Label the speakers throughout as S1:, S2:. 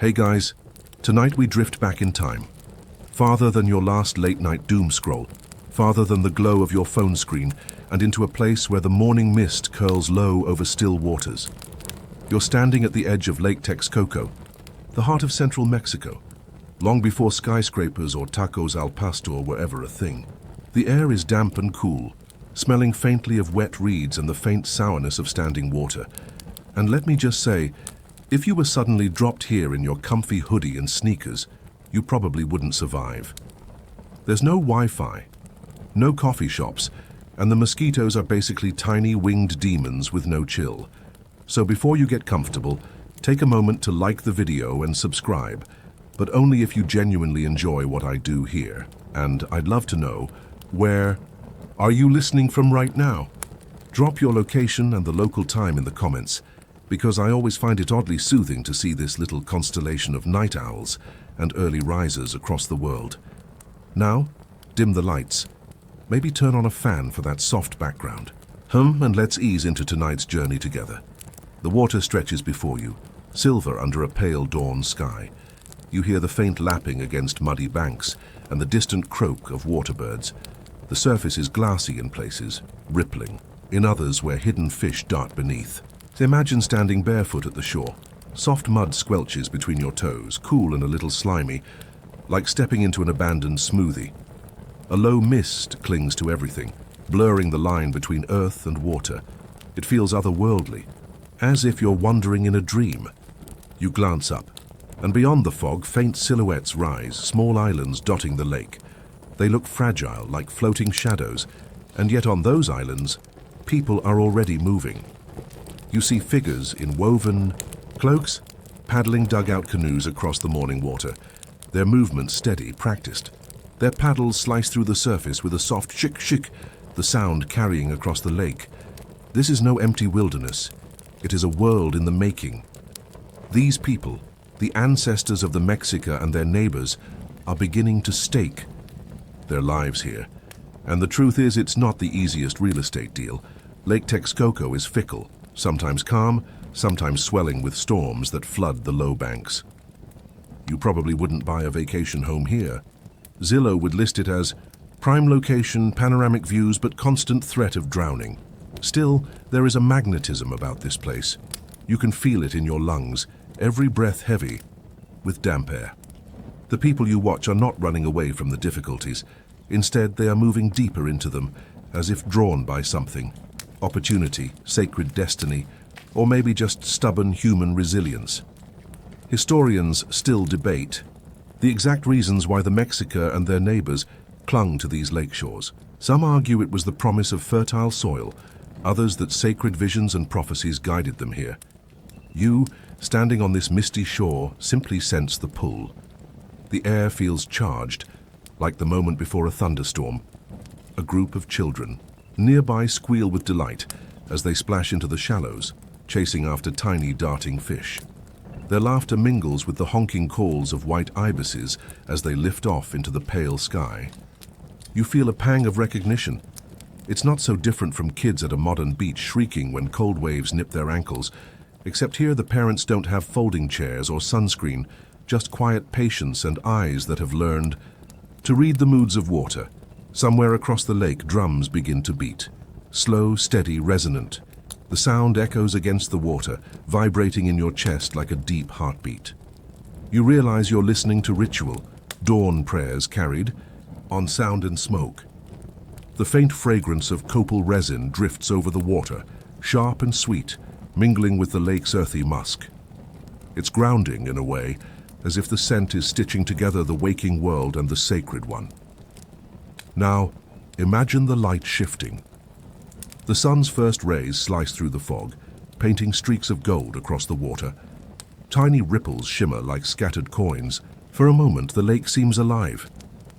S1: Hey guys, tonight we drift back in time. Farther than your last late-night doom scroll, farther than the glow of your phone screen, and into a place where the morning mist curls low over still waters. You're standing at the edge of Lake Texcoco, the heart of central Mexico, long before skyscrapers or tacos al pastor were ever a thing. The air is damp and cool, smelling faintly of wet reeds and the faint sourness of standing water. And let me just say, if you were suddenly dropped here in your comfy hoodie and sneakers, you probably wouldn't survive. There's no Wi-Fi, no coffee shops, and the mosquitoes are basically tiny winged demons with no chill. So before you get comfortable, take a moment to like the video and subscribe, but only if you genuinely enjoy what I do here. And I'd love to know, where are you listening from right now? Drop your location and the local time in the comments, because I always find it oddly soothing to see this little constellation of night owls and early risers across the world. Now, dim the lights. Maybe turn on a fan for that soft background. And let's ease into tonight's journey together. The water stretches before you, silver under a pale dawn sky. You hear the faint lapping against muddy banks and the distant croak of waterbirds. The surface is glassy in places, rippling, in others where hidden fish dart beneath. Imagine standing barefoot at the shore. Soft mud squelches between your toes, cool and a little slimy, like stepping into an abandoned smoothie. A low mist clings to everything, blurring the line between earth and water. It feels otherworldly, as if you're wandering in a dream. You glance up, and beyond the fog, faint silhouettes rise, small islands dotting the lake. They look fragile, like floating shadows, and yet on those islands, people are already moving. You see figures in woven cloaks, paddling dugout canoes across the morning water, their movements steady, practiced. Their paddles slice through the surface with a soft shik-shik, the sound carrying across the lake. This is no empty wilderness. It is a world in the making. These people, the ancestors of the Mexica and their neighbors, are beginning to stake their lives here. And the truth is, it's not the easiest real estate deal. Lake Texcoco is fickle, sometimes calm, sometimes swelling with storms that flood the low banks. You probably wouldn't buy a vacation home here. Zillow would list it as prime location, panoramic views, but constant threat of drowning. Still, there is a magnetism about this place. You can feel it in your lungs, every breath heavy with damp air. The people you watch are not running away from the difficulties. Instead, they are moving deeper into them, as if drawn by something. Opportunity, sacred destiny, or maybe just stubborn human resilience. Historians still debate the exact reasons why the Mexica and their neighbors clung to these lake shores. Some argue it was the promise of fertile soil, others that sacred visions and prophecies guided them here. You, standing on this misty shore, simply sense the pull. The air feels charged, like the moment before a thunderstorm. A group of children nearby squeal with delight as they splash into the shallows, chasing after tiny darting fish. Their laughter mingles with the honking calls of white ibises as they lift off into the pale sky. You feel a pang of recognition. It's not so different from kids at a modern beach shrieking when cold waves nip their ankles, except here the parents don't have folding chairs or sunscreen, just quiet patience and eyes that have learned to read the moods of water. Somewhere across the lake, drums begin to beat. Slow, steady, resonant. The sound echoes against the water, vibrating in your chest like a deep heartbeat. You realize you're listening to ritual, dawn prayers carried on sound and smoke. The faint fragrance of copal resin drifts over the water, sharp and sweet, mingling with the lake's earthy musk. It's grounding in a way, as if the scent is stitching together the waking world and the sacred one. Now, imagine the light shifting. The sun's first rays slice through the fog, painting streaks of gold across the water. Tiny ripples shimmer like scattered coins. For a moment, the lake seems alive,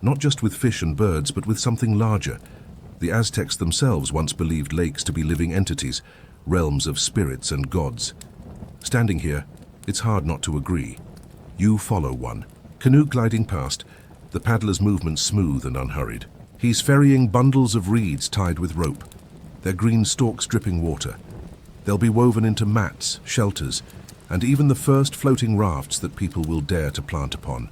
S1: not just with fish and birds, but with something larger. The Aztecs themselves once believed lakes to be living entities, realms of spirits and gods. Standing here, it's hard not to agree. You follow one, canoe gliding past, the paddler's movements smooth and unhurried. He's ferrying bundles of reeds tied with rope, their green stalks dripping water. They'll be woven into mats, shelters, and even the first floating rafts that people will dare to plant upon.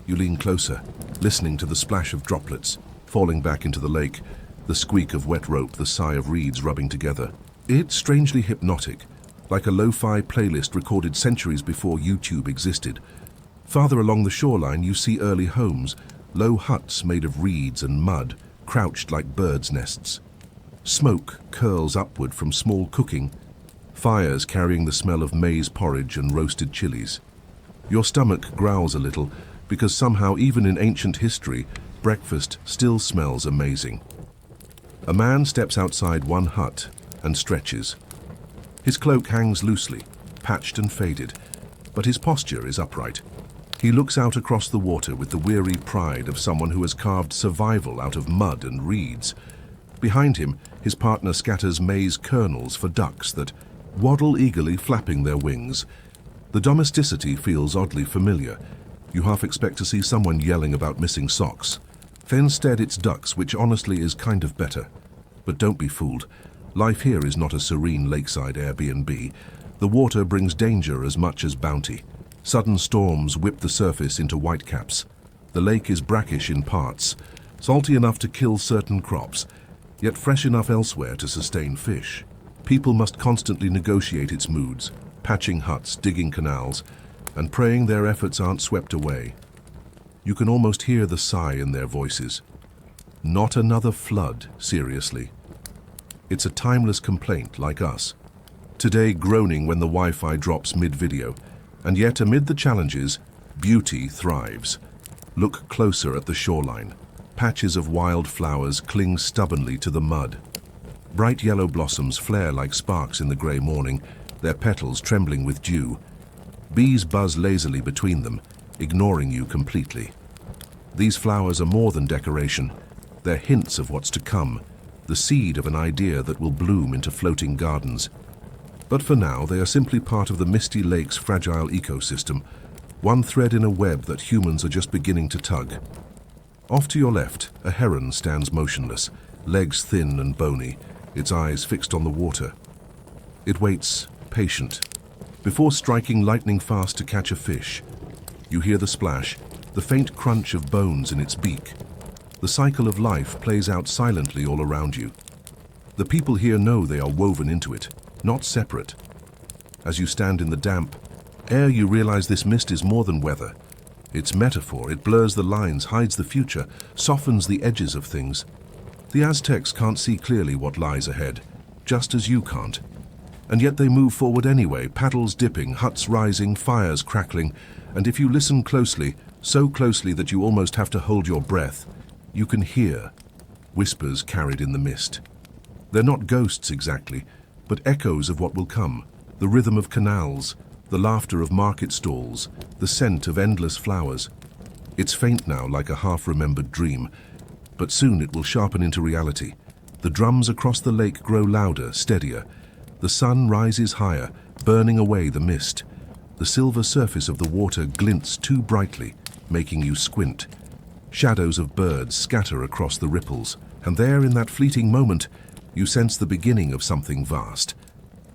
S1: You lean closer, listening to the splash of droplets falling back into the lake, the squeak of wet rope, the sigh of reeds rubbing together. It's strangely hypnotic, like a lo-fi playlist recorded centuries before YouTube existed. Farther along the shoreline, you see early homes, low huts made of reeds and mud, crouched like birds' nests. Smoke curls upward from small cooking, fires carrying the smell of maize porridge and roasted chilies. Your stomach growls a little, because somehow, even in ancient history, breakfast still smells amazing. A man steps outside one hut and stretches. His cloak hangs loosely, patched and faded, but his posture is upright. He looks out across the water with the weary pride of someone who has carved survival out of mud and reeds. Behind him, his partner scatters maize kernels for ducks that waddle eagerly, flapping their wings. The domesticity feels oddly familiar. You half expect to see someone yelling about missing socks. Instead, it's ducks, which honestly is kind of better. But don't be fooled. Life here is not a serene lakeside Airbnb. The water brings danger as much as bounty. Sudden storms whip the surface into whitecaps. The lake is brackish in parts, salty enough to kill certain crops, yet fresh enough elsewhere to sustain fish. People must constantly negotiate its moods, patching huts, digging canals, and praying their efforts aren't swept away. You can almost hear the sigh in their voices. Not another flood, seriously. It's a timeless complaint like us. Today groaning when the Wi-Fi drops mid-video, and yet amid the challenges, beauty thrives. Look closer at the shoreline. Patches of wild flowers cling stubbornly to the mud. Bright yellow blossoms flare like sparks in the grey morning, their petals trembling with dew. Bees buzz lazily between them, ignoring you completely. These flowers are more than decoration. They're hints of what's to come, the seed of an idea that will bloom into floating gardens. But for now, they are simply part of the Misty Lake's fragile ecosystem, one thread in a web that humans are just beginning to tug. Off to your left, a heron stands motionless, legs thin and bony, its eyes fixed on the water. It waits, patient, before striking lightning fast to catch a fish. You hear the splash, the faint crunch of bones in its beak. The cycle of life plays out silently all around you. The people here know they are woven into it, not separate. As you stand in the damp air, you realize this mist is more than weather. It's metaphor. It blurs the lines, hides the future, softens the edges of things. The Aztecs can't see clearly what lies ahead, just as you can't. And yet they move forward anyway, paddles dipping, huts rising, fires crackling, and if you listen closely, so closely that you almost have to hold your breath, you can hear whispers carried in the mist. They're not ghosts exactly, but echoes of what will come, the rhythm of canals, the laughter of market stalls, the scent of endless flowers. It's faint now, like a half-remembered dream, but soon it will sharpen into reality. The drums across the lake grow louder, steadier. The sun rises higher, burning away the mist. The silver surface of the water glints too brightly, making you squint. Shadows of birds scatter across the ripples, and there, in that fleeting moment, you sense the beginning of something vast.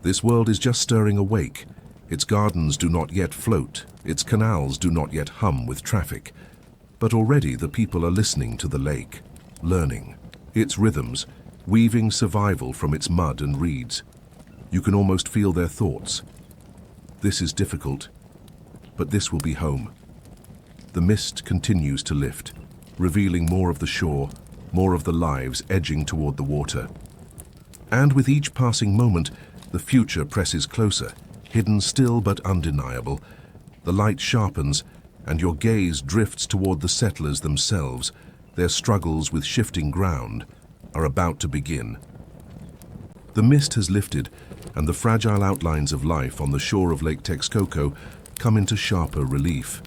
S1: This world is just stirring awake. Its gardens do not yet float, its canals do not yet hum with traffic. But already the people are listening to the lake, learning its rhythms, weaving survival from its mud and reeds. You can almost feel their thoughts. This is difficult, but this will be home. The mist continues to lift, revealing more of the shore, more of the lives edging toward the water. And with each passing moment, the future presses closer, hidden still but undeniable. The light sharpens, and your gaze drifts toward the settlers themselves. Their struggles with shifting ground are about to begin. The mist has lifted, and the fragile outlines of life on the shore of Lake Texcoco come into sharper relief.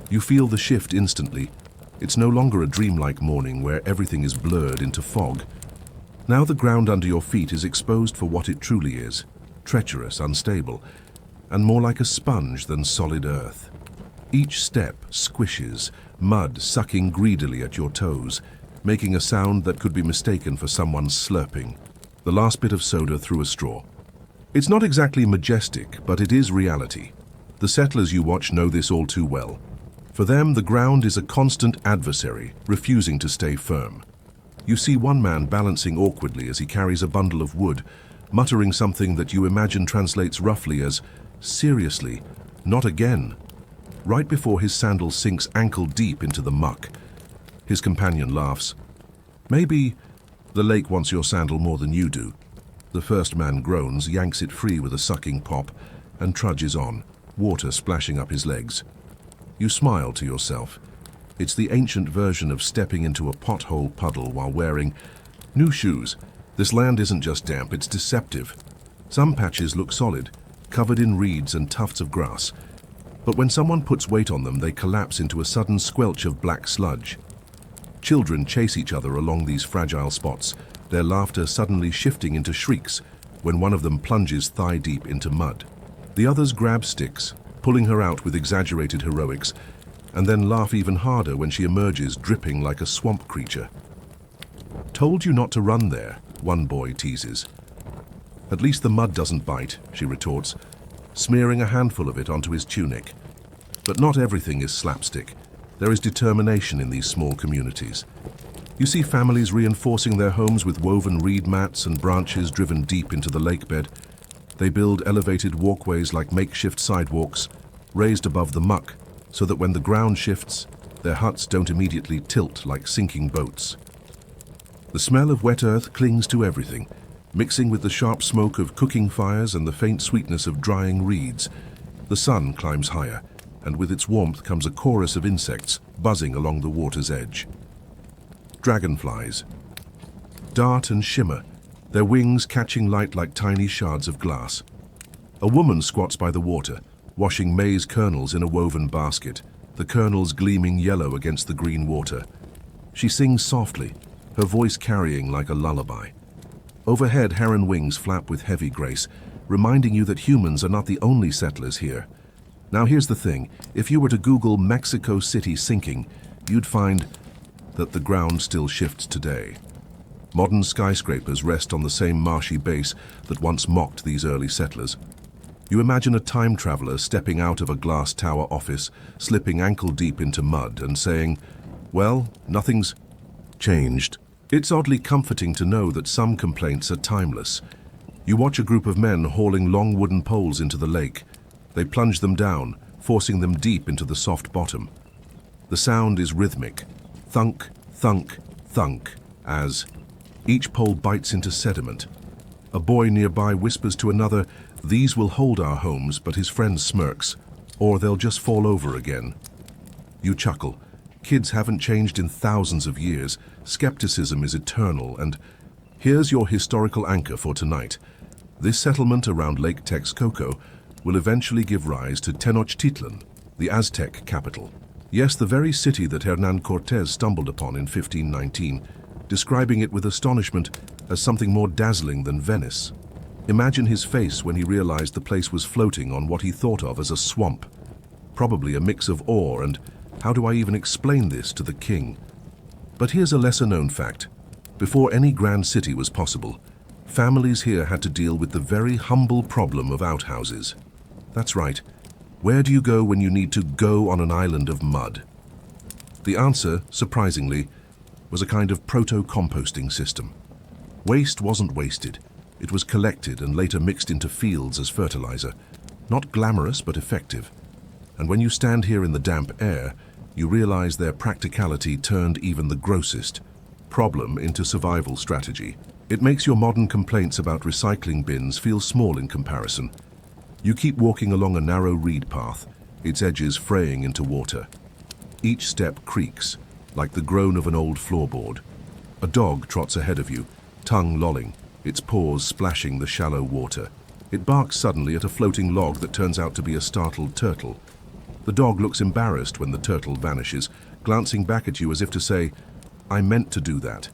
S1: You feel the shift instantly. It's no longer a dreamlike morning where everything is blurred into fog. Now the ground under your feet is exposed for what it truly is, treacherous, unstable, and more like a sponge than solid earth. Each step squishes, mud sucking greedily at your toes, making a sound that could be mistaken for someone slurping the last bit of soda through a straw. It's not exactly majestic, but it is reality. The settlers you watch know this all too well. For them, the ground is a constant adversary, refusing to stay firm. You see one man balancing awkwardly as he carries a bundle of wood, muttering something that you imagine translates roughly as, "Seriously, not again," right before his sandal sinks ankle deep into the muck. His companion laughs. "Maybe the lake wants your sandal more than you do." The first man groans, yanks it free with a sucking pop, and trudges on, water splashing up his legs. You smile to yourself. It's the ancient version of stepping into a pothole puddle while wearing new shoes. This land isn't just damp, it's deceptive. Some patches look solid, covered in reeds and tufts of grass. But when someone puts weight on them, they collapse into a sudden squelch of black sludge. Children chase each other along these fragile spots, their laughter suddenly shifting into shrieks when one of them plunges thigh-deep into mud. The others grab sticks, pulling her out with exaggerated heroics, and then laugh even harder when she emerges dripping like a swamp creature. "Told you not to run there," one boy teases. "At least the mud doesn't bite," she retorts, smearing a handful of it onto his tunic. But not everything is slapstick. There is determination in these small communities. You see families reinforcing their homes with woven reed mats and branches driven deep into the lake bed. They build elevated walkways like makeshift sidewalks, raised above the muck, so that when the ground shifts, their huts don't immediately tilt like sinking boats. The smell of wet earth clings to everything, mixing with the sharp smoke of cooking fires and the faint sweetness of drying reeds. The sun climbs higher, and with its warmth comes a chorus of insects buzzing along the water's edge. Dragonflies dart and shimmer, their wings catching light like tiny shards of glass. A woman squats by the water, washing maize kernels in a woven basket, the kernels gleaming yellow against the green water. She sings softly, her voice carrying like a lullaby. Overhead, heron wings flap with heavy grace, reminding you that humans are not the only settlers here. Now here's the thing, if you were to Google Mexico City sinking, you'd find that the ground still shifts today. Modern skyscrapers rest on the same marshy base that once mocked these early settlers. You imagine a time traveler stepping out of a glass tower office, slipping ankle-deep into mud and saying, "Well, nothing's changed." It's oddly comforting to know that some complaints are timeless. You watch a group of men hauling long wooden poles into the lake. They plunge them down, forcing them deep into the soft bottom. The sound is rhythmic, thunk, thunk, thunk, as each pole bites into sediment. A boy nearby whispers to another, "These will hold our homes," but his friend smirks, "Or they'll just fall over again." You chuckle. Kids haven't changed in thousands of years. Skepticism is eternal, and here's your historical anchor for tonight. This settlement around Lake Texcoco will eventually give rise to Tenochtitlan, the Aztec capital. Yes, the very city that Hernán Cortés stumbled upon in 1519, describing it with astonishment as something more dazzling than Venice. Imagine his face when he realized the place was floating on what he thought of as a swamp. Probably a mix of awe and, how do I even explain this to the king? But here's a lesser-known fact. Before any grand city was possible, families here had to deal with the very humble problem of outhouses. That's right. Where do you go when you need to go on an island of mud? The answer, surprisingly, was a kind of proto-composting system. Waste wasn't wasted. It was collected and later mixed into fields as fertilizer. Not glamorous, but effective. And when you stand here in the damp air, you realize their practicality turned even the grossest problem into survival strategy. It makes your modern complaints about recycling bins feel small in comparison. You keep walking along a narrow reed path, its edges fraying into water. Each step creaks, like the groan of an old floorboard. A dog trots ahead of you, tongue lolling, its paws splashing the shallow water. It barks suddenly at a floating log that turns out to be a startled turtle. The dog looks embarrassed when the turtle vanishes, glancing back at you as if to say, "I meant to do that."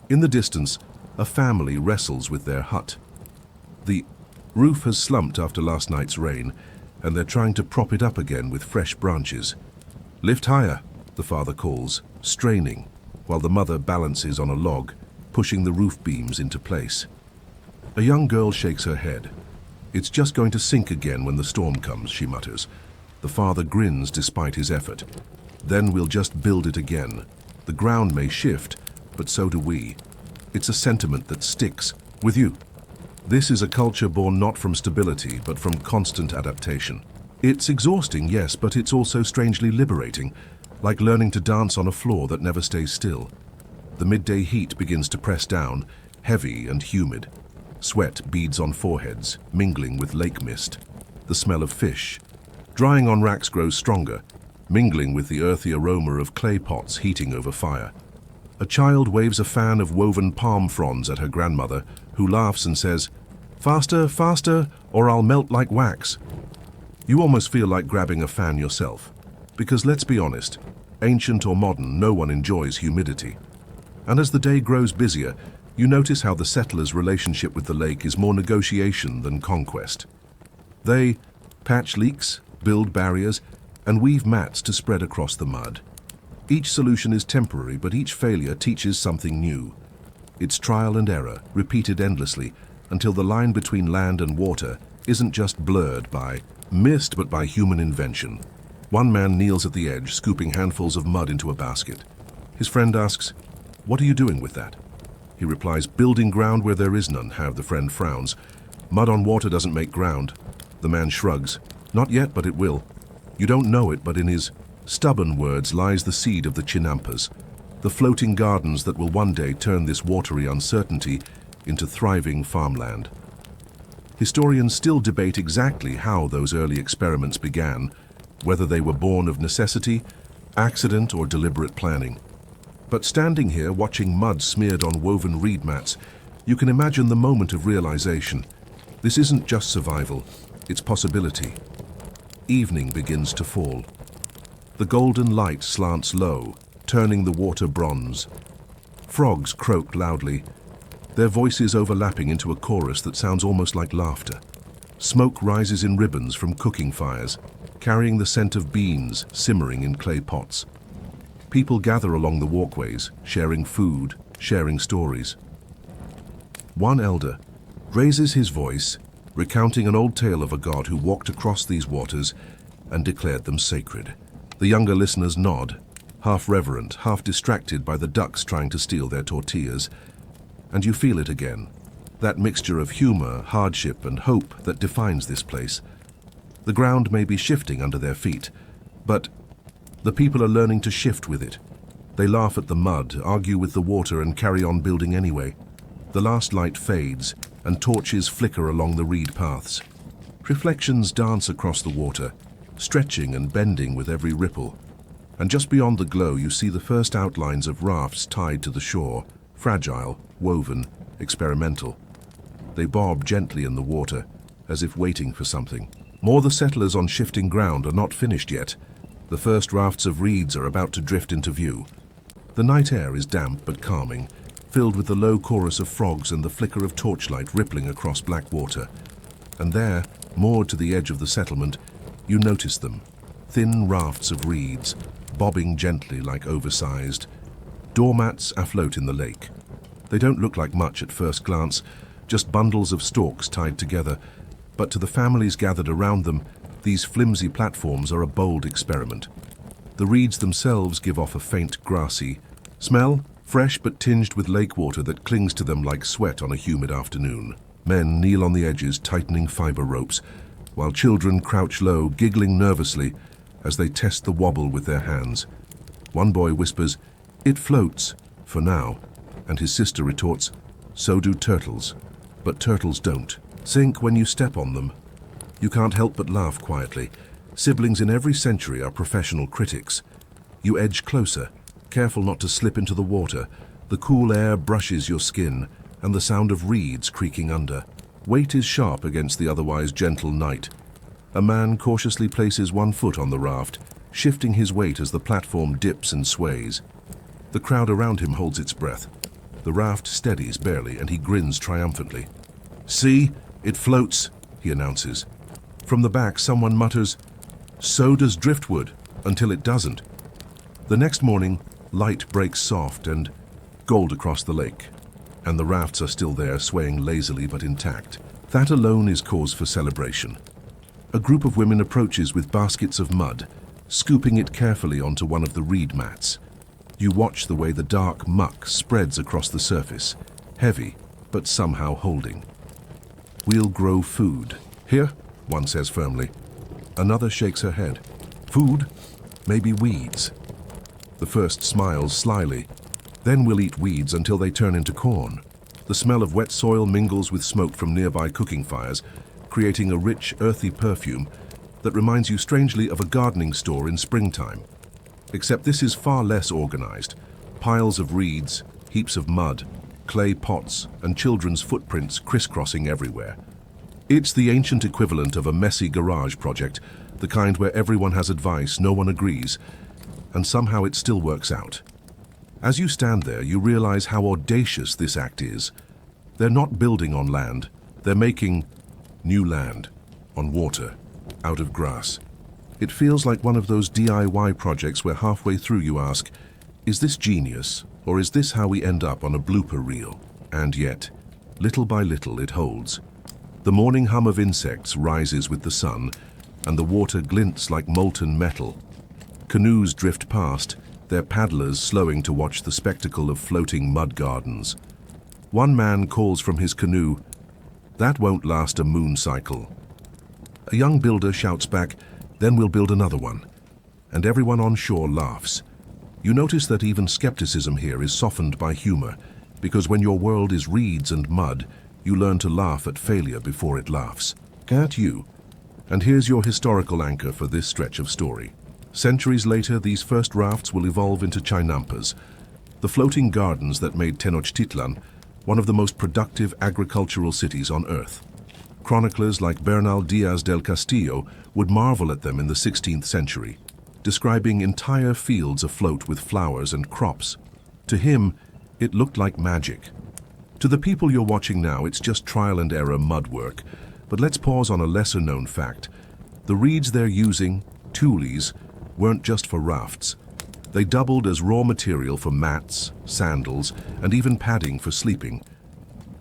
S1: In the distance, a family wrestles with their hut. The roof has slumped after last night's rain, and they're trying to prop it up again with fresh branches. "Lift higher," the father calls, straining, while the mother balances on a log, pushing the roof beams into place. A young girl shakes her head. "It's just going to sink again when the storm comes," she mutters. The father grins despite his effort. "Then we'll just build it again. The ground may shift, but so do we. It's a sentiment that sticks with you." This is a culture born not from stability, but from constant adaptation. It's exhausting, yes, but it's also strangely liberating, like learning to dance on a floor that never stays still. The midday heat begins to press down, heavy and humid. Sweat beads on foreheads, mingling with lake mist. The smell of fish, drying on racks, grows stronger, mingling with the earthy aroma of clay pots heating over fire. A child waves a fan of woven palm fronds at her grandmother, who laughs and says, "Faster, faster, or I'll melt like wax." You almost feel like grabbing a fan yourself. Because let's be honest, ancient or modern, no one enjoys humidity. And as the day grows busier, you notice how the settlers' relationship with the lake is more negotiation than conquest. They patch leaks, build barriers, and weave mats to spread across the mud. Each solution is temporary, but each failure teaches something new. It's trial and error, repeated endlessly, until the line between land and water isn't just blurred by mist, but by human invention. One man kneels at the edge, scooping handfuls of mud into a basket. His friend asks, "What are you doing with that?" He replies, "Building ground where there is none." How the friend frowns. "Mud on water doesn't make ground." The man shrugs. "Not yet, but it will." You don't know it, but in his stubborn words lies the seed of the chinampas, the floating gardens that will one day turn this watery uncertainty into thriving farmland. Historians still debate exactly how those early experiments began, whether they were born of necessity, accident, or deliberate planning. But standing here watching mud smeared on woven reed mats, you can imagine the moment of realization. This isn't just survival, it's possibility. Evening begins to fall. The golden light slants low, turning the water bronze. Frogs croak loudly, their voices overlapping into a chorus that sounds almost like laughter. Smoke rises in ribbons from cooking fires, carrying the scent of beans simmering in clay pots. People gather along the walkways, sharing food, sharing stories. One elder raises his voice, recounting an old tale of a god who walked across these waters and declared them sacred. The younger listeners nod, half reverent, half distracted by the ducks trying to steal their tortillas. And you feel it again, that mixture of humor, hardship, and hope that defines this place. The ground may be shifting under their feet, but the people are learning to shift with it. They laugh at the mud, argue with the water, and carry on building anyway. The last light fades, and torches flicker along the reed paths. Reflections dance across the water, stretching and bending with every ripple. And just beyond the glow, you see the first outlines of rafts tied to the shore, fragile, woven, experimental. They bob gently in the water, as if waiting for something. More the settlers on shifting ground are not finished yet. The first rafts of reeds are about to drift into view. The night air is damp but calming, filled with the low chorus of frogs and the flicker of torchlight rippling across black water. And there, moored to the edge of the settlement, you notice them, thin rafts of reeds, bobbing gently like oversized doormats afloat in the lake. They don't look like much at first glance, just bundles of stalks tied together, but to the families gathered around them, these flimsy platforms are a bold experiment. The reeds themselves give off a faint grassy smell, fresh but tinged with lake water that clings to them like sweat on a humid afternoon. Men kneel on the edges, tightening fiber ropes, while children crouch low, giggling nervously as they test the wobble with their hands. One boy whispers, "It floats, for now," and his sister retorts, "So do turtles." But turtles don't. Sink when you step on them. You can't help but laugh quietly. Siblings in every century are professional critics. You edge closer, careful not to slip into the water. The cool air brushes your skin, and the sound of reeds creaking under. Weight is sharp against the otherwise gentle night. A man cautiously places one foot on the raft, shifting his weight as the platform dips and sways. The crowd around him holds its breath. The raft steadies barely, and he grins triumphantly. "See, it floats," he announces. From the back, someone mutters, "So does driftwood," until it doesn't. The next morning, light breaks soft and gold across the lake, and the rafts are still there, swaying lazily but intact. That alone is cause for celebration. A group of women approaches with baskets of mud, scooping it carefully onto one of the reed mats. You watch the way the dark muck spreads across the surface, heavy, but somehow holding. "We'll grow food." "Here," one says firmly. Another shakes her head. "Food? Maybe weeds." The first smiles slyly. "Then we'll eat weeds until they turn into corn." The smell of wet soil mingles with smoke from nearby cooking fires, creating a rich, earthy perfume that reminds you strangely of a gardening store in springtime. Except this is far less organized. Piles of reeds, heaps of mud, clay pots, and children's footprints crisscrossing everywhere. It's the ancient equivalent of a messy garage project, the kind where everyone has advice, no one agrees, and somehow it still works out. As you stand there, you realize how audacious this act is. They're not building on land, they're making new land, on water, out of grass. It feels like one of those DIY projects where halfway through you ask, is this genius, or is this how we end up on a blooper reel? And yet, little by little it holds. The morning hum of insects rises with the sun, and the water glints like molten metal. Canoes drift past, their paddlers slowing to watch the spectacle of floating mud gardens. One man calls from his canoe, "That won't last a moon cycle." A young builder shouts back, "Then we'll build another one." And everyone on shore laughs. You notice that even skepticism here is softened by humor, because when your world is reeds and mud, you learn to laugh at failure before it laughs. At you. And here's your historical anchor for this stretch of story. Centuries later, these first rafts will evolve into chinampas, the floating gardens that made Tenochtitlan one of the most productive agricultural cities on Earth. Chroniclers like Bernal Diaz del Castillo would marvel at them in the 16th century, describing entire fields afloat with flowers and crops. To him, it looked like magic. To the people you're watching now, it's just trial and error mud work. But let's pause on a lesser-known fact. The reeds they're using, tules, weren't just for rafts. They doubled as raw material for mats, sandals, and even padding for sleeping.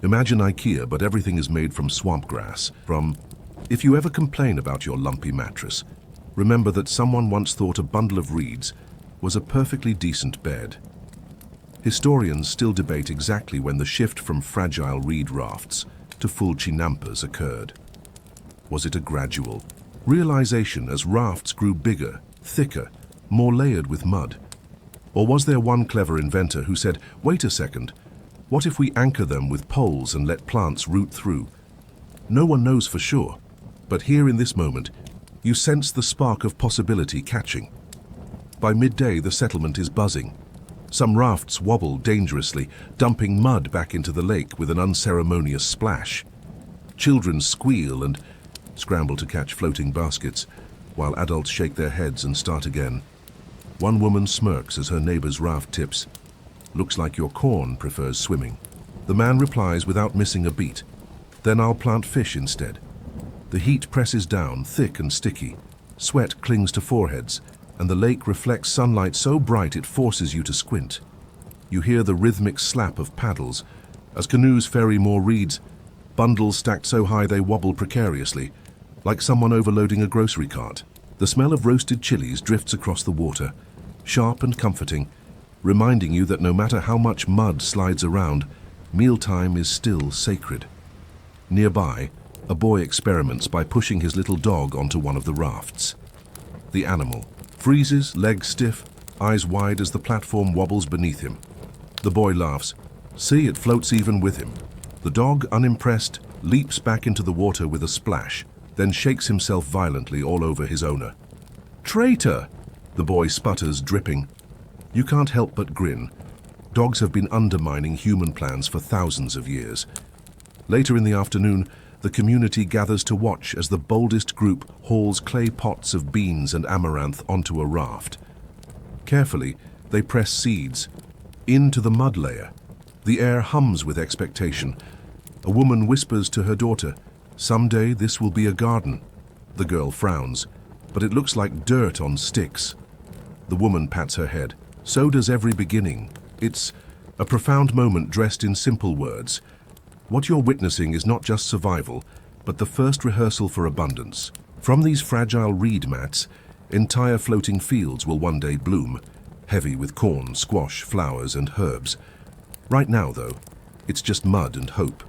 S1: Imagine IKEA, but everything is made from swamp grass. If you ever complain about your lumpy mattress, remember that someone once thought a bundle of reeds was a perfectly decent bed. Historians still debate exactly when the shift from fragile reed rafts to full chinampas occurred. Was it a gradual realization as rafts grew bigger, thicker, more layered with mud? Or was there one clever inventor who said, "Wait a second, what if we anchor them with poles and let plants root through?" No one knows for sure, but here in this moment, you sense the spark of possibility catching. By midday, the settlement is buzzing. Some rafts wobble dangerously, dumping mud back into the lake with an unceremonious splash. Children squeal and scramble to catch floating baskets, while adults shake their heads and start again. One woman smirks as her neighbor's raft tips. "Looks like your corn prefers swimming." The man replies without missing a beat. "Then I'll plant fish instead." The heat presses down, thick and sticky. Sweat clings to foreheads, and the lake reflects sunlight so bright it forces you to squint. You hear the rhythmic slap of paddles as canoes ferry more reeds, bundles stacked so high they wobble precariously, like someone overloading a grocery cart. The smell of roasted chilies drifts across the water, sharp and comforting, reminding you that no matter how much mud slides around, mealtime is still sacred. Nearby, a boy experiments by pushing his little dog onto one of the rafts. The animal freezes, legs stiff, eyes wide as the platform wobbles beneath him. The boy laughs. See, it floats even with him. The dog, unimpressed, leaps back into the water with a splash, then shakes himself violently all over his owner. "Traitor!" The boy sputters, dripping. You can't help but grin. Dogs have been undermining human plans for thousands of years. Later in the afternoon, the community gathers to watch as the boldest group hauls clay pots of beans and amaranth onto a raft. Carefully, they press seeds into the mud layer. The air hums with expectation. A woman whispers to her daughter, "Someday this will be a garden." The girl frowns, but it looks like dirt on sticks. The woman pats her head. So does every beginning. It's a profound moment dressed in simple words. What you're witnessing is not just survival, but the first rehearsal for abundance. From these fragile reed mats, entire floating fields will one day bloom, heavy with corn, squash, flowers, and herbs. Right now, though, it's just mud and hope.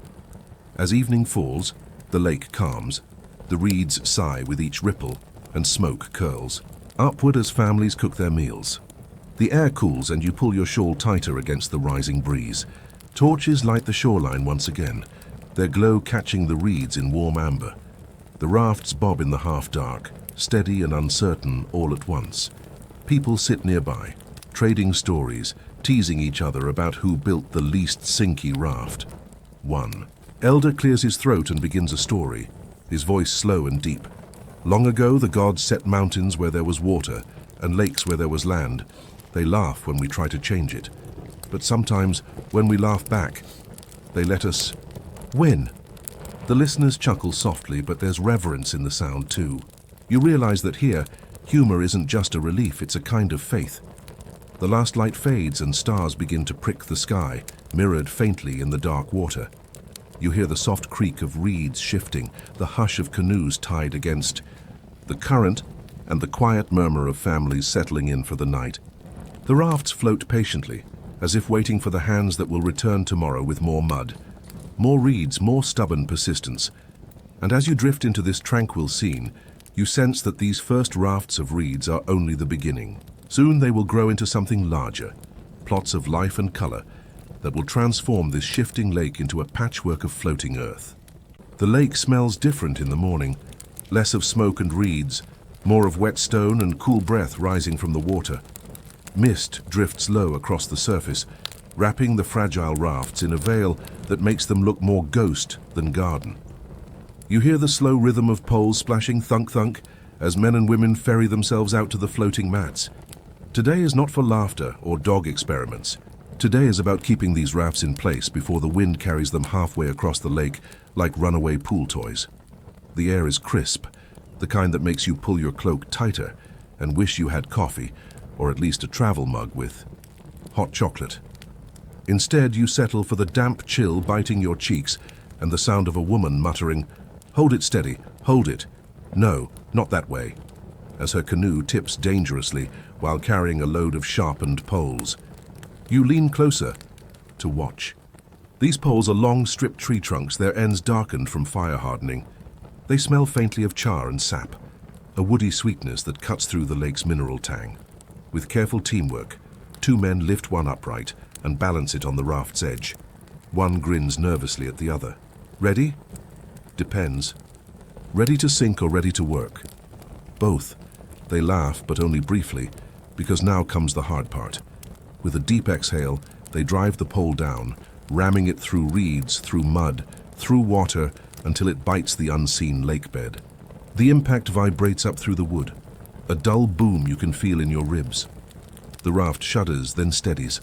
S1: As evening falls, the lake calms. The reeds sigh with each ripple, and smoke curls. Upward as families cook their meals. The air cools and you pull your shawl tighter against the rising breeze. Torches light the shoreline once again, their glow catching the reeds in warm amber. The rafts bob in the half-dark, steady and uncertain all at once. People sit nearby, trading stories, teasing each other about who built the least sinky raft. One elder clears his throat and begins a story, his voice slow and deep. Long ago, the gods set mountains where there was water and lakes where there was land. They laugh when we try to change it. But sometimes, when we laugh back, they let us win. The listeners chuckle softly, but there's reverence in the sound too. You realize that here, humor isn't just a relief, it's a kind of faith. The last light fades and stars begin to prick the sky, mirrored faintly in the dark water. You hear the soft creak of reeds shifting, the hush of canoes tied against the current, and the quiet murmur of families settling in for the night. The rafts float patiently, as if waiting for the hands that will return tomorrow with more mud, more reeds, more stubborn persistence. And as you drift into this tranquil scene, you sense that these first rafts of reeds are only the beginning. Soon they will grow into something larger, plots of life and color that will transform this shifting lake into a patchwork of floating earth. The lake smells different in the morning, less of smoke and reeds, more of wet stone and cool breath rising from the water. Mist drifts low across the surface, wrapping the fragile rafts in a veil that makes them look more ghost than garden. You hear the slow rhythm of poles splashing thunk-thunk as men and women ferry themselves out to the floating mats. Today is not for laughter or dog experiments. Today is about keeping these rafts in place before the wind carries them halfway across the lake like runaway pool toys. The air is crisp, the kind that makes you pull your cloak tighter and wish you had coffee, or at least a travel mug with hot chocolate. Instead, you settle for the damp chill biting your cheeks and the sound of a woman muttering, "Hold it steady, hold it. No, not that way," as her canoe tips dangerously while carrying a load of sharpened poles. You lean closer to watch. These poles are long, stripped tree trunks, their ends darkened from fire hardening. They smell faintly of char and sap, a woody sweetness that cuts through the lake's mineral tang. With careful teamwork, two men lift one upright and balance it on the raft's edge. One grins nervously at the other. Ready? Depends. Ready to sink or ready to work? Both. They laugh, but only briefly, because now comes the hard part. With a deep exhale, they drive the pole down, ramming it through reeds, through mud, through water, until it bites the unseen lake bed. The impact vibrates up through the wood, a dull boom you can feel in your ribs. The raft shudders, then steadies.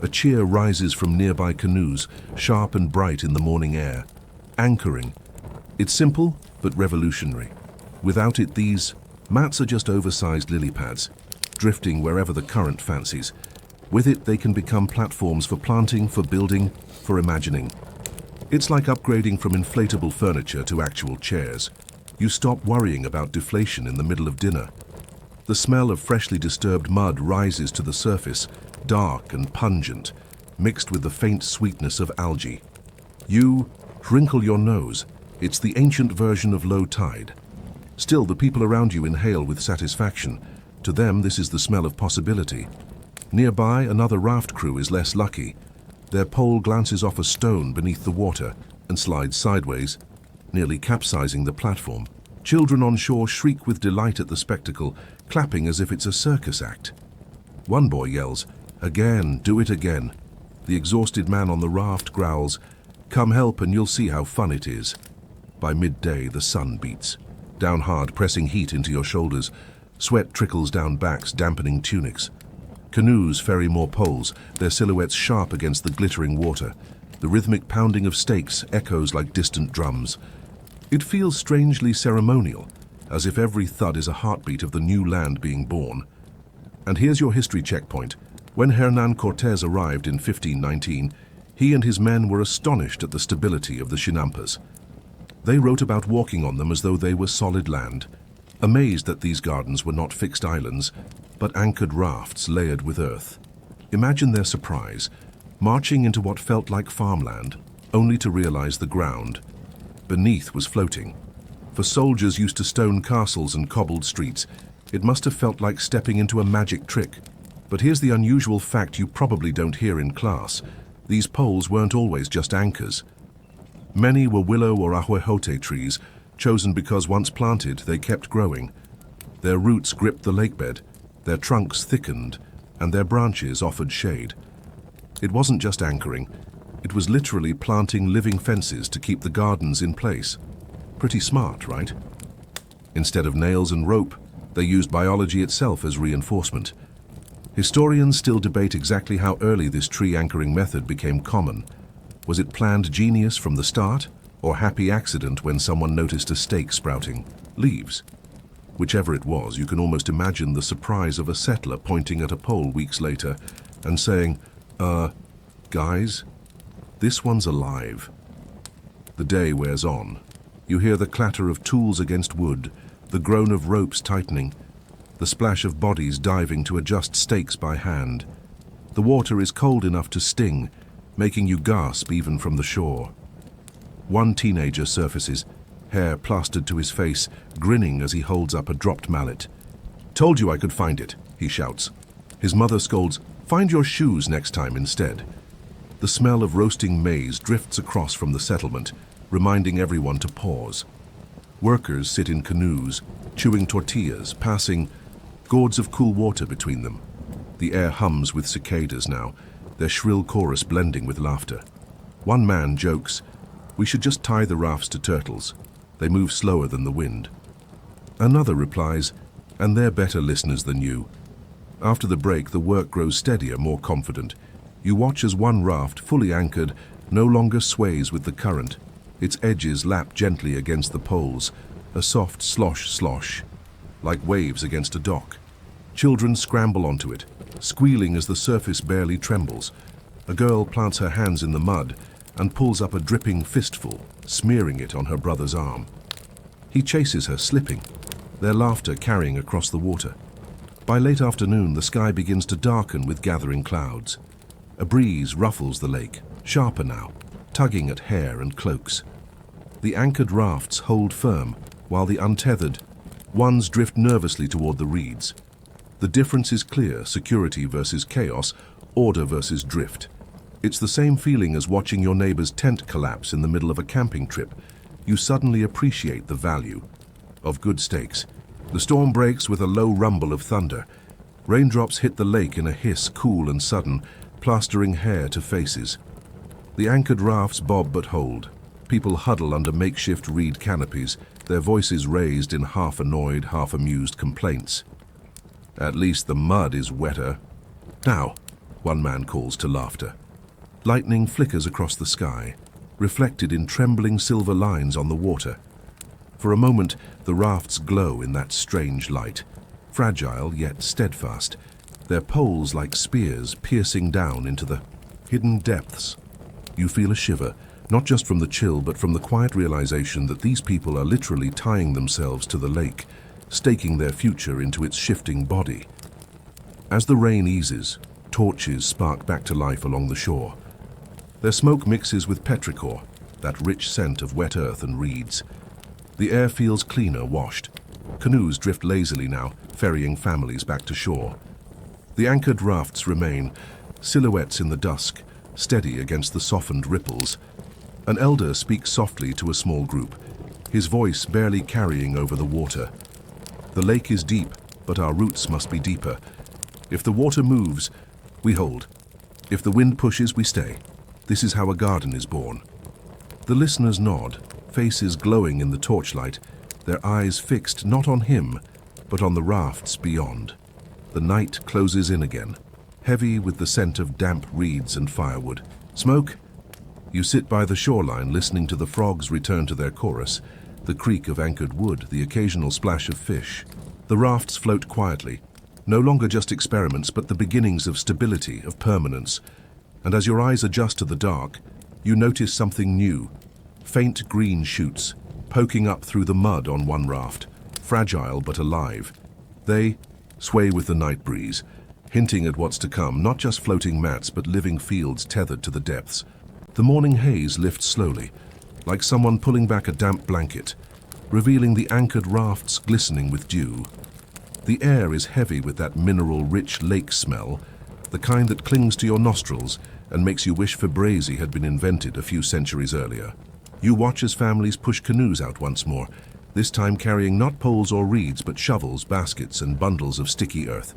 S1: A cheer rises from nearby canoes, sharp and bright in the morning air. Anchoring. It's simple, but revolutionary. Without it, these mats are just oversized lily pads, drifting wherever the current fancies. With it, they can become platforms for planting, for building, for imagining. It's like upgrading from inflatable furniture to actual chairs. You stop worrying about deflation in the middle of dinner. The smell of freshly disturbed mud rises to the surface, dark and pungent, mixed with the faint sweetness of algae. You wrinkle your nose. It's the ancient version of low tide. Still, the people around you inhale with satisfaction. To them, this is the smell of possibility. Nearby, another raft crew is less lucky. Their pole glances off a stone beneath the water and slides sideways, nearly capsizing the platform. Children on shore shriek with delight at the spectacle, clapping as if it's a circus act. One boy yells, "Again, do it again." The exhausted man on the raft growls, "Come help and you'll see how fun it is." By midday, the sun beats, down hard, pressing heat into your shoulders. Sweat trickles down backs, dampening tunics. Canoes ferry more poles, their silhouettes sharp against the glittering water. The rhythmic pounding of stakes echoes like distant drums. It feels strangely ceremonial, as if every thud is a heartbeat of the new land being born. And here's your history checkpoint. When Hernán Cortés arrived in 1519, He and his men were astonished at the stability of the chinampas. They wrote about walking on them as though they were solid land, amazed that these gardens were not fixed islands, but anchored rafts layered with earth. Imagine their surprise, marching into what felt like farmland, only to realize the ground beneath was floating. For soldiers used to stone castles and cobbled streets, it must have felt like stepping into a magic trick. But here's the unusual fact you probably don't hear in class. These poles weren't always just anchors. Many were willow or ahuejote trees, chosen because once planted, they kept growing. Their roots gripped the lakebed, their trunks thickened, and their branches offered shade. It wasn't just anchoring, it was literally planting living fences to keep the gardens in place. Pretty smart, right? Instead of nails and rope, they used biology itself as reinforcement. Historians still debate exactly how early this tree anchoring method became common. Was it planned genius from the start, or happy accident when someone noticed a stake sprouting leaves? Whichever it was, you can almost imagine the surprise of a settler pointing at a pole weeks later and saying, guys, this one's alive." The day wears on. You hear the clatter of tools against wood, the groan of ropes tightening, the splash of bodies diving to adjust stakes by hand. The water is cold enough to sting, making you gasp even from the shore. One teenager surfaces, hair plastered to his face, grinning as he holds up a dropped mallet. "Told you I could find it," he shouts. His mother scolds, "Find your shoes next time instead." The smell of roasting maize drifts across from the settlement, reminding everyone to pause. Workers sit in canoes, chewing tortillas, passing gourds of cool water between them. The air hums with cicadas now, their shrill chorus blending with laughter. One man jokes, "We should just tie the rafts to turtles. They move slower than the wind." Another replies, "And they're better listeners than you." After the break, the work grows steadier, more confident. You watch as one raft, fully anchored, no longer sways with the current. Its edges lap gently against the poles, a soft slosh-slosh, like waves against a dock. Children scramble onto it, squealing as the surface barely trembles. A girl plants her hands in the mud and pulls up a dripping fistful, smearing it on her brother's arm. He chases her, slipping, their laughter carrying across the water. By late afternoon, the sky begins to darken with gathering clouds. A breeze ruffles the lake, sharper now, tugging at hair and cloaks. The anchored rafts hold firm, while the untethered ones drift nervously toward the reeds. The difference is clear: security versus chaos, order versus drift. It's the same feeling as watching your neighbor's tent collapse in the middle of a camping trip. You suddenly appreciate the value of good stakes. The storm breaks with a low rumble of thunder. Raindrops hit the lake in a hiss, cool and sudden, plastering hair to faces. The anchored rafts bob but hold. People huddle under makeshift reed canopies, their voices raised in half-annoyed, half-amused complaints. "At least the mud is wetter." "Now," one man calls to laughter. Lightning flickers across the sky, reflected in trembling silver lines on the water. For a moment, the rafts glow in that strange light, fragile yet steadfast, their poles like spears piercing down into the hidden depths. You feel a shiver, not just from the chill, but from the quiet realization that these people are literally tying themselves to the lake, staking their future into its shifting body. As the rain eases, torches spark back to life along the shore. Their smoke mixes with petrichor, that rich scent of wet earth and reeds. The air feels cleaner, washed. Canoes drift lazily now, ferrying families back to shore. The anchored rafts remain, silhouettes in the dusk, steady against the softened ripples. An elder speaks softly to a small group, his voice barely carrying over the water. "The lake is deep, but our roots must be deeper. If the water moves, we hold. If the wind pushes, we stay. This is how a garden is born." The listeners nod, faces glowing in the torchlight, their eyes fixed not on him, but on the rafts beyond. The night closes in again, heavy with the scent of damp reeds and firewood. "Smoke?" You sit by the shoreline, listening to the frogs return to their chorus, the creak of anchored wood, the occasional splash of fish. The rafts float quietly, no longer just experiments, but the beginnings of stability, of permanence. and as your eyes adjust to the dark, you notice something new. Faint green shoots, poking up through the mud on one raft, fragile but alive. They sway with the night breeze, hinting at what's to come, not just floating mats but living fields tethered to the depths. The morning haze lifts slowly, like someone pulling back a damp blanket, revealing the anchored rafts glistening with dew. The air is heavy with that mineral-rich lake smell, the kind that clings to your nostrils and makes you wish Fabrezi had been invented a few centuries earlier. You watch as families push canoes out once more, this time carrying not poles or reeds but shovels, baskets, and bundles of sticky earth.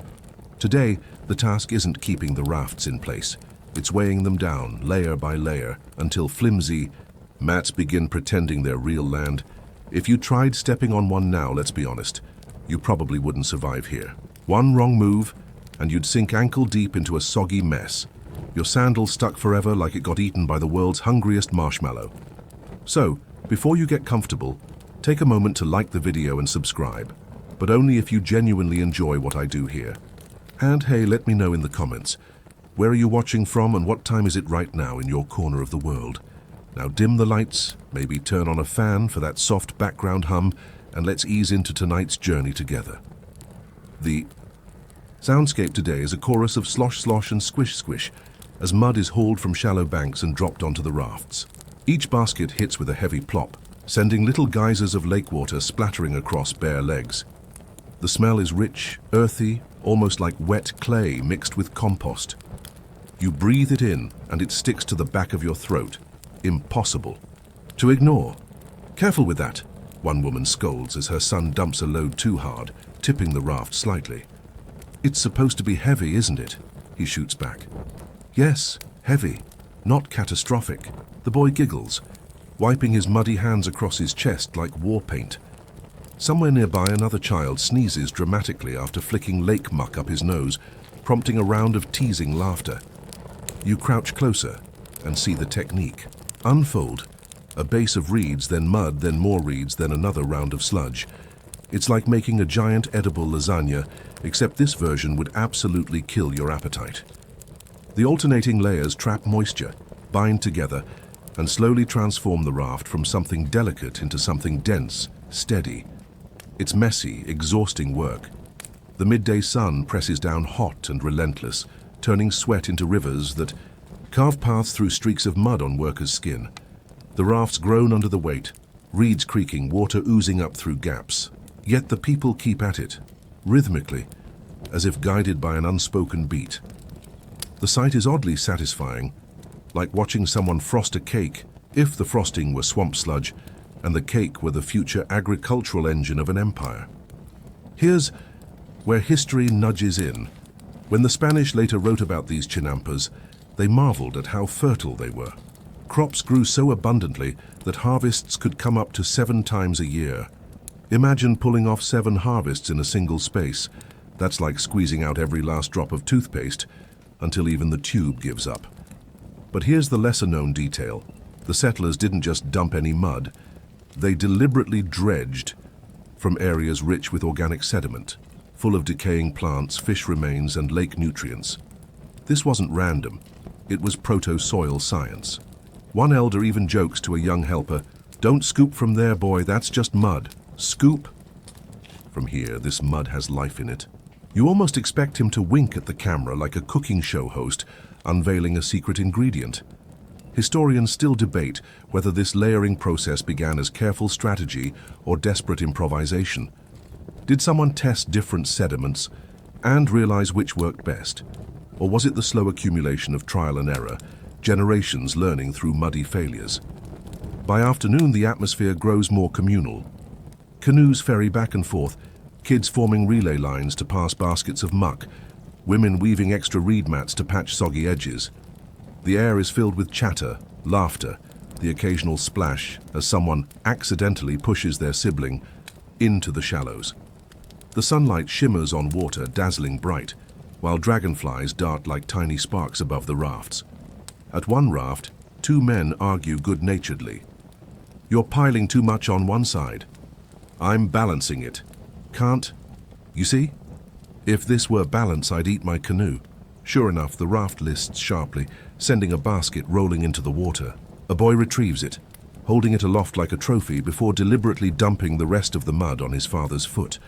S1: Today, the task isn't keeping the rafts in place. It's weighing them down, layer by layer, until flimsy mats begin pretending they're real land. If you tried stepping on one now, let's be honest, you probably wouldn't survive here. One wrong move, and you'd sink ankle deep into a soggy mess. Your sandals stuck forever like it got eaten by the world's hungriest marshmallow. So, before you get comfortable, take a moment to like the video and subscribe, but only if you genuinely enjoy what I do here. And hey, let me know in the comments, where are you watching from and what time is it right now in your corner of the world? Now dim the lights, maybe turn on a fan for that soft background hum, and let's ease into tonight's journey together. The soundscape today is a chorus of slosh slosh and squish squish, as mud is hauled from shallow banks and dropped onto the rafts. Each basket hits with a heavy plop, sending little geysers of lake water splattering across bare legs. The smell is rich, earthy, almost like wet clay mixed with compost. You breathe it in, and it sticks to the back of your throat. Impossible to ignore. Careful with that, one woman scolds as her son dumps a load too hard, tipping the raft slightly. It's supposed to be heavy, isn't it? He shoots back. Yes, heavy, not catastrophic. The boy giggles, wiping his muddy hands across his chest like war paint. Somewhere nearby, another child sneezes dramatically after flicking lake muck up his nose, prompting a round of teasing laughter. You crouch closer and see the technique. Unfold. A base of reeds, then mud, then more reeds, then another round of sludge. It's like making a giant edible lasagna, except this version would absolutely kill your appetite. The alternating layers trap moisture, bind together, and slowly transform the raft from something delicate into something dense, steady. It's messy, exhausting work. The midday sun presses down hot and relentless, turning sweat into rivers that carve paths through streaks of mud on workers' skin. The rafts groan under the weight, reeds creaking, water oozing up through gaps. Yet the people keep at it, rhythmically, as if guided by an unspoken beat. The sight is oddly satisfying, like watching someone frost a cake, if the frosting were swamp sludge and the cake were the future agricultural engine of an empire. Here's where history nudges in. When the Spanish later wrote about these chinampas, they marveled at how fertile they were. Crops grew so abundantly that harvests could come up to 7 times a year. Imagine pulling off 7 harvests in a single space. That's like squeezing out every last drop of toothpaste until even the tube gives up. But here's the lesser-known detail. The settlers didn't just dump any mud. They deliberately dredged from areas rich with organic sediment, full of decaying plants, fish remains, and lake nutrients. This wasn't random. It was proto-soil science. One elder even jokes to a young helper, "Don't scoop from there, boy, that's just mud. Scoop from here, this mud has life in it." You almost expect him to wink at the camera like a cooking show host unveiling a secret ingredient. Historians still debate whether this layering process began as careful strategy or desperate improvisation. Did someone test different sediments and realize which worked best? Or was it the slow accumulation of trial and error, generations learning through muddy failures? By afternoon, the atmosphere grows more communal. Canoes ferry back and forth, kids forming relay lines to pass baskets of muck, women weaving extra reed mats to patch soggy edges. The air is filled with chatter, laughter, the occasional splash as someone accidentally pushes their sibling into the shallows. The sunlight shimmers on water, dazzling bright, while dragonflies dart like tiny sparks above the rafts. At one raft, 2 men argue good-naturedly. "You're piling too much on one side." "I'm balancing it." "Can't. You see? If this were balance, I'd eat my canoe." Sure enough, the raft lists sharply, sending a basket rolling into the water. A boy retrieves it, holding it aloft like a trophy before deliberately dumping the rest of the mud on his father's foot.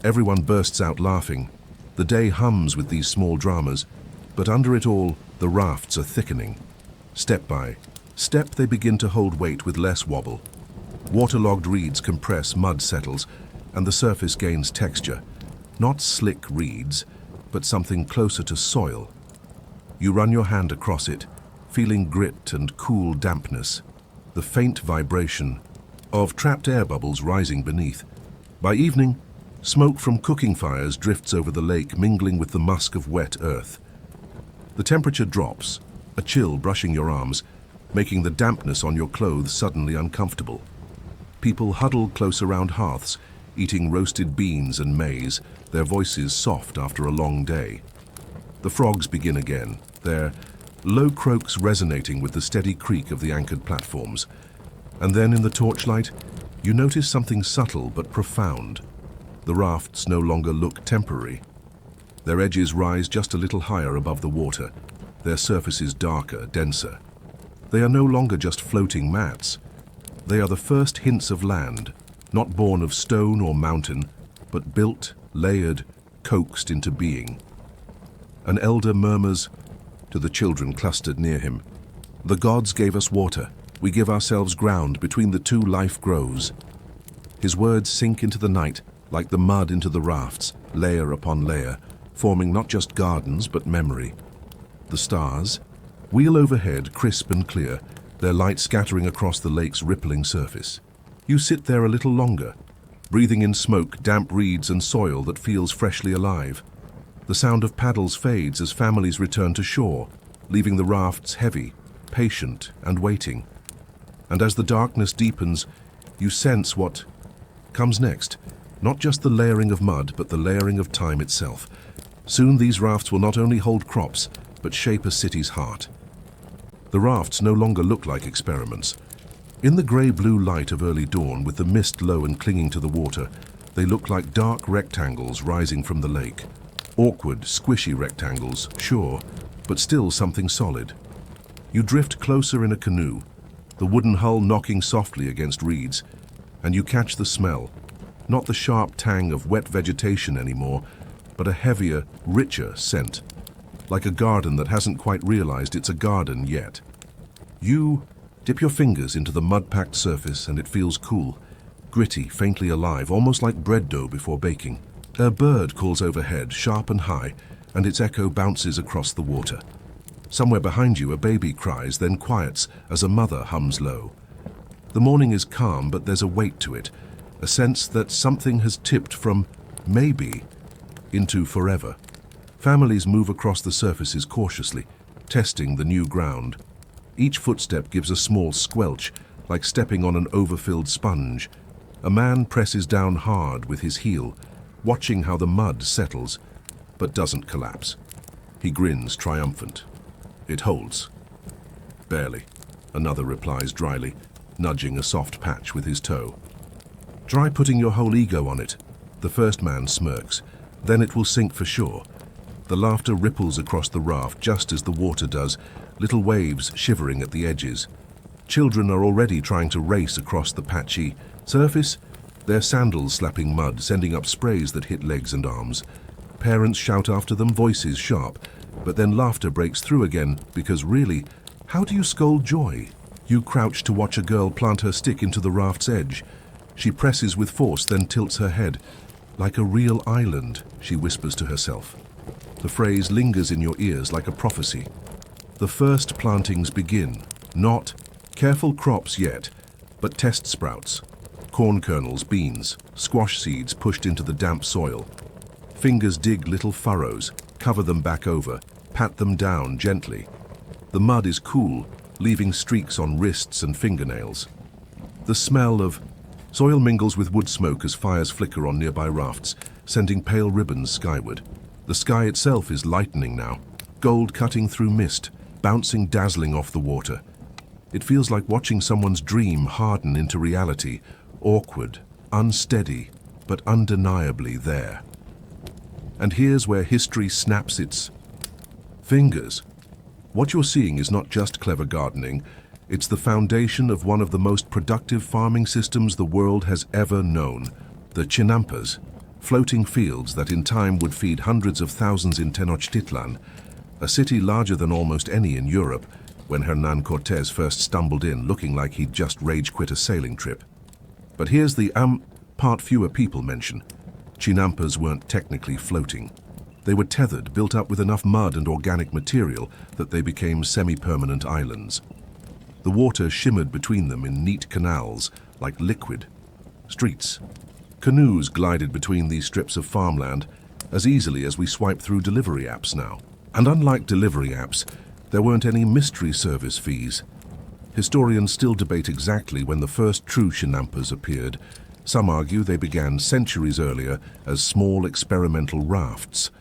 S1: Everyone bursts out laughing. The day hums with these small dramas, but under it all, the rafts are thickening. Step by step, they begin to hold weight with less wobble. Waterlogged reeds compress, mud settles, and the surface gains texture. Not slick reeds, but something closer to soil. You run your hand across it, feeling grit and cool dampness, the faint vibration of trapped air bubbles rising beneath. By evening, smoke from cooking fires drifts over the lake, mingling with the musk of wet earth. The temperature drops, a chill brushing your arms, making the dampness on your clothes suddenly uncomfortable. People huddle close around hearths, eating roasted beans and maize, their voices soft after a long day. The frogs begin again, their low croaks resonating with the steady creak of the anchored platforms. And then in the torchlight, you notice something subtle but profound. The rafts no longer look temporary. Their edges rise just a little higher above the water, their surfaces darker, denser. They are no longer just floating mats. They are the first hints of land, not born of stone or mountain, but built, layered, coaxed into being. An elder murmurs to the children clustered near him, "The gods gave us water. We give ourselves ground. Between the two life grows." His words sink into the night, like the mud into the rafts, layer upon layer, forming not just gardens but memory. The stars wheel overhead, crisp and clear, their light scattering across the lake's rippling surface. You sit there a little longer, breathing in smoke, damp reeds and soil that feels freshly alive. The sound of paddles fades as families return to shore, leaving the rafts heavy, patient and waiting. And as the darkness deepens, you sense what comes next. Not just the layering of mud, but the layering of time itself. Soon these rafts will not only hold crops, but shape a city's heart. The rafts no longer look like experiments. In the grey-blue light of early dawn, with the mist low and clinging to the water, they look like dark rectangles rising from the lake. Awkward, squishy rectangles, sure, but still something solid. You drift closer in a canoe, the wooden hull knocking softly against reeds, and you catch the smell. Not the sharp tang of wet vegetation anymore, but a heavier, richer scent, like a garden that hasn't quite realized it's a garden yet. You dip your fingers into the mud-packed surface and it feels cool, gritty, faintly alive, almost like bread dough before baking. A bird calls overhead, sharp and high, and its echo bounces across the water. Somewhere behind you, a baby cries, then quiets as a mother hums low. The morning is calm, but there's a weight to it, a sense that something has tipped from maybe into forever. Families move across the surfaces cautiously, testing the new ground. Each footstep gives a small squelch, like stepping on an overfilled sponge. A man presses down hard with his heel, watching how the mud settles, but doesn't collapse. He grins, triumphant. "It holds." "Barely," another replies dryly, nudging a soft patch with his toe. "Try putting your whole ego on it." The first man smirks. "Then it will sink for sure." The laughter ripples across the raft just as the water does, little waves shivering at the edges. Children are already trying to race across the patchy surface, their sandals slapping mud, sending up sprays that hit legs and arms. Parents shout after them, voices sharp, but then laughter breaks through again, because really, how do you scold joy? You crouch to watch a girl plant her stick into the raft's edge. She presses with force, then tilts her head. "Like a real island," she whispers to herself. The phrase lingers in your ears like a prophecy. The first plantings begin, not careful crops yet, but test sprouts. Corn kernels, beans, squash seeds pushed into the damp soil. Fingers dig little furrows, cover them back over, pat them down gently. The mud is cool, leaving streaks on wrists and fingernails. The smell of soil mingles with wood smoke as fires flicker on nearby rafts, sending pale ribbons skyward. The sky itself is lightening now, gold cutting through mist, bouncing dazzling off the water. It feels like watching someone's dream harden into reality, awkward, unsteady, but undeniably there. And here's where history snaps its Fingers. What you're seeing is not just clever gardening, it's the foundation of one of the most productive farming systems the world has ever known, the chinampas, floating fields that in time would feed hundreds of thousands in Tenochtitlan, a city larger than almost any in Europe, when Hernan Cortés first stumbled in looking like he'd just rage quit a sailing trip. But here's the part fewer people mention. Chinampas weren't technically floating. They were tethered, built up with enough mud and organic material that they became semi-permanent islands. The water shimmered between them in neat canals, like liquid. Streets. Canoes glided between these strips of farmland as easily as we swipe through delivery apps now. And unlike delivery apps, there weren't any mystery service fees. Historians still debate exactly when the first true chinampas appeared. Some argue they began centuries earlier as small experimental rafts.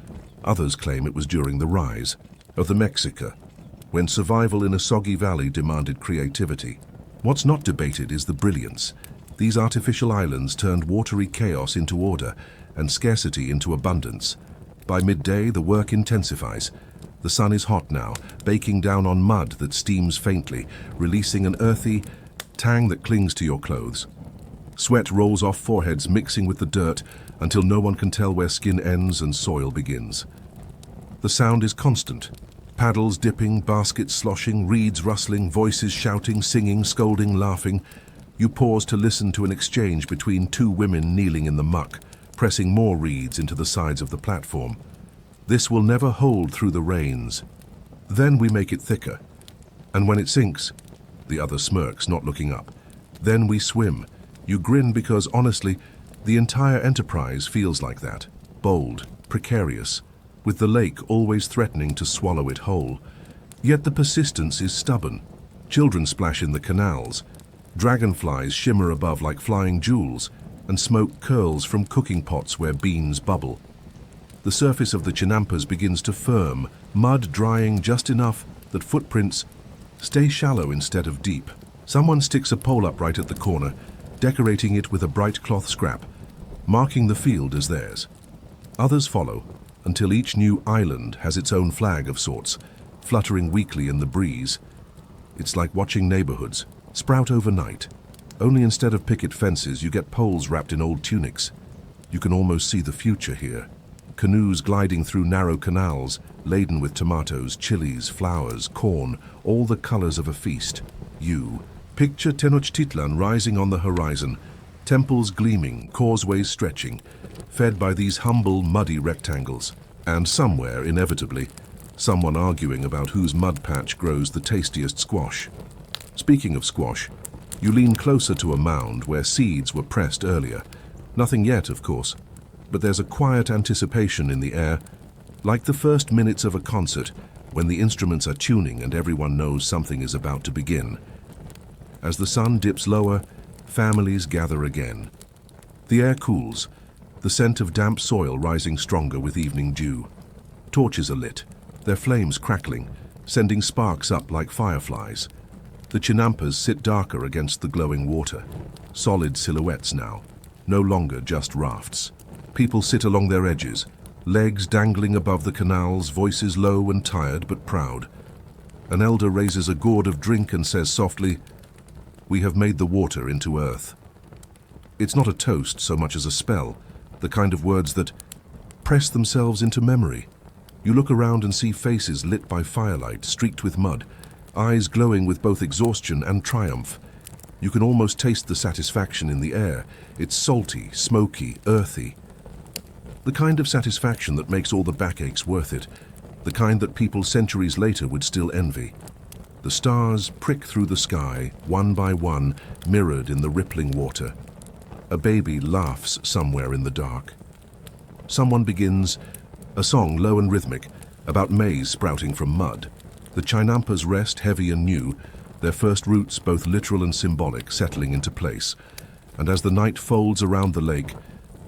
S1: Others claim it was during the rise of the Mexica, when survival in a soggy valley demanded creativity. What's not debated is the brilliance. These artificial islands turned watery chaos into order and scarcity into abundance. By midday, the work intensifies. The sun is hot now, baking down on mud that steams faintly, releasing an earthy tang that clings to your clothes. Sweat rolls off foreheads, mixing with the dirt until no one can tell where skin ends and soil begins. The sound is constant. Paddles dipping, baskets sloshing, reeds rustling, voices shouting, singing, scolding, laughing. You pause to listen to an exchange between two women kneeling in the muck, pressing more reeds into the sides of the platform. This will never hold through the rains. Then we make it thicker. And when it sinks, the other smirks, not looking up. Then we swim. You grin because, honestly, the entire enterprise feels like that. Bold, precarious, with the lake always threatening to swallow it whole. Yet the persistence is stubborn. Children splash in the canals. Dragonflies shimmer above like flying jewels, and smoke curls from cooking pots where beans bubble. The surface of the chinampas begins to firm, mud drying just enough that footprints stay shallow instead of deep. Someone sticks a pole up right at the corner, decorating it with a bright cloth scrap, marking the field as theirs. Others follow, until each new island has its own flag of sorts, fluttering weakly in the breeze. It's like watching neighborhoods sprout overnight. Only instead of picket fences, you get poles wrapped in old tunics. You can almost see the future here. Canoes gliding through narrow canals, laden with tomatoes, chilies, flowers, corn, all the colors of a feast. You picture Tenochtitlan rising on the horizon, temples gleaming, causeways stretching, fed by these humble, muddy rectangles. And somewhere, inevitably, someone arguing about whose mud patch grows the tastiest squash. Speaking of squash, you lean closer to a mound where seeds were pressed earlier. Nothing yet, of course, but there's a quiet anticipation in the air, like the first minutes of a concert when the instruments are tuning and everyone knows something is about to begin. As the sun dips lower, families gather again. The air cools, the scent of damp soil rising stronger with evening dew. Torches are lit, their flames crackling, sending sparks up like fireflies. The chinampas sit darker against the glowing water, solid silhouettes now, no longer just rafts. People sit along their edges, legs dangling above the canals, voices low and tired but proud. An elder raises a gourd of drink and says softly, "We have made the water into earth." It's not a toast so much as a spell, the kind of words that press themselves into memory. You look around and see faces lit by firelight, streaked with mud, eyes glowing with both exhaustion and triumph. You can almost taste the satisfaction in the air. It's salty, smoky, earthy. The kind of satisfaction that makes all the backaches worth it, the kind that people centuries later would still envy. The stars prick through the sky, one by one, mirrored in the rippling water. A baby laughs somewhere in the dark. Someone begins a song, low and rhythmic, about maize sprouting from mud. The chinampas rest heavy and new, their first roots both literal and symbolic settling into place. And as the night folds around the lake,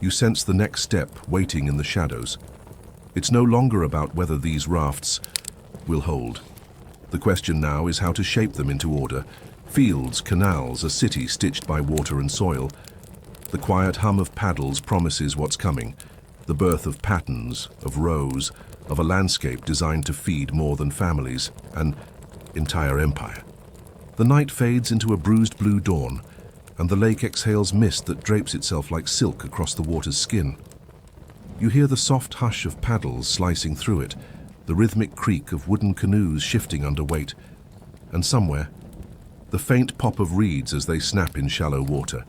S1: you sense the next step waiting in the shadows. It's no longer about whether these rafts will hold. The question now is how to shape them into order. Fields, canals, a city stitched by water and soil. The quiet hum of paddles promises what's coming. The birth of patterns, of rows, of a landscape designed to feed more than families, an entire empire. The night fades into a bruised blue dawn, and the lake exhales mist that drapes itself like silk across the water's skin. You hear the soft hush of paddles slicing through it, the rhythmic creak of wooden canoes shifting under weight, and somewhere, the faint pop of reeds as they snap in shallow water.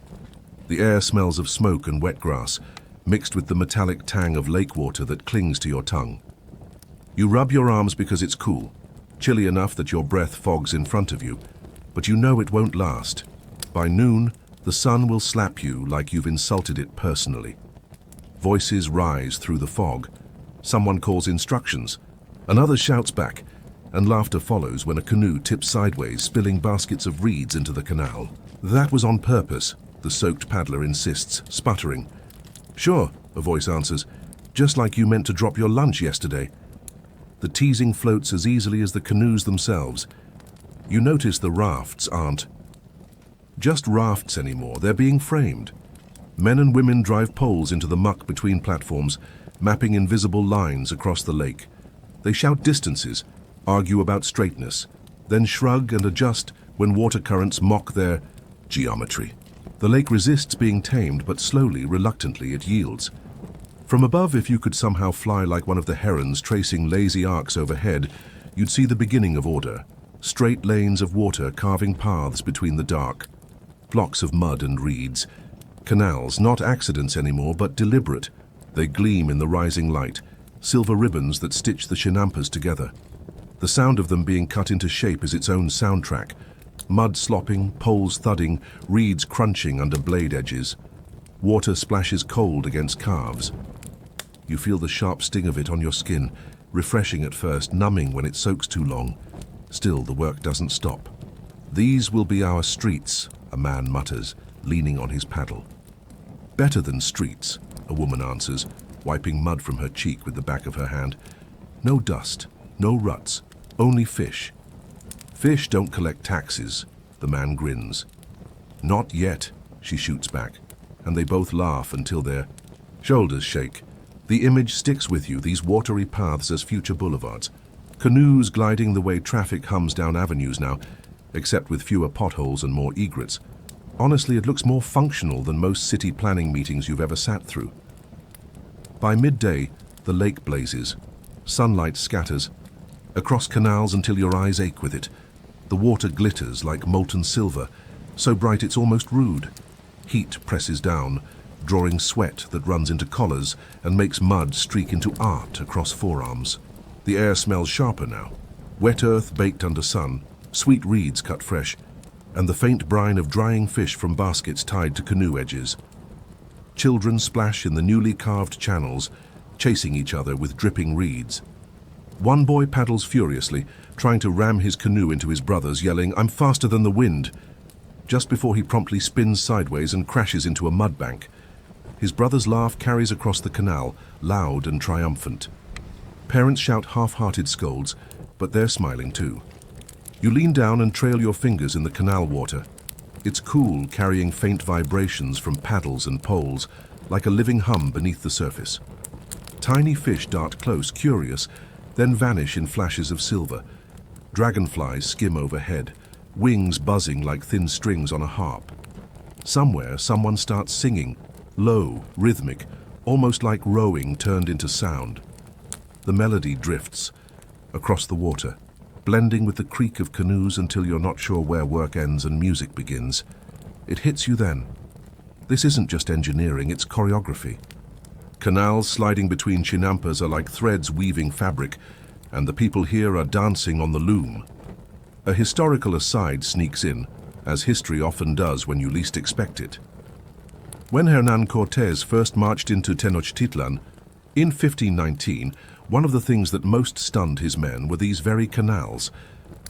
S1: The air smells of smoke and wet grass, mixed with the metallic tang of lake water that clings to your tongue. You rub your arms because it's cool, chilly enough that your breath fogs in front of you, but you know it won't last. By noon, the sun will slap you like you've insulted it personally. Voices rise through the fog. Someone calls instructions. Another shouts back, and laughter follows when a canoe tips sideways, spilling baskets of reeds into the canal. That was on purpose, the soaked paddler insists, sputtering. Sure, a voice answers, just like you meant to drop your lunch yesterday. The teasing floats as easily as the canoes themselves. You notice the rafts aren't just rafts anymore, they're being framed. Men and women drive poles into the muck between platforms, mapping invisible lines across the lake. They shout distances, argue about straightness, then shrug and adjust when water currents mock their geometry. The lake resists being tamed, but slowly, reluctantly, it yields. From above, if you could somehow fly like one of the herons tracing lazy arcs overhead, you'd see the beginning of order. Straight lanes of water carving paths between the dark. Blocks of mud and reeds. Canals, not accidents anymore, but deliberate. They gleam in the rising light, silver ribbons that stitch the chinampas together. The sound of them being cut into shape is its own soundtrack. Mud slopping, poles thudding, reeds crunching under blade edges. Water splashes cold against calves. You feel the sharp sting of it on your skin, refreshing at first, numbing when it soaks too long. Still, the work doesn't stop. These will be our streets, a man mutters, leaning on his paddle. Better than streets, a woman answers, wiping mud from her cheek with the back of her hand. No dust, no ruts, only fish. Fish don't collect taxes, the man grins. Not yet, she shoots back, and they both laugh until their shoulders shake. The image sticks with you, these watery paths as future boulevards. Canoes gliding the way traffic hums down avenues now, except with fewer potholes and more egrets. Honestly, it looks more functional than most city planning meetings you've ever sat through. By midday, the lake blazes. Sunlight scatters across canals until your eyes ache with it. The water glitters like molten silver, so bright it's almost rude. Heat presses down, drawing sweat that runs into collars and makes mud streak into art across forearms. The air smells sharper now. Wet earth baked under sun, sweet reeds cut fresh, and the faint brine of drying fish from baskets tied to canoe edges. Children splash in the newly carved channels, chasing each other with dripping reeds. One boy paddles furiously, trying to ram his canoe into his brother's, yelling, "I'm faster than the wind," just before he promptly spins sideways and crashes into a mud bank. His brother's laugh carries across the canal, loud and triumphant. Parents shout half-hearted scolds, but they're smiling too. You lean down and trail your fingers in the canal water. It's cool, carrying faint vibrations from paddles and poles, like a living hum beneath the surface. Tiny fish dart close, curious, then vanish in flashes of silver. Dragonflies skim overhead, wings buzzing like thin strings on a harp. Somewhere, someone starts singing, low, rhythmic, almost like rowing turned into sound. The melody drifts across the water, blending with the creak of canoes until you're not sure where work ends and music begins. It hits you then. This isn't just engineering, it's choreography. Canals sliding between chinampas are like threads weaving fabric, and the people here are dancing on the loom. A historical aside sneaks in, as history often does when you least expect it. When Hernán Cortés first marched into Tenochtitlan, in 1519, one of the things that most stunned his men were these very canals.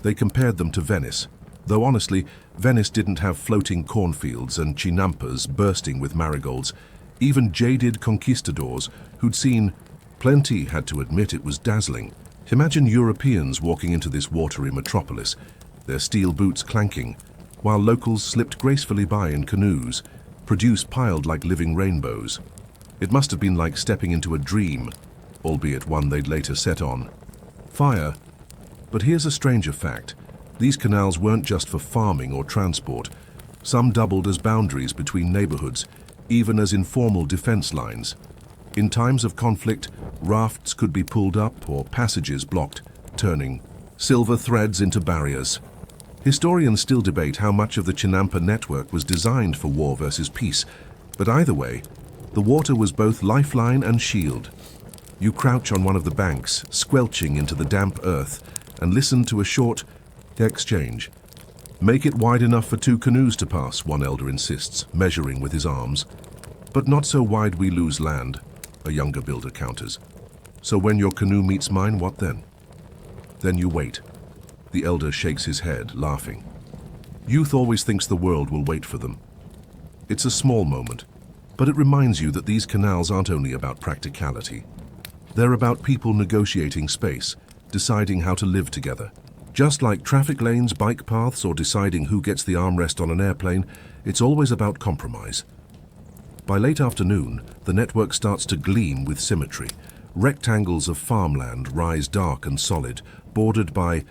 S1: They compared them to Venice, though honestly, Venice didn't have floating cornfields and chinampas bursting with marigolds. Even jaded conquistadors who'd seen plenty had to admit it was dazzling. Imagine Europeans walking into this watery metropolis, their steel boots clanking, while locals slipped gracefully by in canoes, produce piled like living rainbows. It must have been like stepping into a dream, albeit one they'd later set on fire. But here's a stranger fact. These canals weren't just for farming or transport. Some doubled as boundaries between neighborhoods, even as informal defense lines. In times of conflict, rafts could be pulled up or passages blocked, turning silver threads into barriers. Historians still debate how much of the Chinampa network was designed for war versus peace, but either way, the water was both lifeline and shield. You crouch on one of the banks, squelching into the damp earth, and listen to a short exchange. "Make it wide enough for 2 canoes to pass," one elder insists, measuring with his arms. "But not so wide we lose land," a younger builder counters. "So when your canoe meets mine, what then?" Then you wait. The elder shakes his head, laughing. Youth always thinks the world will wait for them. It's a small moment, but it reminds you that these canals aren't only about practicality. They're about people negotiating space, deciding how to live together. Just like traffic lanes, bike paths, or deciding who gets the armrest on an airplane, it's always about compromise. By late afternoon, the network starts to gleam with symmetry. Rectangles of farmland rise dark and solid, bordered by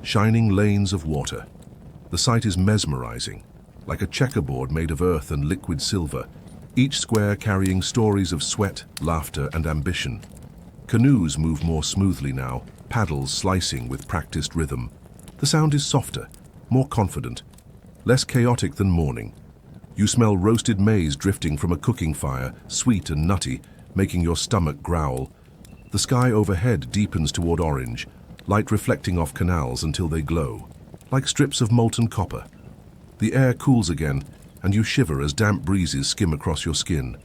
S1: shining lanes of water. The sight is mesmerizing, like a checkerboard made of earth and liquid silver, each square carrying stories of sweat, laughter, and ambition. Canoes move more smoothly now, paddles slicing with practiced rhythm. The sound is softer, more confident, less chaotic than morning. You smell roasted maize drifting from a cooking fire, sweet and nutty, making your stomach growl. The sky overhead deepens toward orange, light reflecting off canals until they glow, like strips of molten copper. The air cools again, and you shiver as damp breezes skim across your skin.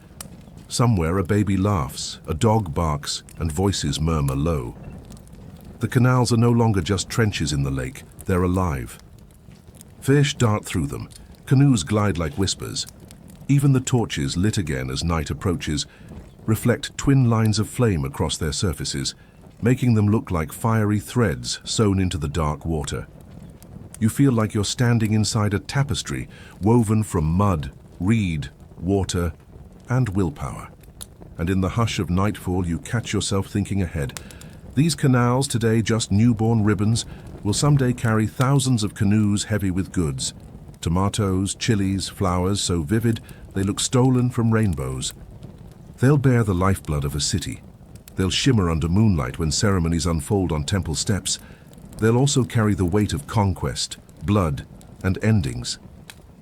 S1: Somewhere a baby laughs, a dog barks, and voices murmur low. The canals are no longer just trenches in the lake, they're alive. Fish dart through them, canoes glide like whispers. Even the torches, lit again as night approaches, reflect twin lines of flame across their surfaces, making them look like fiery threads sewn into the dark water. You feel like you're standing inside a tapestry woven from mud, reed, water, and willpower. And in the hush of nightfall, you catch yourself thinking ahead. These canals, today just newborn ribbons, will someday carry thousands of canoes heavy with goods. Tomatoes, chilies, flowers so vivid they look stolen from rainbows. They'll bear the lifeblood of a city. They'll shimmer under moonlight when ceremonies unfold on temple steps. They'll also carry the weight of conquest, blood, and endings.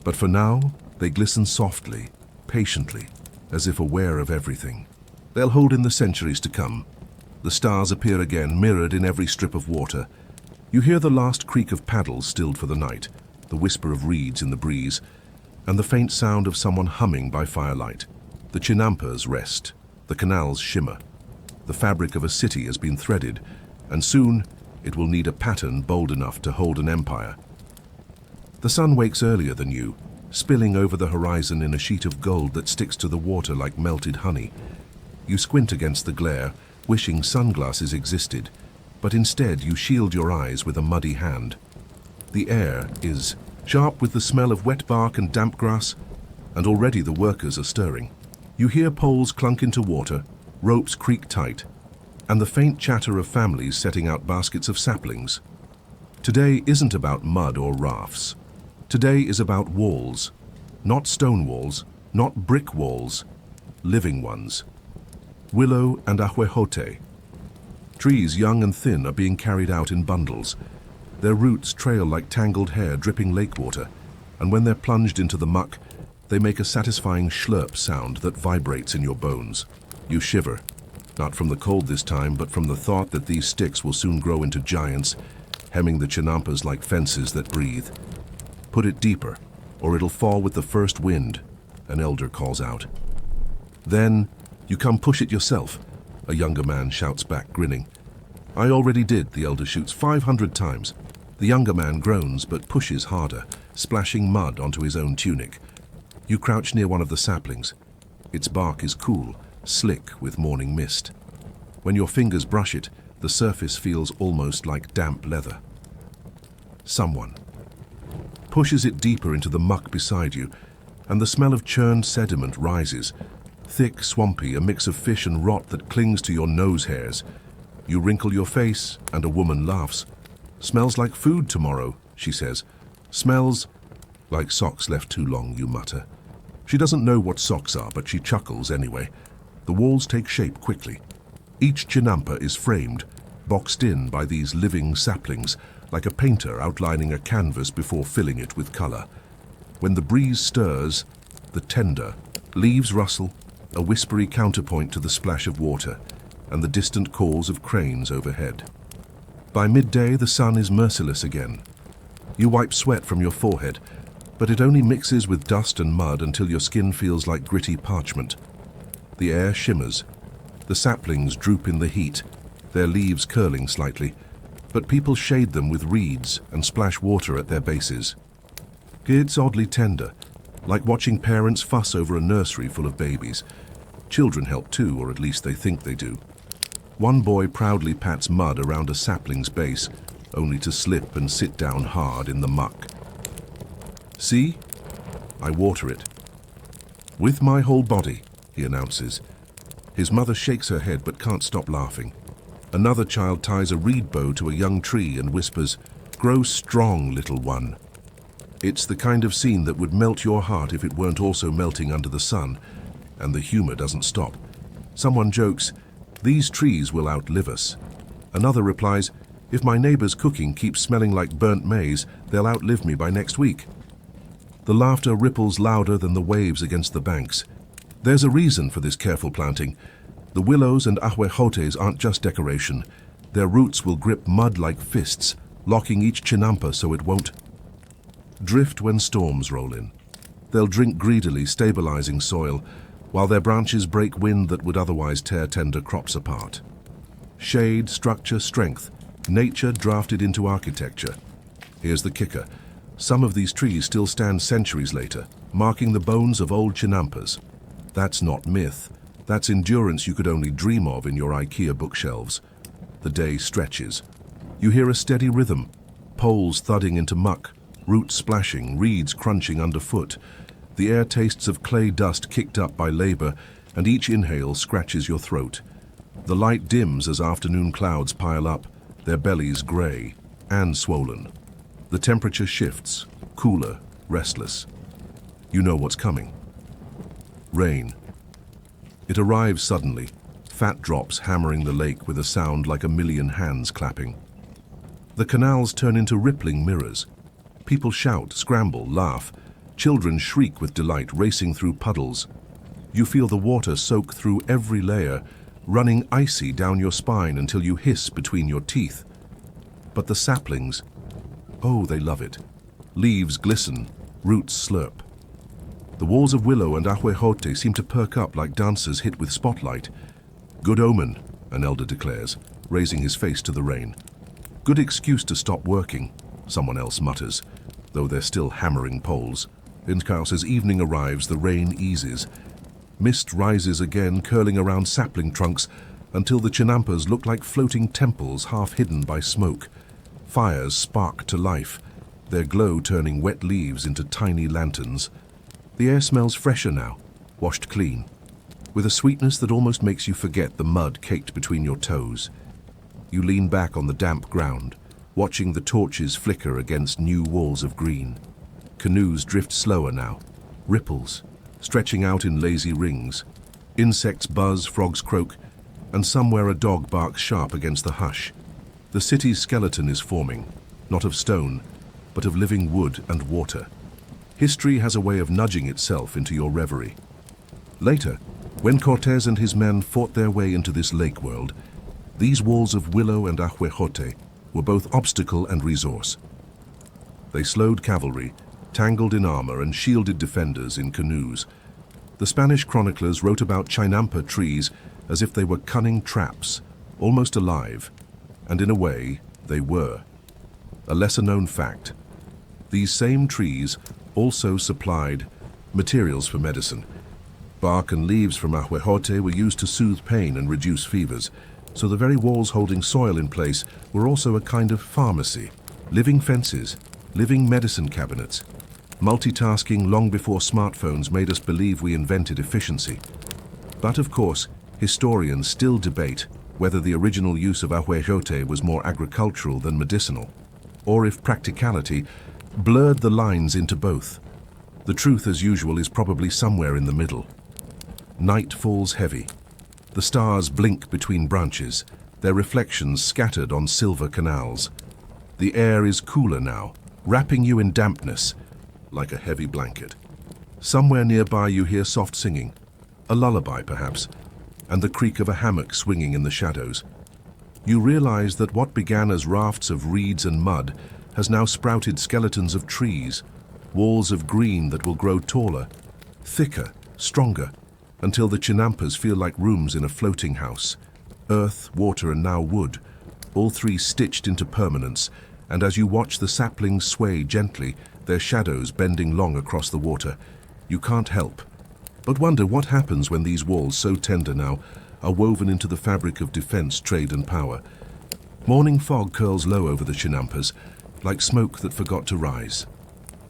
S1: But for now, they glisten softly, patiently, as if aware of everything. They'll hold in the centuries to come. The stars appear again, mirrored in every strip of water. You hear the last creak of paddles stilled for the night, the whisper of reeds in the breeze, and the faint sound of someone humming by firelight. The chinampas rest, the canals shimmer. The fabric of a city has been threaded, and soon it will need a pattern bold enough to hold an empire. The sun wakes earlier than you, spilling over the horizon in a sheet of gold that sticks to the water like melted honey. You squint against the glare, wishing sunglasses existed, but instead you shield your eyes with a muddy hand. The air is sharp with the smell of wet bark and damp grass, and already the workers are stirring. You hear poles clunk into water, ropes creak tight, and the faint chatter of families setting out baskets of saplings. Today isn't about mud or rafts. Today is about walls. Not stone walls, not brick walls, living ones. Willow and ahuejote. Trees young and thin are being carried out in bundles. Their roots trail like tangled hair dripping lake water, and when they're plunged into the muck, they make a satisfying schlurp sound that vibrates in your bones. You shiver, not from the cold this time, but from the thought that these sticks will soon grow into giants, hemming the chinampas like fences that breathe. Put it deeper, or it'll fall with the first wind, an elder calls out. Then, you come push it yourself, a younger man shouts back, grinning. I already did, the elder shoots 500 times. The younger man groans but pushes harder, splashing mud onto his own tunic. You crouch near one of the saplings. Its bark is cool, slick with morning mist. When your fingers brush it, the surface feels almost like damp leather. Someone pushes it deeper into the muck beside you, and the smell of churned sediment rises. Thick, swampy, a mix of fish and rot that clings to your nose hairs. You wrinkle your face, and a woman laughs. "Smells like food tomorrow," she says. "Smells like socks left too long," you mutter. She doesn't know what socks are, but she chuckles anyway. The walls take shape quickly. Each chinampa is framed, boxed in by these living saplings, like a painter outlining a canvas before filling it with color. When the breeze stirs, the tender leaves rustle, a whispery counterpoint to the splash of water and the distant calls of cranes overhead. By midday, the sun is merciless again. You wipe sweat from your forehead, but it only mixes with dust and mud until your skin feels like gritty parchment. The air shimmers. The saplings droop in the heat, their leaves curling slightly, but people shade them with reeds and splash water at their bases. It's oddly tender, like watching parents fuss over a nursery full of babies. Children help too, or at least they think they do. One boy proudly pats mud around a sapling's base, only to slip and sit down hard in the muck. "See? I water it. With my whole body," he announces. His mother shakes her head but can't stop laughing. Another child ties a reed bow to a young tree and whispers, "Grow strong, little one." It's the kind of scene that would melt your heart if it weren't also melting under the sun, and the humor doesn't stop. Someone jokes, "These trees will outlive us." Another replies, "If my neighbor's cooking keeps smelling like burnt maize, they'll outlive me by next week." The laughter ripples louder than the waves against the banks. There's a reason for this careful planting. The willows and ahuejotes aren't just decoration. Their roots will grip mud like fists, locking each chinampa so it won't drift when storms roll in. They'll drink greedily, stabilizing soil, while their branches break wind that would otherwise tear tender crops apart. Shade, structure, strength, nature drafted into architecture. Here's the kicker. Some of these trees still stand centuries later, marking the bones of old chinampas. That's not myth. That's endurance you could only dream of in your IKEA bookshelves. The day stretches. You hear a steady rhythm, poles thudding into muck, roots splashing, reeds crunching underfoot. The air tastes of clay dust kicked up by labor, and each inhale scratches your throat. The light dims as afternoon clouds pile up, their bellies gray and swollen. The temperature shifts, cooler, restless. You know what's coming. Rain. It arrives suddenly, fat drops hammering the lake with a sound like a million hands clapping. The canals turn into rippling mirrors. People shout, scramble, laugh. Children shriek with delight, racing through puddles. You feel the water soak through every layer, running icy down your spine until you hiss between your teeth. But the saplings, oh, they love it. Leaves glisten, roots slurp. The walls of willow and ahuejote seem to perk up like dancers hit with spotlight. "Good omen," an elder declares, raising his face to the rain. "Good excuse to stop working," someone else mutters, though they're still hammering poles. As evening arrives, the rain eases. Mist rises again, curling around sapling trunks until the chinampas look like floating temples half hidden by smoke. Fires spark to life, their glow turning wet leaves into tiny lanterns. The air smells fresher now, washed clean, with a sweetness that almost makes you forget the mud caked between your toes. You lean back on the damp ground, watching the torches flicker against new walls of green. Canoes drift slower now, ripples, stretching out in lazy rings. Insects buzz, frogs croak, and somewhere a dog barks sharp against the hush. The city's skeleton is forming, not of stone, but of living wood and water. History has a way of nudging itself into your reverie. Later, when Cortés and his men fought their way into this lake world, these walls of willow and ahuejote were both obstacle and resource. They slowed cavalry, tangled in armor, and shielded defenders in canoes. The Spanish chroniclers wrote about chinampa trees as if they were cunning traps, almost alive, and in a way, they were. A lesser-known fact: these same trees also supplied materials for medicine. Bark and leaves from ahuejote were used to soothe pain and reduce fevers, so the very walls holding soil in place were also a kind of pharmacy. Living fences, living medicine cabinets. Multitasking long before smartphones made us believe we invented efficiency. But of course, historians still debate whether the original use of ahuejote was more agricultural than medicinal, or if practicality blurred the lines into both. The truth, as usual, is probably somewhere in the middle. Night falls heavy. The stars blink between branches, their reflections scattered on silver canals. The air is cooler now, wrapping you in dampness, like a heavy blanket. Somewhere nearby you hear soft singing, a lullaby perhaps, and the creak of a hammock swinging in the shadows. You realize that what began as rafts of reeds and mud has now sprouted skeletons of trees, walls of green that will grow taller, thicker, stronger, until the chinampas feel like rooms in a floating house. Earth, water, and now wood, all three stitched into permanence, and as you watch the saplings sway gently, their shadows bending long across the water, you can't help but wonder what happens when these walls, so tender now, are woven into the fabric of defense, trade, and power. Morning fog curls low over the chinampas, like smoke that forgot to rise.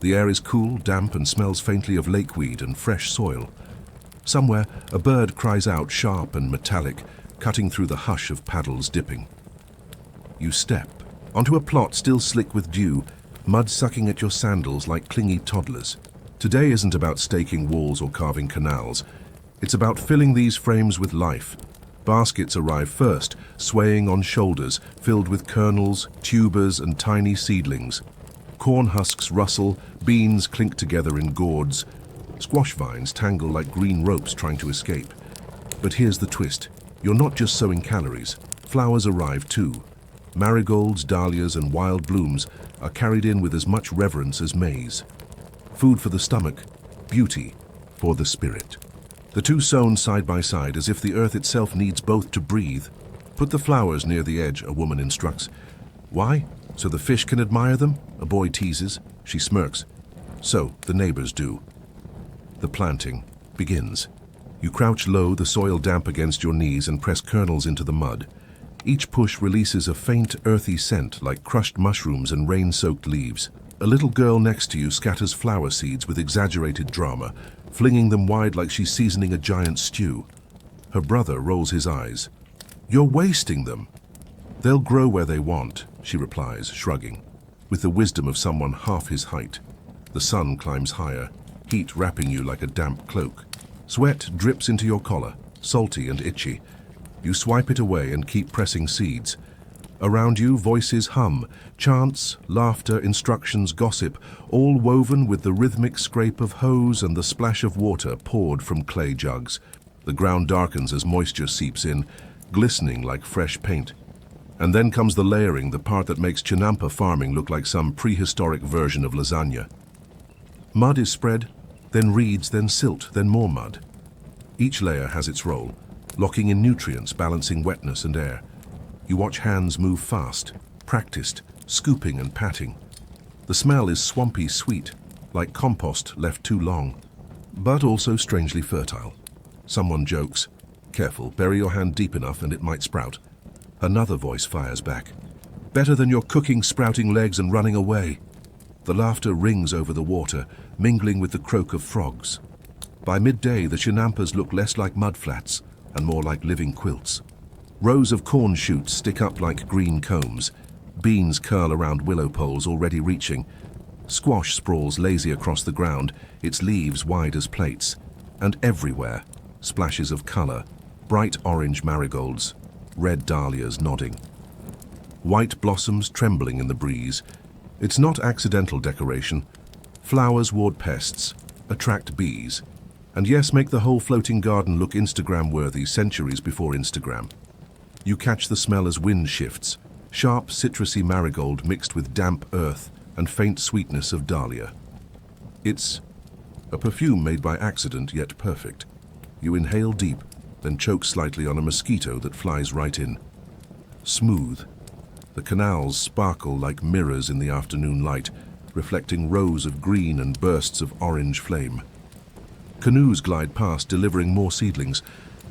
S1: The air is cool, damp, and smells faintly of lakeweed and fresh soil. Somewhere, a bird cries out, sharp and metallic, cutting through the hush of paddles dipping. You step onto a plot still slick with dew, mud sucking at your sandals like clingy toddlers. Today isn't about staking walls or carving canals. It's about filling these frames with life. Baskets arrive first, swaying on shoulders, filled with kernels, tubers, and tiny seedlings. Corn husks rustle, beans clink together in gourds. Squash vines tangle like green ropes trying to escape. But here's the twist. You're not just sowing calories. Flowers arrive too. Marigolds, dahlias, and wild blooms are carried in with as much reverence as maize. Food for the stomach, beauty for the spirit. The two sown side by side as if the earth itself needs both to breathe. Put the flowers near the edge, a woman instructs. Why? So the fish can admire them? A boy teases. She smirks. So the neighbors do. The planting begins. You crouch low, the soil damp against your knees, and press kernels into the mud. Each push releases a faint, earthy scent like crushed mushrooms and rain-soaked leaves. A little girl next to you scatters flower seeds with exaggerated drama, flinging them wide like she's seasoning a giant stew. Her brother rolls his eyes. You're wasting them. They'll grow where they want, she replies, shrugging, with the wisdom of someone half his height. The sun climbs higher, heat wrapping you like a damp cloak. Sweat drips into your collar, salty and itchy. You swipe it away and keep pressing seeds. Around you, voices hum, chants, laughter, instructions, gossip, all woven with the rhythmic scrape of hose and the splash of water poured from clay jugs. The ground darkens as moisture seeps in, glistening like fresh paint. And then comes the layering, the part that makes chinampa farming look like some prehistoric version of lasagna. Mud is spread, then reeds, then silt, then more mud. Each layer has its role, locking in nutrients, balancing wetness and air. You watch hands move fast, practiced, scooping and patting. The smell is swampy sweet, like compost left too long, but also strangely fertile. Someone jokes, careful, bury your hand deep enough and it might sprout. Another voice fires back, better than your cooking sprouting legs and running away. The laughter rings over the water, mingling with the croak of frogs. By midday, the chinampas look less like mudflats and more like living quilts. Rows of corn shoots stick up like green combs. Beans curl around willow poles already reaching. Squash sprawls lazy across the ground, its leaves wide as plates. And everywhere, splashes of color, bright orange marigolds, red dahlias nodding. White blossoms trembling in the breeze. It's not accidental decoration. Flowers ward pests, attract bees, and yes, make the whole floating garden look Instagram-worthy centuries before Instagram. You catch the smell as wind shifts, sharp citrusy marigold mixed with damp earth and faint sweetness of dahlia. It's a perfume made by accident, yet perfect. You inhale deep, then choke slightly on a mosquito that flies right in. Smooth. The canals sparkle like mirrors in the afternoon light, reflecting rows of green and bursts of orange flame. Canoes glide past, delivering more seedlings.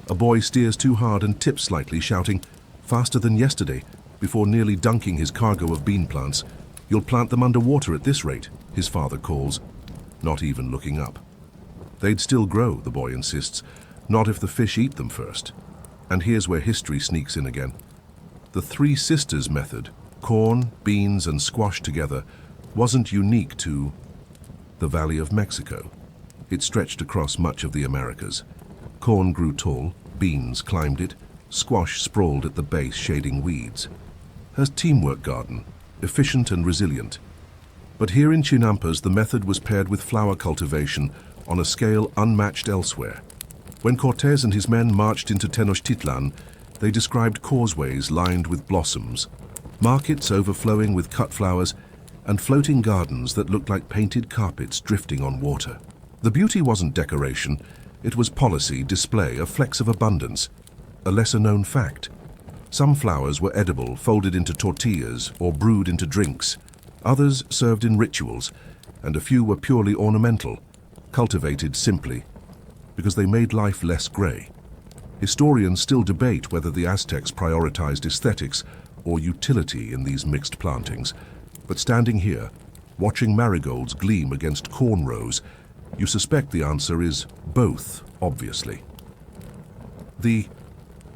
S1: A boy steers too hard and tips slightly, shouting, "Faster than yesterday," before nearly dunking his cargo of bean plants. "You'll plant them underwater at this rate," his father calls, not even looking up. "They'd still grow," the boy insists. Not if the fish eat them first. And here's where history sneaks in again. The Three Sisters method, corn, beans, and squash together, wasn't unique to the Valley of Mexico. It stretched across much of the Americas. Corn grew tall, beans climbed it, squash sprawled at the base shading weeds. A teamwork garden, efficient and resilient. But here in Chinampas, the method was paired with flower cultivation on a scale unmatched elsewhere. When Cortés and his men marched into Tenochtitlan, they described causeways lined with blossoms, markets overflowing with cut flowers, and floating gardens that looked like painted carpets drifting on water. The beauty wasn't decoration, it was policy, display, a flex of abundance, a lesser-known fact. Some flowers were edible, folded into tortillas or brewed into drinks. Others served in rituals, and a few were purely ornamental, cultivated simply, because they made life less grey. Historians still debate whether the Aztecs prioritized aesthetics or utility in these mixed plantings, but standing here, watching marigolds gleam against corn rows, you suspect the answer is both, obviously. The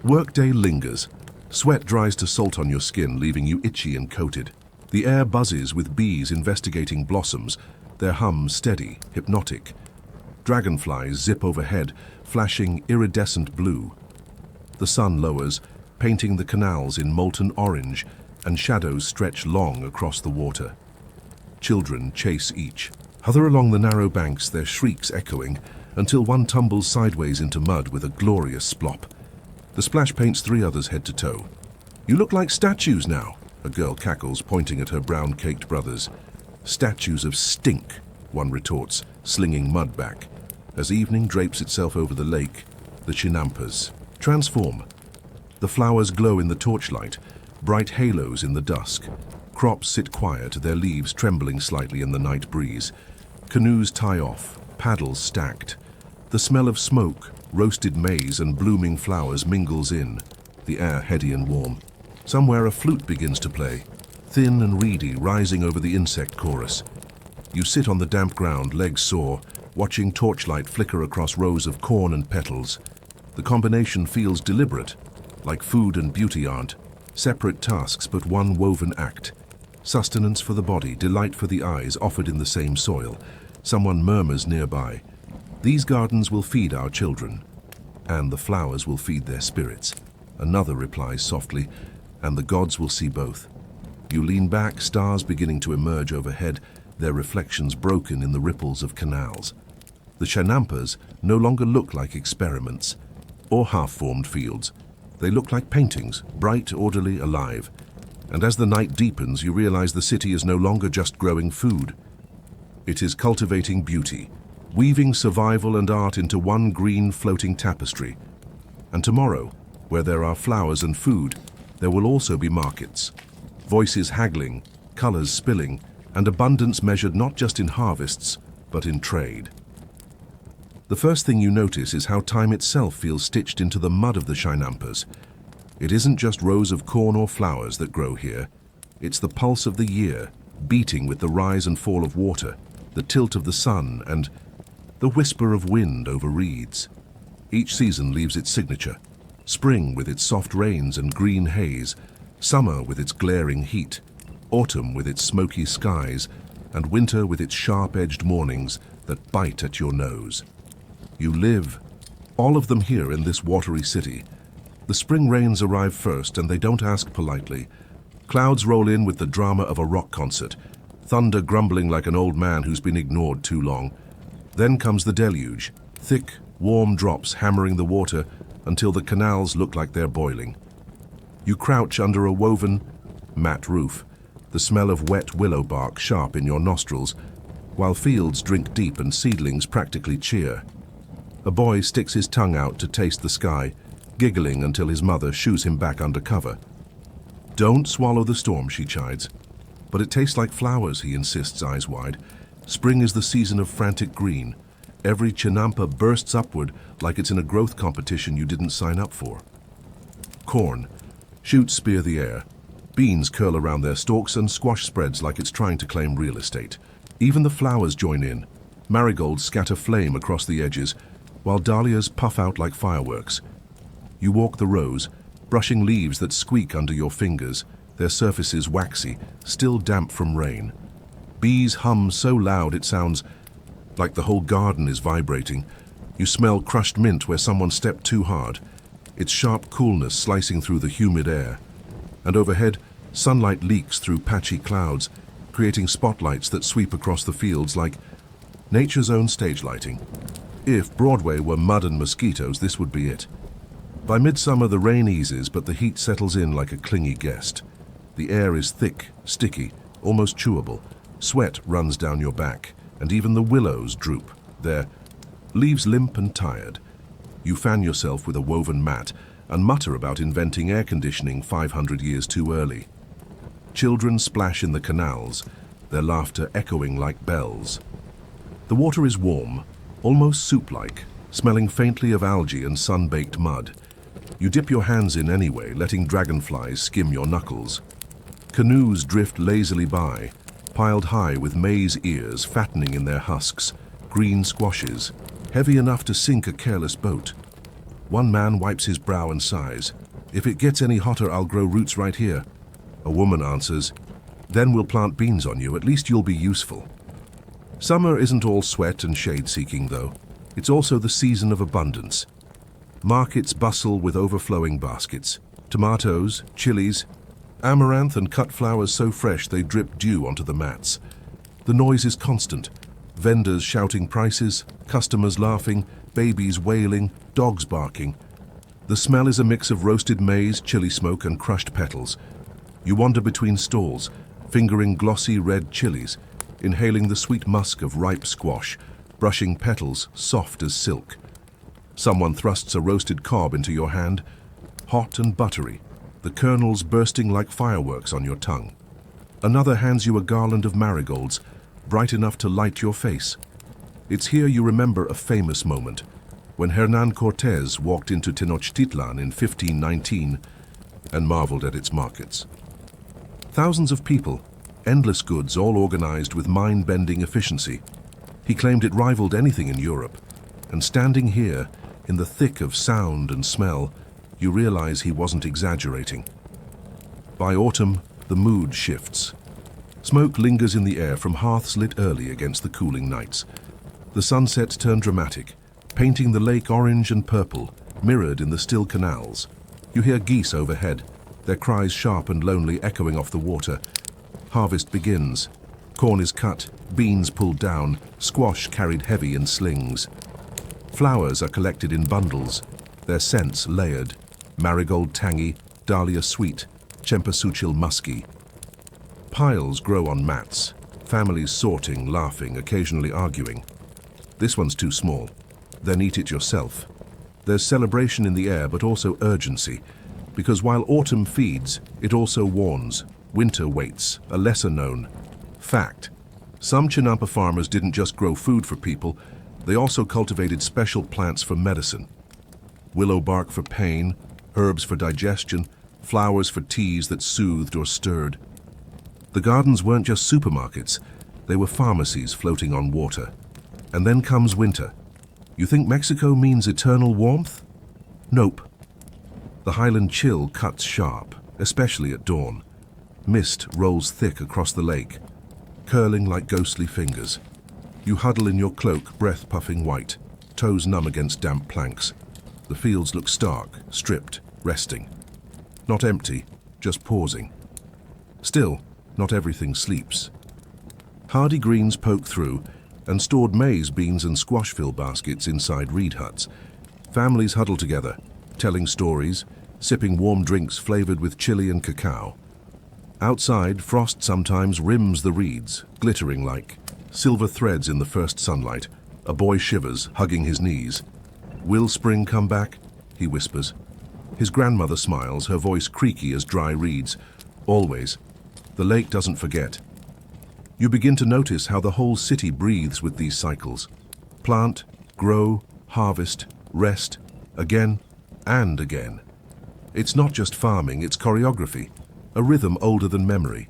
S1: workday lingers. Sweat dries to salt on your skin, leaving you itchy and coated. The air buzzes with bees investigating blossoms, their hum steady, hypnotic. Dragonflies zip overhead, flashing iridescent blue. The sun lowers, painting the canals in molten orange, and shadows stretch long across the water. Children chase each. Other along the narrow banks, their shrieks echoing, until one tumbles sideways into mud with a glorious splop. The splash paints 3 others head to toe. "You look like statues now," a girl cackles, pointing at her brown-caked brothers. "Statues of stink," one retorts, slinging mud back. As evening drapes itself over the lake, the chinampas transform. The flowers glow in the torchlight, bright halos in the dusk. Crops sit quiet, their leaves trembling slightly in the night breeze. Canoes tie off, paddles stacked. The smell of smoke, roasted maize, and blooming flowers mingles in, the air heady and warm. Somewhere a flute begins to play, thin and reedy, rising over the insect chorus. You sit on the damp ground, legs sore, watching torchlight flicker across rows of corn and petals. The combination feels deliberate, like food and beauty aren't. Separate tasks, but one woven act. Sustenance for the body, delight for the eyes, offered in the same soil. Someone murmurs nearby, "These gardens will feed our children, and the flowers will feed their spirits." Another replies softly, "And the gods will see both." You lean back, stars beginning to emerge overhead, their reflections broken in the ripples of canals. The chinampas no longer look like experiments or half-formed fields. They look like paintings, bright, orderly, alive. And as the night deepens, you realize the city is no longer just growing food. It is cultivating beauty, weaving survival and art into one green floating tapestry. And tomorrow, where there are flowers and food, there will also be markets. Voices haggling, colors spilling, and abundance measured not just in harvests, but in trade. The first thing you notice is how time itself feels stitched into the mud of the chinampas. It isn't just rows of corn or flowers that grow here. It's the pulse of the year, beating with the rise and fall of water, the tilt of the sun, and the whisper of wind over reeds. Each season leaves its signature. Spring with its soft rains and green haze, summer with its glaring heat, autumn with its smoky skies, and winter with its sharp-edged mornings that bite at your nose. You live, all of them here in this watery city. The spring rains arrive first, and they don't ask politely. Clouds roll in with the drama of a rock concert, thunder grumbling like an old man who's been ignored too long. Then comes the deluge, thick, warm drops hammering the water until the canals look like they're boiling. You crouch under a woven, matte roof, the smell of wet willow bark sharp in your nostrils, while fields drink deep and seedlings practically cheer. A boy sticks his tongue out to taste the sky, giggling until his mother shoos him back under cover. "Don't swallow the storm," she chides. "But it tastes like flowers," he insists, eyes wide. "Spring is the season of frantic green. Every chinampa bursts upward like it's in a growth competition you didn't sign up for." Corn. Shoots spear the air. Beans curl around their stalks, and squash spreads like it's trying to claim real estate. Even the flowers join in. Marigolds scatter flame across the edges. while dahlias puff out like fireworks. You walk the rows, brushing leaves that squeak under your fingers, their surfaces waxy, still damp from rain. Bees hum so loud it sounds like the whole garden is vibrating. You smell crushed mint where someone stepped too hard, its sharp coolness slicing through the humid air. And overhead, sunlight leaks through patchy clouds, creating spotlights that sweep across the fields like nature's own stage lighting. If Broadway were mud and mosquitoes, this would be it. By midsummer, the rain eases, but the heat settles in like a clingy guest. The air is thick, sticky, almost chewable. Sweat runs down your back, and even the willows droop, their leaves limp and tired. You fan yourself with a woven mat and mutter about inventing air conditioning 500 years too early. Children splash in the canals, their laughter echoing like bells. The water is warm, almost soup-like, smelling faintly of algae and sun-baked mud. You dip your hands in anyway, letting dragonflies skim your knuckles. Canoes drift lazily by, piled high with maize ears fattening in their husks, green squashes, heavy enough to sink a careless boat. One man wipes his brow and sighs. "If it gets any hotter, I'll grow roots right here." A woman answers, "Then we'll plant beans on you, at least you'll be useful." Summer isn't all sweat and shade-seeking, though. It's also the season of abundance. Markets bustle with overflowing baskets. Tomatoes, chilies, amaranth and cut flowers so fresh they drip dew onto the mats. The noise is constant. Vendors shouting prices, customers laughing, babies wailing, dogs barking. The smell is a mix of roasted maize, chili smoke and crushed petals. You wander between stalls, fingering glossy red chilies, inhaling the sweet musk of ripe squash, brushing petals soft as silk. Someone thrusts a roasted cob into your hand, hot and buttery, the kernels bursting like fireworks on your tongue. Another hands you a garland of marigolds, bright enough to light your face. It's here you remember a famous moment, when Hernán Cortés walked into Tenochtitlan in 1519 and marveled at its markets. Thousands of people, endless goods, all organized with mind-bending efficiency. He claimed it rivaled anything in Europe, and standing here, in the thick of sound and smell, you realize he wasn't exaggerating. By autumn, the mood shifts. Smoke lingers in the air from hearths lit early against the cooling nights. The sunsets turn dramatic, painting the lake orange and purple, mirrored in the still canals. You hear geese overhead, their cries sharp and lonely echoing off the water. Harvest begins. Corn is cut, beans pulled down, squash carried heavy in slings. Flowers are collected in bundles, their scents layered. Marigold tangy, dahlia sweet, cempasúchil musky. Piles grow on mats, families sorting, laughing, occasionally arguing. This one's too small. Then eat it yourself. There's celebration in the air, but also urgency, because while autumn feeds, it also warns. Winter waits, a lesser-known fact. Some chinampa farmers didn't just grow food for people, they also cultivated special plants for medicine. Willow bark for pain, herbs for digestion, flowers for teas that soothed or stirred. The gardens weren't just supermarkets, they were pharmacies floating on water. And then comes winter. You think Mexico means eternal warmth? Nope. The highland chill cuts sharp, especially at dawn. Mist rolls thick across the lake, curling like ghostly fingers. You huddle in your cloak, breath puffing white, toes numb against damp planks. The fields look stark, stripped, resting. Not empty, just pausing. Still, not everything sleeps. Hardy greens poke through, and stored maize, beans and squash fill baskets inside reed huts. Families huddle together, telling stories, sipping warm drinks flavored with chili and cacao. Outside, frost sometimes rims the reeds, glittering like silver threads in the first sunlight. A boy shivers, hugging his knees. "Will spring come back?" he whispers. His grandmother smiles, her voice creaky as dry reeds. "Always. The lake doesn't forget." You begin to notice how the whole city breathes with these cycles. Plant, grow, harvest, rest, again and again. It's not just farming, it's choreography, a rhythm older than memory.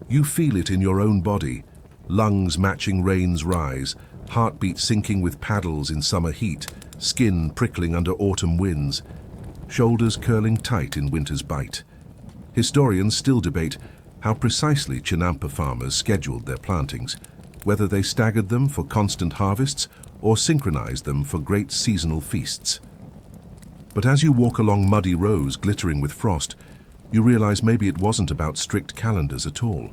S1: You feel it in your own body, lungs matching rain's rise, heartbeat syncing with paddles in summer heat, skin prickling under autumn winds, shoulders curling tight in winter's bite. Historians still debate how precisely chinampa farmers scheduled their plantings, whether they staggered them for constant harvests or synchronized them for great seasonal feasts. But as you walk along muddy rows glittering with frost, you realize maybe it wasn't about strict calendars at all.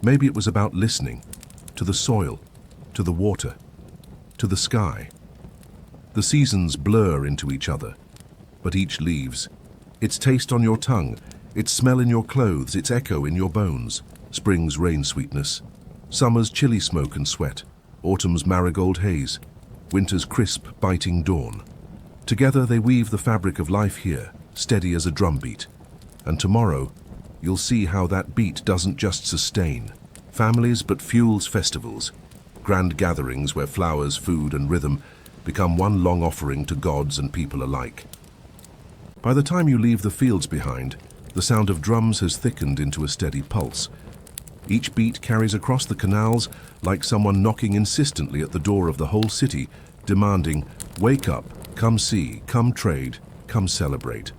S1: Maybe it was about listening to the soil, to the water, to the sky. The seasons blur into each other, but each leaves. Its taste on your tongue, its smell in your clothes, its echo in your bones. Spring's rain sweetness, summer's chilly smoke and sweat, autumn's marigold haze, winter's crisp, biting dawn. Together they weave the fabric of life here, steady as a drumbeat. And tomorrow, you'll see how that beat doesn't just sustain families but fuels festivals, grand gatherings where flowers, food and rhythm become one long offering to gods and people alike. By the time you leave the fields behind, the sound of drums has thickened into a steady pulse. Each beat carries across the canals like someone knocking insistently at the door of the whole city, demanding, "Wake up, come see, come trade, come celebrate."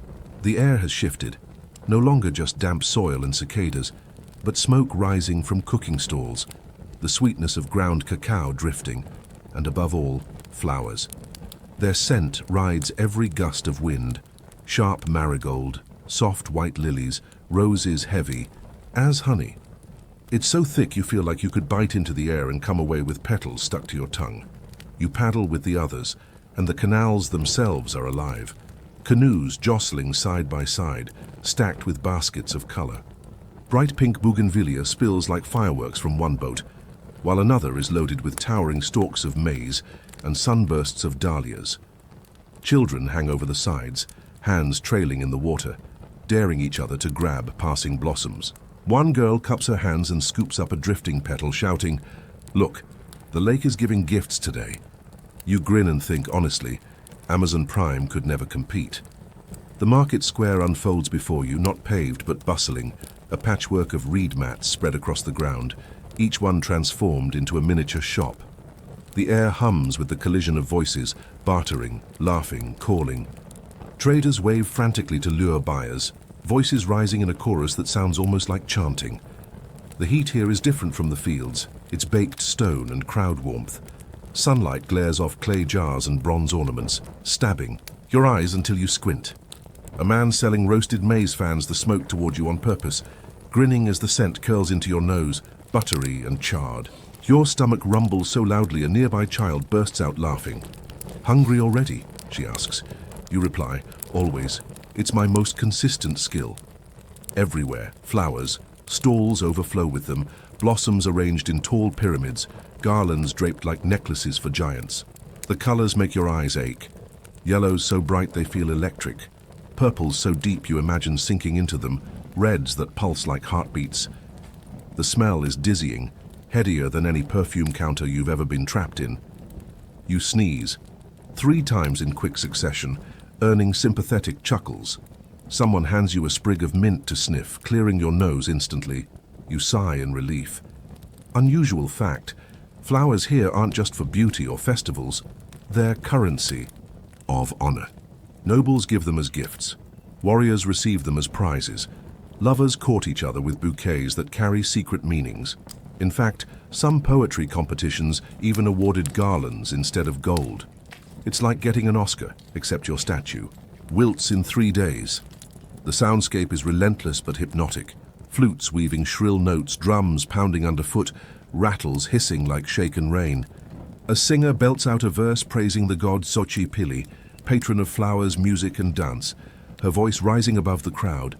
S1: The air has shifted, no longer just damp soil and cicadas, but smoke rising from cooking stalls, the sweetness of ground cacao drifting, and above all, flowers. Their scent rides every gust of wind, sharp marigold, soft white lilies, roses heavy, as honey. It's so thick you feel like you could bite into the air and come away with petals stuck to your tongue. You paddle with the others, and the canals themselves are alive. Canoes jostling side by side, stacked with baskets of color. Bright pink bougainvillea spills like fireworks from one boat, while another is loaded with towering stalks of maize and sunbursts of dahlias. Children hang over the sides, hands trailing in the water, daring each other to grab passing blossoms. One girl cups her hands and scoops up a drifting petal, shouting, "Look, the lake is giving gifts today." You grin and think, honestly, Amazon Prime could never compete. The market square unfolds before you, not paved but bustling, a patchwork of reed mats spread across the ground, each one transformed into a miniature shop. The air hums with the collision of voices, bartering, laughing, calling. Traders wave frantically to lure buyers, voices rising in a chorus that sounds almost like chanting. The heat here is different from the fields. It's baked stone and crowd warmth. Sunlight glares off clay jars and bronze ornaments, stabbing your eyes until you squint. A man selling roasted maize fans the smoke toward you on purpose, grinning as the scent curls into your nose, buttery and charred. Your stomach rumbles so loudly a nearby child bursts out laughing. "Hungry already?" she asks. You reply, "Always. It's my most consistent skill." Everywhere, flowers, stalls overflow with them, blossoms arranged in tall pyramids, garlands draped like necklaces for giants. The colors make your eyes ache. Yellows so bright they feel electric. Purples so deep you imagine sinking into them. Reds that pulse like heartbeats. The smell is dizzying, headier than any perfume counter you've ever been trapped in. You sneeze, 3 times in quick succession, earning sympathetic chuckles. Someone hands you a sprig of mint to sniff, clearing your nose instantly. You sigh in relief. Unusual fact, flowers here aren't just for beauty or festivals, they're currency of honor. Nobles give them as gifts. Warriors receive them as prizes. Lovers court each other with bouquets that carry secret meanings. In fact, some poetry competitions even awarded garlands instead of gold. It's like getting an Oscar, except your statue wilts in 3 days. The soundscape is relentless but hypnotic. Flutes weaving shrill notes, drums pounding underfoot, rattles hissing like shaken rain. A singer belts out a verse praising the god Xochi Pili, patron of flowers, music and dance, her voice rising above the crowd.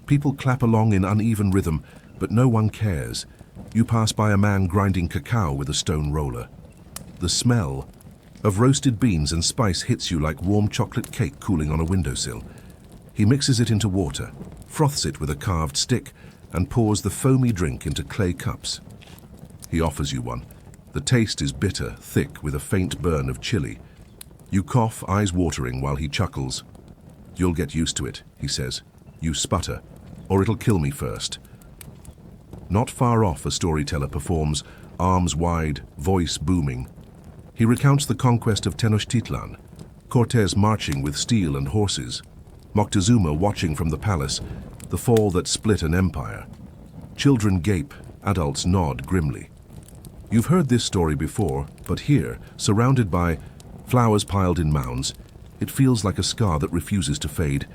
S1: People clap along in uneven rhythm, but no one cares. You pass by a man grinding cacao with a stone roller. The smell of roasted beans and spice hits you like warm chocolate cake cooling on a windowsill. He mixes it into water, froths it with a carved stick, and pours the foamy drink into clay cups. He offers you one. The taste is bitter, thick, with a faint burn of chili. You cough, eyes watering, while he chuckles. "You'll get used to it," he says. You sputter, "Or it'll kill me first." Not far off, a storyteller performs, arms wide, voice booming. He recounts the conquest of Tenochtitlan, Cortes marching with steel and horses, Moctezuma watching from the palace, the fall that split an empire. Children gape, adults nod grimly. You've heard this story before, but here, surrounded by flowers piled in mounds, it feels like a scar that refuses to fade.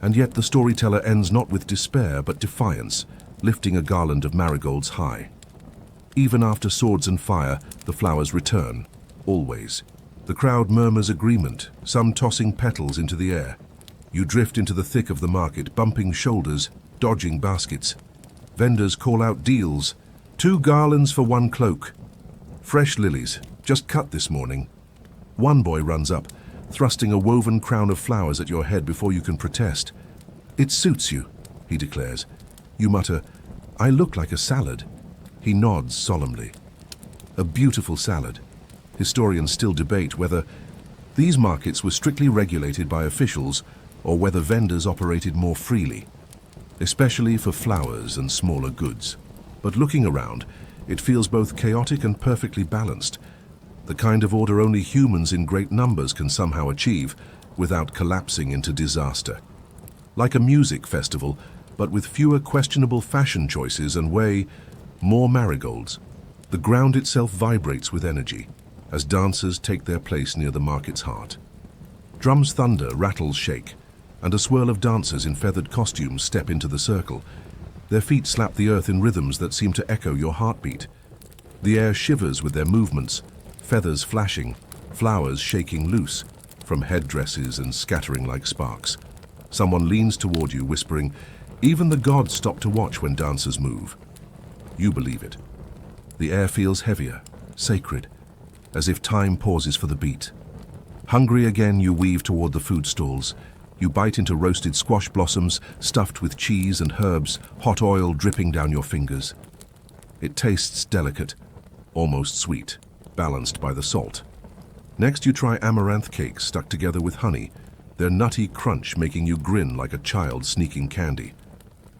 S1: And yet the storyteller ends not with despair, but defiance, lifting a garland of marigolds high. Even after swords and fire, the flowers return, always. The crowd murmurs agreement, some tossing petals into the air. You drift into the thick of the market, bumping shoulders, dodging baskets. Vendors call out deals. 2 garlands for 1 cloak. Fresh lilies, just cut this morning. One boy runs up, thrusting a woven crown of flowers at your head before you can protest. It suits you, he declares. You mutter, I look like a salad. He nods solemnly. A beautiful salad. Historians still debate whether these markets were strictly regulated by officials or whether vendors operated more freely, especially for flowers and smaller goods. But looking around, it feels both chaotic and perfectly balanced, the kind of order only humans in great numbers can somehow achieve without collapsing into disaster. Like a music festival, but with fewer questionable fashion choices and way more marigolds. The ground itself vibrates with energy as dancers take their place near the market's heart. Drums thunder, rattles shake, and a swirl of dancers in feathered costumes step into the circle. Their feet slap the earth in rhythms that seem to echo your heartbeat. The air shivers with their movements, feathers flashing, flowers shaking loose from headdresses and scattering like sparks. Someone leans toward you, whispering, "Even the gods stop to watch when dancers move." You believe it. The air feels heavier, sacred, as if time pauses for the beat. Hungry again, you weave toward the food stalls. You bite into roasted squash blossoms stuffed with cheese and herbs, hot oil dripping down your fingers. It tastes delicate, almost sweet, balanced by the salt. Next you try amaranth cakes stuck together with honey, their nutty crunch making you grin like a child sneaking candy.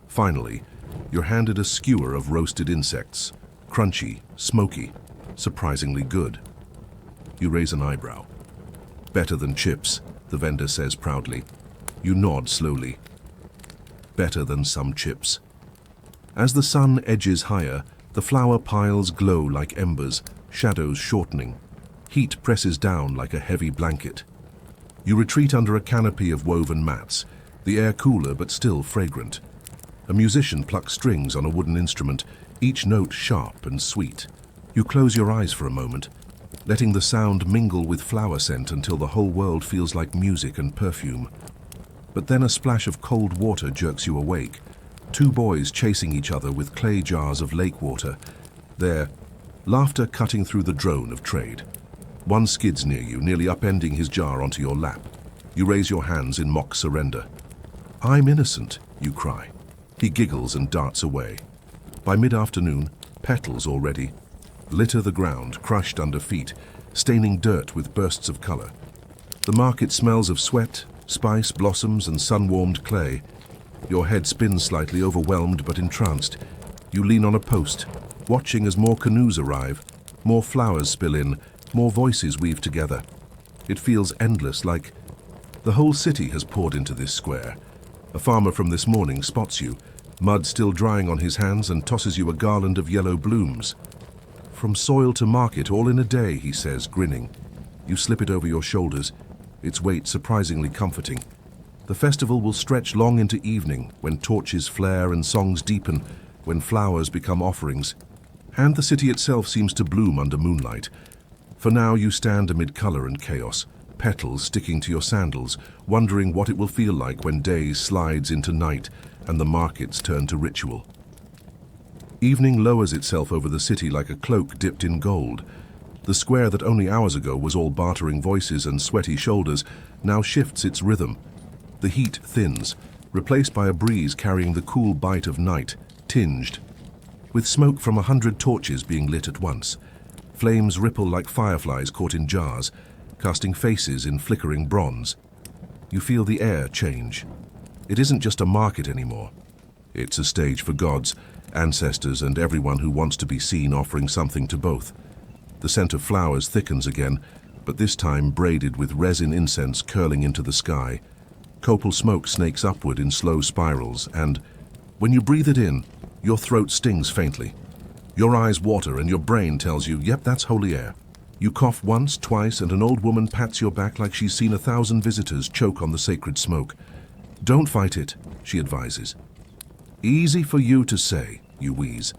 S1: Finally, you're handed a skewer of roasted insects, crunchy, smoky, surprisingly good. You raise an eyebrow. Better than chips, the vendor says proudly. You nod slowly. Better than some chips. As the sun edges higher, the flower piles glow like embers, shadows shortening. Heat presses down like a heavy blanket. You retreat under a canopy of woven mats, the air cooler but still fragrant. A musician plucks strings on a wooden instrument, each note sharp and sweet. You close your eyes for a moment, letting the sound mingle with flower scent until the whole world feels like music and perfume. But then a splash of cold water jerks you awake. 2 boys chasing each other with clay jars of lake water. Their laughter cutting through the drone of trade. One skids near you, nearly upending his jar onto your lap. You raise your hands in mock surrender. "I'm innocent," you cry. He giggles and darts away. By mid-afternoon, petals already litter the ground, crushed under feet, staining dirt with bursts of color. The market smells of sweat, spice, blossoms, and sun-warmed clay. Your head spins slightly, overwhelmed but entranced. You lean on a post, watching as more canoes arrive, more flowers spill in, more voices weave together. It feels endless, like the whole city has poured into this square. A farmer from this morning spots you, mud still drying on his hands, and tosses you a garland of yellow blooms. "From soil to market, all in a day," he says, grinning. You slip it over your shoulders, its weight surprisingly comforting. The festival will stretch long into evening, when torches flare and songs deepen, when flowers become offerings. And the city itself seems to bloom under moonlight. For now you stand amid color and chaos, petals sticking to your sandals, wondering what it will feel like when day slides into night and the markets turn to ritual. Evening lowers itself over the city like a cloak dipped in gold. The square that only hours ago was all bartering voices and sweaty shoulders now shifts its rhythm. The heat thins, replaced by a breeze carrying the cool bite of night, tinged with smoke from 100 torches being lit at once. Flames ripple like fireflies caught in jars, casting faces in flickering bronze. You feel the air change. It isn't just a market anymore. It's a stage for gods, ancestors, and everyone who wants to be seen offering something to both. The scent of flowers thickens again, but this time braided with resin incense curling into the sky. Copal smoke snakes upward in slow spirals, and when you breathe it in, your throat stings faintly. Your eyes water and your brain tells you, yep, that's holy air. You cough once, twice, and an old woman pats your back like she's seen 1,000 visitors choke on the sacred smoke. Don't fight it, she advises. Easy for you to say, you wheeze.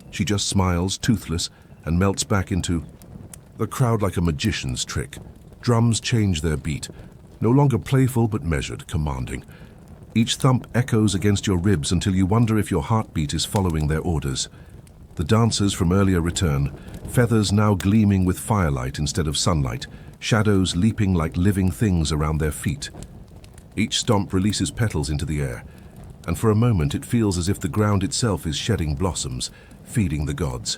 S1: She just smiles, toothless, and melts back into the crowd like a magician's trick. Drums change their beat, no longer playful but measured, commanding. Each thump echoes against your ribs until you wonder if your heartbeat is following their orders. The dancers from earlier return, feathers now gleaming with firelight instead of sunlight, shadows leaping like living things around their feet. Each stomp releases petals into the air, and for a moment it feels as if the ground itself is shedding blossoms, feeding the gods.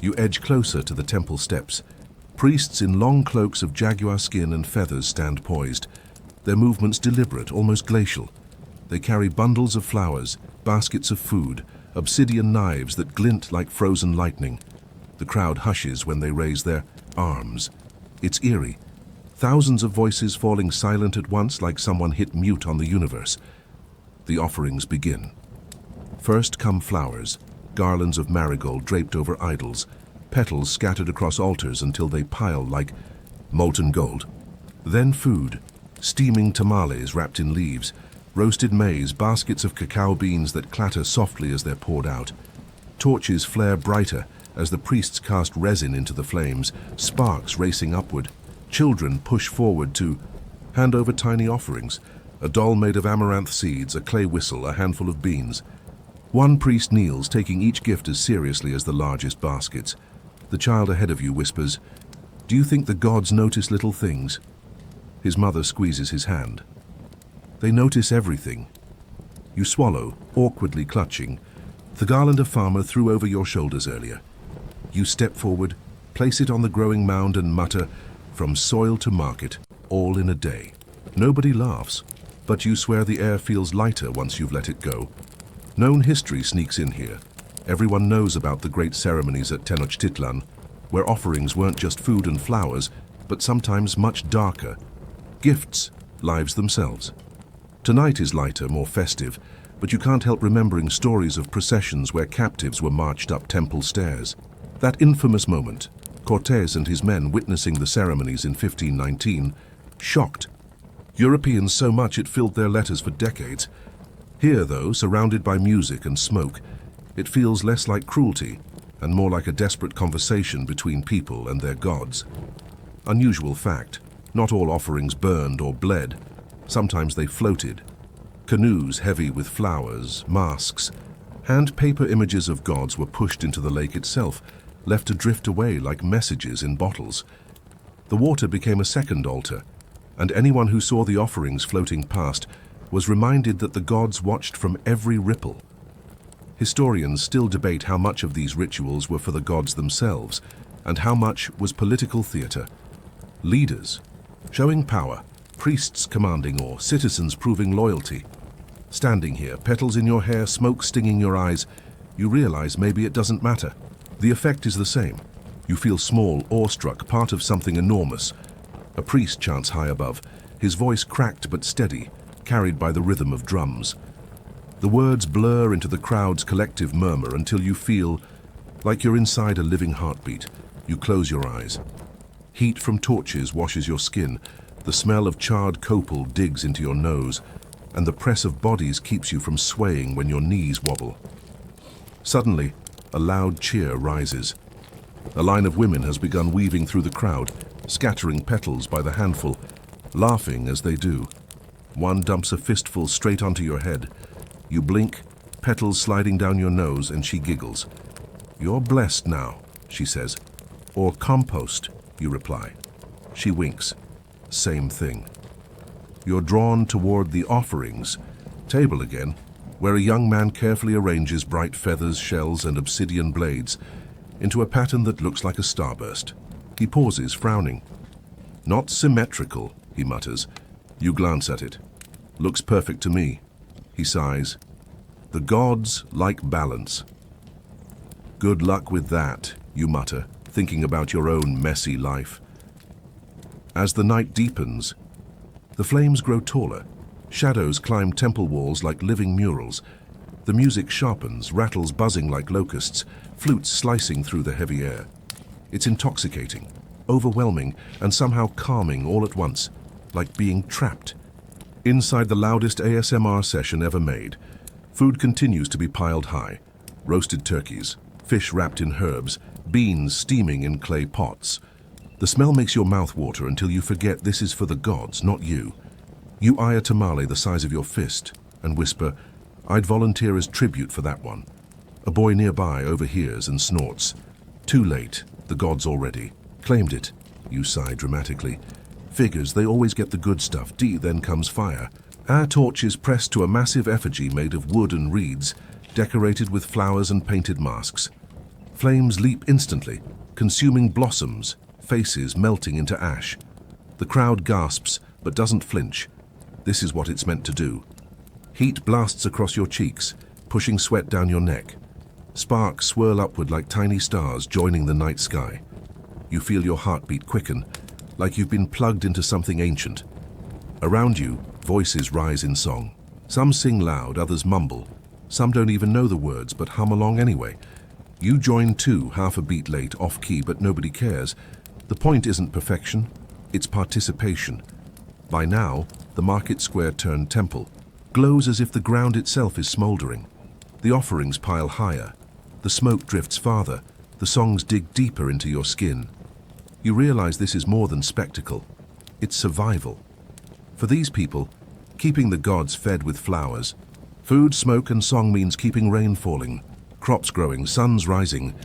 S1: You edge closer to the temple steps. Priests in long cloaks of jaguar skin and feathers stand poised, their movements deliberate, almost glacial. They carry bundles of flowers, baskets of food, obsidian knives that glint like frozen lightning. The crowd hushes when they raise their arms. It's eerie. Thousands of voices falling silent at once like someone hit mute on the universe. The offerings begin. First come flowers, garlands of marigold draped over idols, petals scattered across altars until they pile like molten gold. Then food, steaming tamales wrapped in leaves, roasted maize, baskets of cacao beans that clatter softly as they're poured out. Torches flare brighter as the priests cast resin into the flames, sparks racing upward. Children push forward to hand over tiny offerings, a doll made of amaranth seeds, a clay whistle, a handful of beans. One priest kneels, taking each gift as seriously as the largest baskets. The child ahead of you whispers, "Do you think the gods notice little things?" His mother squeezes his hand. They notice everything. You swallow, awkwardly clutching. The garland a farmer threw over your shoulders earlier. You step forward, place it on the growing mound and mutter, "From soil to market, all in a day." Nobody laughs, but you swear the air feels lighter once you've let it go. Known history sneaks in here. Everyone knows about the great ceremonies at Tenochtitlan, where offerings weren't just food and flowers, but sometimes much darker. Gifts, lives themselves. Tonight is lighter, more festive, but you can't help remembering stories of processions where captives were marched up temple stairs. That infamous moment, Cortés and his men witnessing the ceremonies in 1519, shocked Europeans so much it filled their letters for decades. Here, though, surrounded by music and smoke, it feels less like cruelty and more like a desperate conversation between people and their gods. Unusual fact, not all offerings burned or bled. Sometimes they floated. Canoes heavy with flowers, masks, and paper images of gods were pushed into the lake itself, left to drift away like messages in bottles. The water became a second altar, and anyone who saw the offerings floating past was reminded that the gods watched from every ripple. Historians still debate how much of these rituals were for the gods themselves, and how much was political theater. Leaders, showing power, priests commanding, or citizens proving loyalty. Standing here, petals in your hair, smoke stinging your eyes, you realize maybe it doesn't matter. The effect is the same. You feel small, awestruck, part of something enormous. A priest chants high above, his voice cracked but steady, carried by the rhythm of drums. The words blur into the crowd's collective murmur until you feel like you're inside a living heartbeat. You close your eyes. Heat from torches washes your skin, the smell of charred copal digs into your nose, and the press of bodies keeps you from swaying when your knees wobble. Suddenly, a loud cheer rises. A line of women has begun weaving through the crowd, scattering petals by the handful, laughing as they do. One dumps a fistful straight onto your head. You blink, petals sliding down your nose, and she giggles. "You're blessed now," she says. "Or compost," you reply. She winks. Same thing. You're drawn toward the offerings table again, where a young man carefully arranges bright feathers, shells, and obsidian blades into a pattern that looks like a starburst. He pauses, frowning. "Not symmetrical," he mutters. You glance at it. "Looks perfect to me." He sighs. "The gods like balance." "Good luck with that," you mutter, thinking about your own messy life. As the night deepens, the flames grow taller. Shadows climb temple walls like living murals. The music sharpens, rattles buzzing like locusts, flutes slicing through the heavy air. It's intoxicating, overwhelming, and somehow calming all at once, like being trapped. Inside the loudest ASMR session ever made, food continues to be piled high. Roasted turkeys, fish wrapped in herbs, beans steaming in clay pots. The smell makes your mouth water until you forget this is for the gods, not you. You eye a tamale the size of your fist and whisper, "I'd volunteer as tribute for that one." A boy nearby overhears and snorts. Too late, the gods already claimed it. You sigh dramatically. Figures, they always get the good stuff. Then comes fire. Our torch is pressed to a massive effigy made of wood and reeds, decorated with flowers and painted masks. Flames leap instantly, consuming blossoms, faces melting into ash. The crowd gasps, but doesn't flinch. This is what it's meant to do. Heat blasts across your cheeks, pushing sweat down your neck. Sparks swirl upward like tiny stars joining the night sky. You feel your heartbeat quicken, like you've been plugged into something ancient. Around you, voices rise in song. Some sing loud, others mumble. Some don't even know the words, but hum along anyway. You join too, half a beat late, off-key, but nobody cares. The point isn't perfection, it's participation. By now, the market square turned temple glows as if the ground itself is smoldering. The offerings pile higher. The smoke drifts farther. The songs dig deeper into your skin. You realize this is more than spectacle. It's survival. For these people, keeping the gods fed with flowers, food, smoke, and song means keeping rain falling, crops growing, suns rising.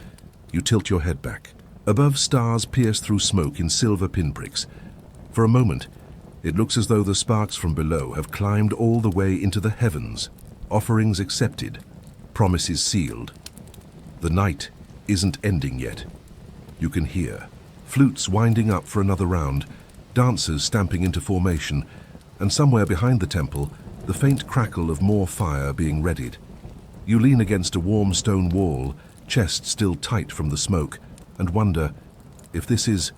S1: You tilt your head back. Above, stars pierce through smoke in silver pinpricks. For a moment, it looks as though the sparks from below have climbed all the way into the heavens. Offerings accepted, promises sealed. The night isn't ending yet. You can hear flutes winding up for another round, dancers stamping into formation, and somewhere behind the temple, the faint crackle of more fire being readied. You lean against a warm stone wall, chest still tight from the smoke, and wonder, if this is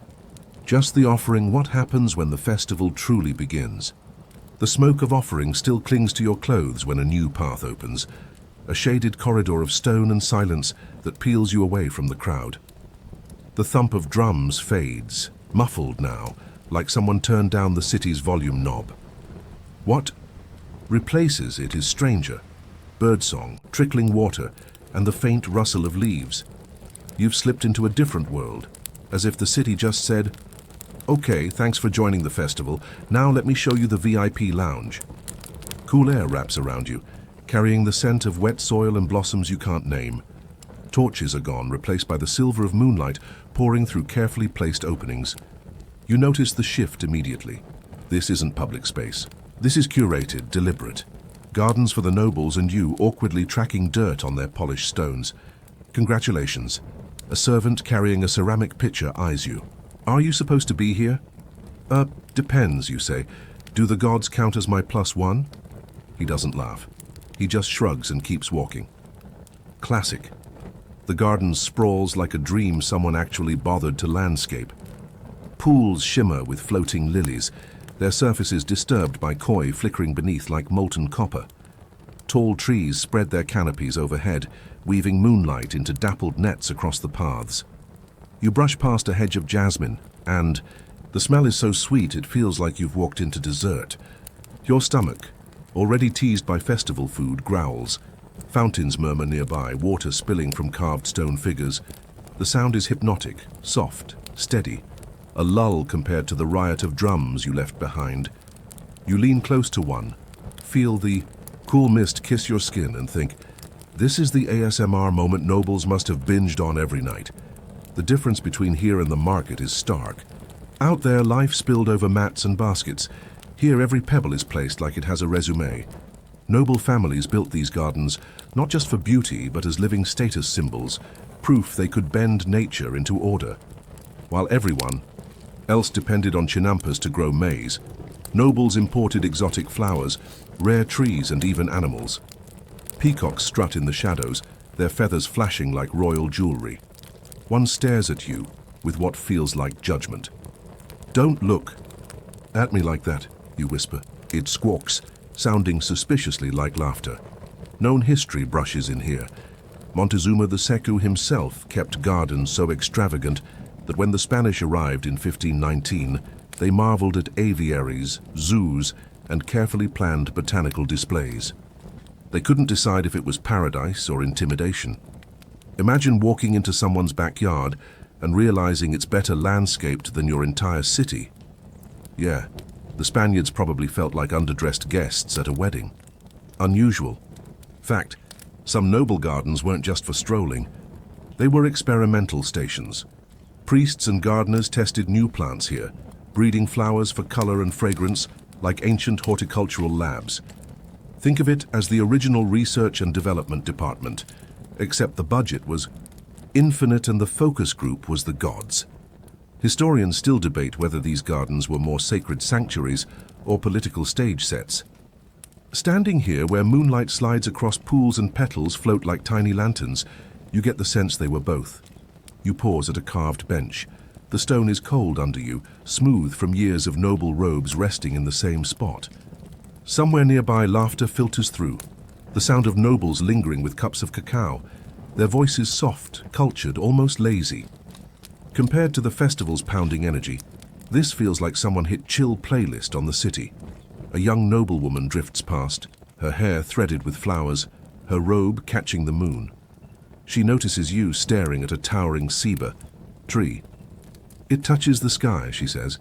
S1: just the offering, what happens when the festival truly begins? The smoke of offering still clings to your clothes when a new path opens, a shaded corridor of stone and silence that peels you away from the crowd. The thump of drums fades, muffled now, like someone turned down the city's volume knob. What replaces it is stranger, birdsong, trickling water, and the faint rustle of leaves. You've slipped into a different world, as if the city just said, "Okay, thanks for joining the festival. Now let me show you the VIP lounge." Cool air wraps around you, carrying the scent of wet soil and blossoms you can't name. Torches are gone, replaced by the silver of moonlight pouring through carefully placed openings. You notice the shift immediately. This isn't public space. This is curated, deliberate. Gardens for the nobles and you awkwardly tracking dirt on their polished stones. Congratulations. A servant carrying a ceramic pitcher eyes you. "Are you supposed to be here?" Depends, you say. "Do the gods count as my +1? He doesn't laugh. He just shrugs and keeps walking. Classic. The garden sprawls like a dream someone actually bothered to landscape. Pools shimmer with floating lilies, their surfaces disturbed by koi flickering beneath like molten copper. Tall trees spread their canopies overhead, weaving moonlight into dappled nets across the paths. You brush past a hedge of jasmine, and the smell is so sweet it feels like you've walked into dessert. Your stomach, already teased by festival food, growls. Fountains murmur nearby, water spilling from carved stone figures. The sound is hypnotic, soft, steady, a lull compared to the riot of drums you left behind. You lean close to one, feel the cool mist kiss your skin and think, this is the ASMR moment nobles must have binged on every night. The difference between here and the market is stark. Out there, life spilled over mats and baskets. Here, every pebble is placed like it has a resume. Noble families built these gardens, not just for beauty, but as living status symbols, proof they could bend nature into order. While everyone else depended on chinampas to grow maize, nobles imported exotic flowers, rare trees, and even animals. Peacocks strut in the shadows, their feathers flashing like royal jewelry. One stares at you with what feels like judgment. "Don't look," At me like that, you whisper. It squawks, sounding suspiciously like laughter. Known history brushes in here. Montezuma the Secu himself kept gardens so extravagant that when the Spanish arrived in 1519, they marveled at aviaries, zoos, and carefully planned botanical displays. They couldn't decide if it was paradise or intimidation. Imagine walking into someone's backyard and realizing it's better landscaped than your entire city. Yeah, the Spaniards probably felt like underdressed guests at a wedding. Unusual. Fact, some noble gardens weren't just for strolling. They were experimental stations. Priests and gardeners tested new plants here, breeding flowers for color and fragrance like ancient horticultural labs. Think of it as the original research and development department, except the budget was infinite and the focus group was the gods. Historians still debate whether these gardens were more sacred sanctuaries or political stage sets. Standing here where moonlight slides across pools and petals float like tiny lanterns, you get the sense they were both. You pause at a carved bench. The stone is cold under you, smooth from years of noble robes resting in the same spot. Somewhere nearby, laughter filters through, the sound of nobles lingering with cups of cacao, their voices soft, cultured, almost lazy. Compared to the festival's pounding energy, this feels like someone hit chill playlist on the city. A young noblewoman drifts past, her hair threaded with flowers, her robe catching the moon. She notices you staring at a towering ceiba tree. It touches the sky, she says.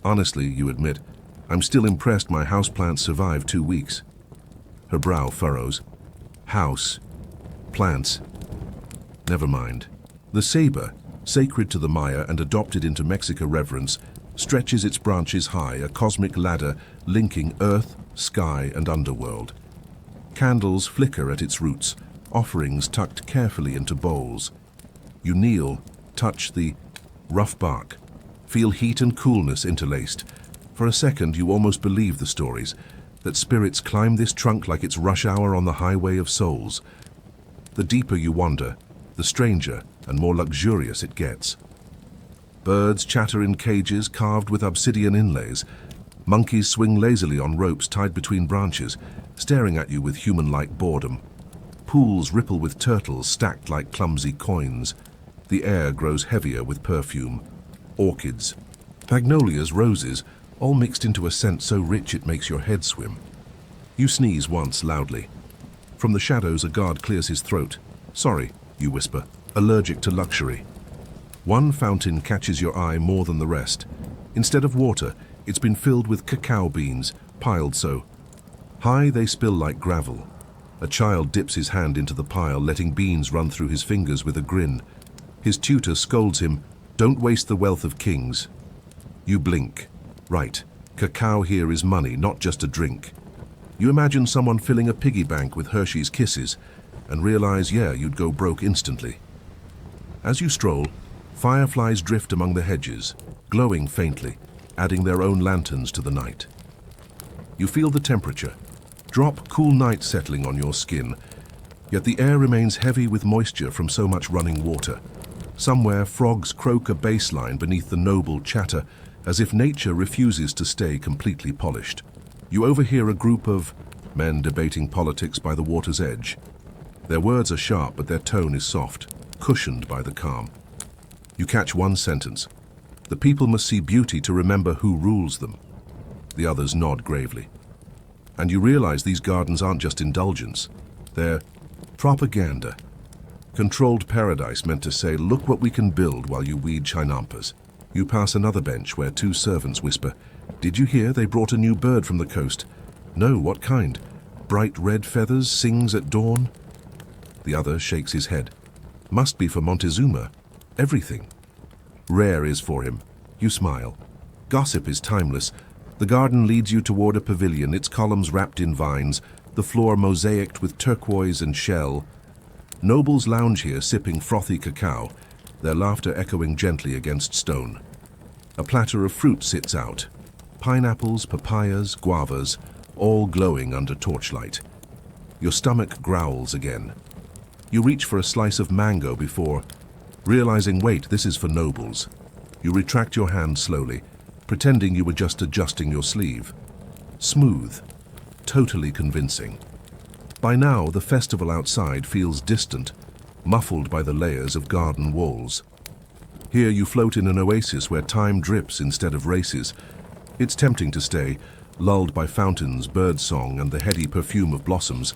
S1: Honestly, you admit, I'm still impressed my houseplants survived 2 weeks. Her brow furrows. House. Plants. Never mind. The ceiba, sacred to the Maya and adopted into Mexican reverence, stretches its branches high, a cosmic ladder linking earth, sky, and underworld. Candles flicker at its roots, offerings tucked carefully into bowls. You kneel, touch the rough bark, feel heat and coolness interlaced. For a second, you almost believe the stories, that spirits climb this trunk like it's rush hour on the highway of souls. The deeper you wander, the stranger and more luxurious it gets. Birds chatter in cages carved with obsidian inlays. Monkeys swing lazily on ropes tied between branches, staring at you with human-like boredom. Pools ripple with turtles stacked like clumsy coins. The air grows heavier with perfume. Orchids, magnolias, roses, all mixed into a scent so rich it makes your head swim. You sneeze once loudly. From the shadows, a guard clears his throat. Sorry, you whisper, allergic to luxury. One fountain catches your eye more than the rest. Instead of water, it's been filled with cacao beans, piled so high they spill like gravel. A child dips his hand into the pile, letting beans run through his fingers with a grin. His tutor scolds him, "Don't waste the wealth of kings." You blink. Right, cacao here is money, not just a drink. You imagine someone filling a piggy bank with Hershey's Kisses and realize, yeah, you'd go broke instantly. As you stroll, fireflies drift among the hedges, glowing faintly, adding their own lanterns to the night. You feel the temperature, drop cool night settling on your skin, yet the air remains heavy with moisture from so much running water. Somewhere, frogs croak a bass line beneath the noble chatter, as if nature refuses to stay completely polished. You overhear a group of men debating politics by the water's edge. Their words are sharp, but their tone is soft, cushioned by the calm. You catch one sentence. The people must see beauty to remember who rules them. The others nod gravely. And you realize these gardens aren't just indulgence. They're propaganda. Controlled paradise meant to say, look what we can build while you weed chinampas. You pass another bench where 2 servants whisper, "Did you hear they brought a new bird from the coast?" "No, what kind?" "Bright red feathers, sings at dawn." The other shakes his head. "Must be for Montezuma. Everything." "Rare is for him." You smile. Gossip is timeless. The garden leads you toward a pavilion, its columns wrapped in vines, the floor mosaicked with turquoise and shell. Nobles lounge here sipping frothy cacao, their laughter echoing gently against stone. A platter of fruit sits out. Pineapples, papayas, guavas, all glowing under torchlight. Your stomach growls again. You reach for a slice of mango before, realizing, wait, this is for nobles. You retract your hand slowly. pretending you were just adjusting your sleeve. Smooth, totally convincing. By now, the festival outside feels distant, muffled by the layers of garden walls. Here you float in an oasis where time drips instead of races. It's tempting to stay, lulled by fountains, birdsong, and the heady perfume of blossoms.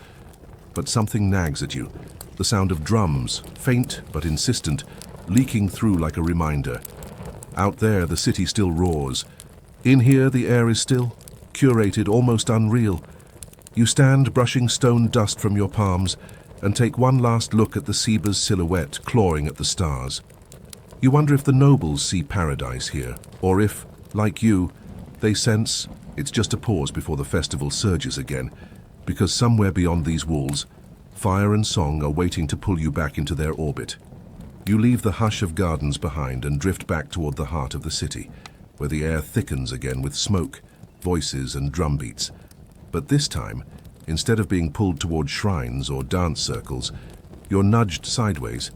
S1: But something nags at you, the sound of drums, faint but insistent, leaking through like a reminder. Out there, the city still roars. In here, the air is still, curated, almost unreal. You stand brushing stone dust from your palms and take one last look at the Seba's silhouette clawing at the stars. You wonder if the nobles see paradise here, or if, like you, they sense it's just a pause before the festival surges again, because somewhere beyond these walls, fire and song are waiting to pull you back into their orbit. You leave the hush of gardens behind and drift back toward the heart of the city, where the air thickens again with smoke, voices and drum beats. But this time, instead of being pulled toward shrines or dance circles, you're nudged sideways,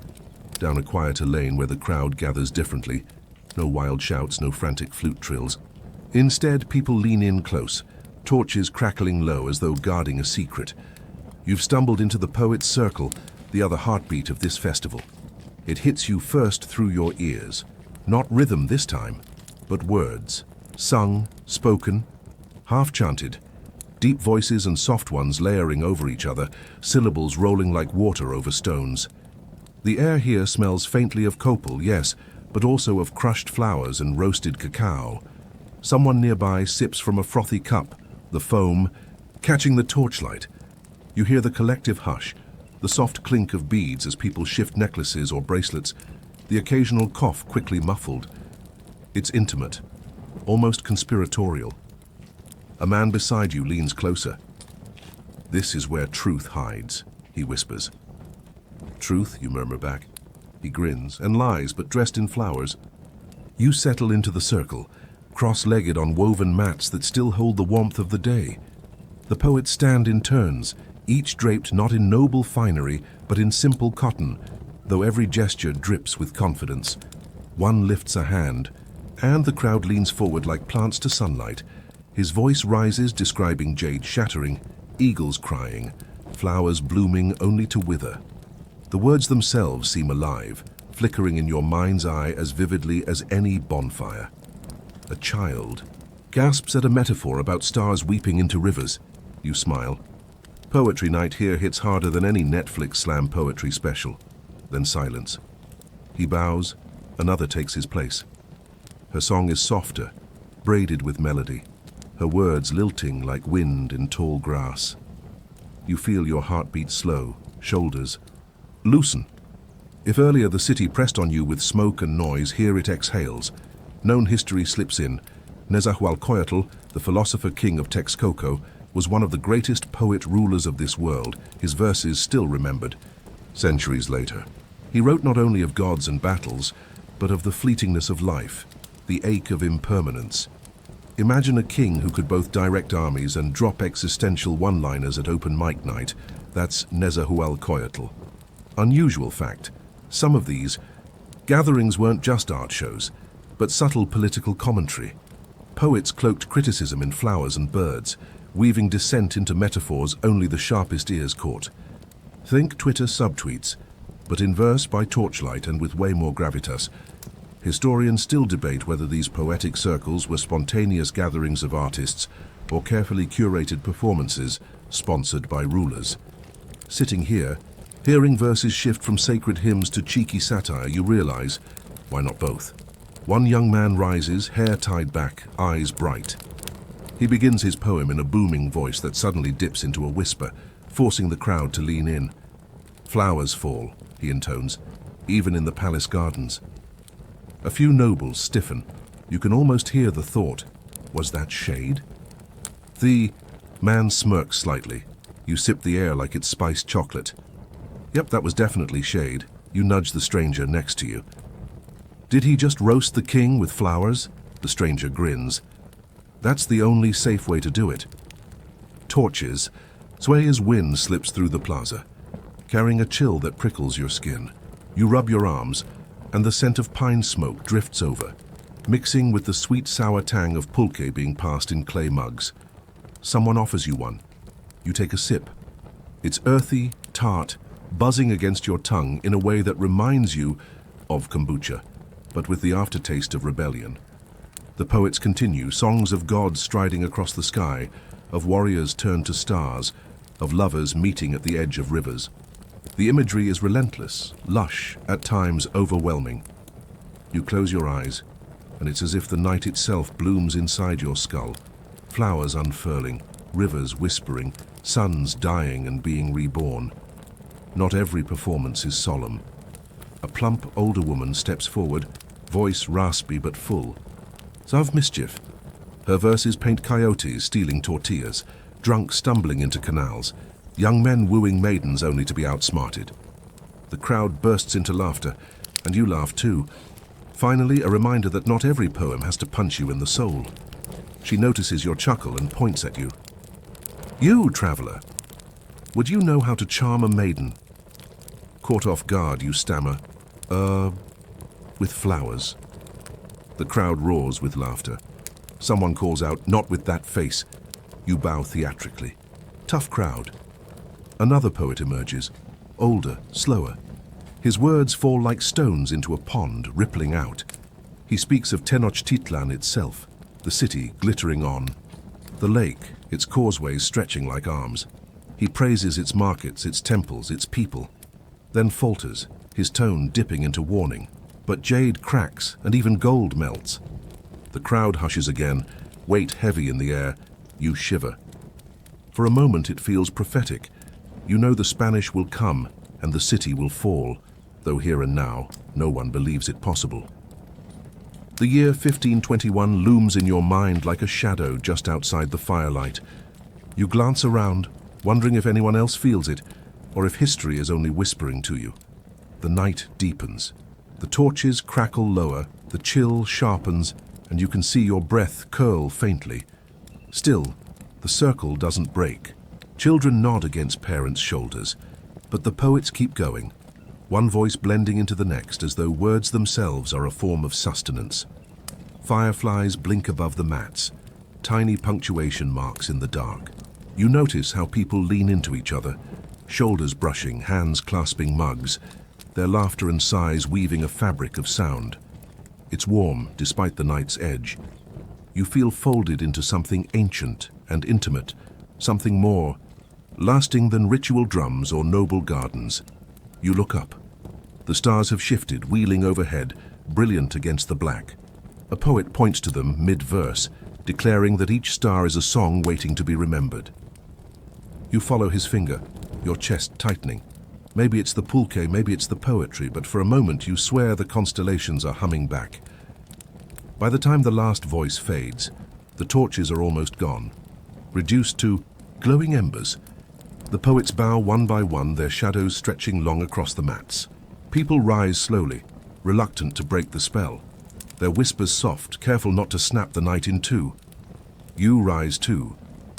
S1: down a quieter lane where the crowd gathers differently. No wild shouts, no frantic flute trills. Instead, people lean in close, torches crackling low as though guarding a secret. You've stumbled into the poet's circle, the other heartbeat of this festival. It hits you first through your ears. Not rhythm this time, but words. Sung, spoken, half-chanted. Deep voices and soft ones layering over each other, syllables rolling like water over stones. The air here smells faintly of copal, yes, but also of crushed flowers and roasted cacao. Someone nearby sips from a frothy cup, the foam catching the torchlight. You hear the collective hush, the soft clink of beads as people shift necklaces or bracelets, the occasional cough quickly muffled. It's intimate, almost conspiratorial. A man beside you leans closer. "This is where truth hides," he whispers. "Truth," you murmur back. He grins and lies, but dressed in flowers. You settle into the circle, cross-legged on woven mats that still hold the warmth of the day. The poets stand in turns, each draped not in noble finery, but in simple cotton, though every gesture drips with confidence. One lifts a hand, and the crowd leans forward like plants to sunlight. His voice rises, describing jade shattering, eagles crying, flowers blooming only to wither. The words themselves seem alive, flickering in your mind's eye as vividly as any bonfire. A child gasps at a metaphor about stars weeping into rivers. You smile. Poetry night here hits harder than any Netflix slam poetry special. Then silence. He bows, another takes his place. Her song is softer, braided with melody, her words lilting like wind in tall grass. You feel your heartbeat slow, shoulders loosen. If earlier the city pressed on you with smoke and noise, here it exhales. Known history slips in. Nezahualcoyotl, the philosopher king of Texcoco, was one of the greatest poet rulers of this world, his verses still remembered. Centuries later, he wrote not only of gods and battles, but of the fleetingness of life, the ache of impermanence. Imagine a king who could both direct armies and drop existential one-liners at open mic night. That's Nezahualcoyotl. Unusual fact, some of these gatherings weren't just art shows, but subtle political commentary. Poets cloaked criticism in flowers and birds, weaving dissent into metaphors only the sharpest ears caught. Think Twitter subtweets, but in verse by torchlight and with way more gravitas. Historians still debate whether these poetic circles were spontaneous gatherings of artists or carefully curated performances sponsored by rulers. Sitting here, hearing verses shift from sacred hymns to cheeky satire, you realize, why not both? One young man rises, hair tied back, eyes bright. He begins his poem in a booming voice that suddenly dips into a whisper, forcing the crowd to lean in. "Flowers fall," he intones, "even in the palace gardens." A few nobles stiffen. You can almost hear the thought, was that shade? The man smirks slightly. You sip the air like it's spiced chocolate. Yep, that was definitely shade. You nudge the stranger next to you. Did he just roast the king with flowers? The stranger grins. That's the only safe way to do it. Torches sway as wind slips through the plaza, carrying a chill that prickles your skin. You rub your arms, and the scent of pine smoke drifts over. mixing with the sweet sour tang of pulque being passed in clay mugs. Someone offers you one. You take a sip. It's earthy, tart, buzzing against your tongue in a way that reminds you of kombucha, but with the aftertaste of rebellion. The poets continue, songs of gods striding across the sky, of warriors turned to stars, of lovers meeting at the edge of rivers. The imagery is relentless, lush, at times overwhelming. You close your eyes, and it's as if the night itself blooms inside your skull. Flowers unfurling, rivers whispering, suns dying and being reborn. Not every performance is solemn. A plump older woman steps forward, voice raspy but full. Of mischief. Her verses paint coyotes stealing tortillas, drunk stumbling into canals, young men wooing maidens only to be outsmarted. The crowd bursts into laughter, and you laugh too. Finally, a reminder that not every poem has to punch you in the soul. She notices your chuckle and points at you. You, traveler, would you know how to charm a maiden? Caught off guard, you stammer, with flowers. The crowd roars with laughter. Someone calls out, not with that face. You bow theatrically. Tough crowd. Another poet emerges, older, slower. His words fall like stones into a pond, rippling out. He speaks of Tenochtitlan itself, the city glittering on. The lake, its causeways stretching like arms. He praises its markets, its temples, its people. Then falters, his tone dipping into warning. But jade cracks, and even gold melts. The crowd hushes again, weight heavy in the air. You shiver. For a moment it feels prophetic. You know the Spanish will come, and the city will fall, though here and now, no one believes it possible. The year 1521 looms in your mind like a shadow just outside the firelight. You glance around, wondering if anyone else feels it, or if history is only whispering to you. The night deepens. The torches crackle lower, the chill sharpens, and you can see your breath curl faintly. Still, the circle doesn't break. Children nod against parents' shoulders, but the poets keep going, one voice blending into the next as though words themselves are a form of sustenance. Fireflies blink above the mats, tiny punctuation marks in the dark. You notice how people lean into each other, shoulders brushing, hands clasping mugs, their laughter and sighs weaving a fabric of sound. It's warm, despite the night's edge. You feel folded into something ancient and intimate, something more, lasting than ritual drums or noble gardens. You look up. The stars have shifted, wheeling overhead, brilliant against the black. A poet points to them mid-verse, declaring that each star is a song waiting to be remembered. You follow his finger, your chest tightening. Maybe it's the pulque, maybe it's the poetry, but for a moment you swear the constellations are humming back. By the time the last voice fades, the torches are almost gone, reduced to glowing embers. The poets bow one by one, their shadows stretching long across the mats. People rise slowly, reluctant to break the spell. Their whispers soft, careful not to snap the night in two. You rise too,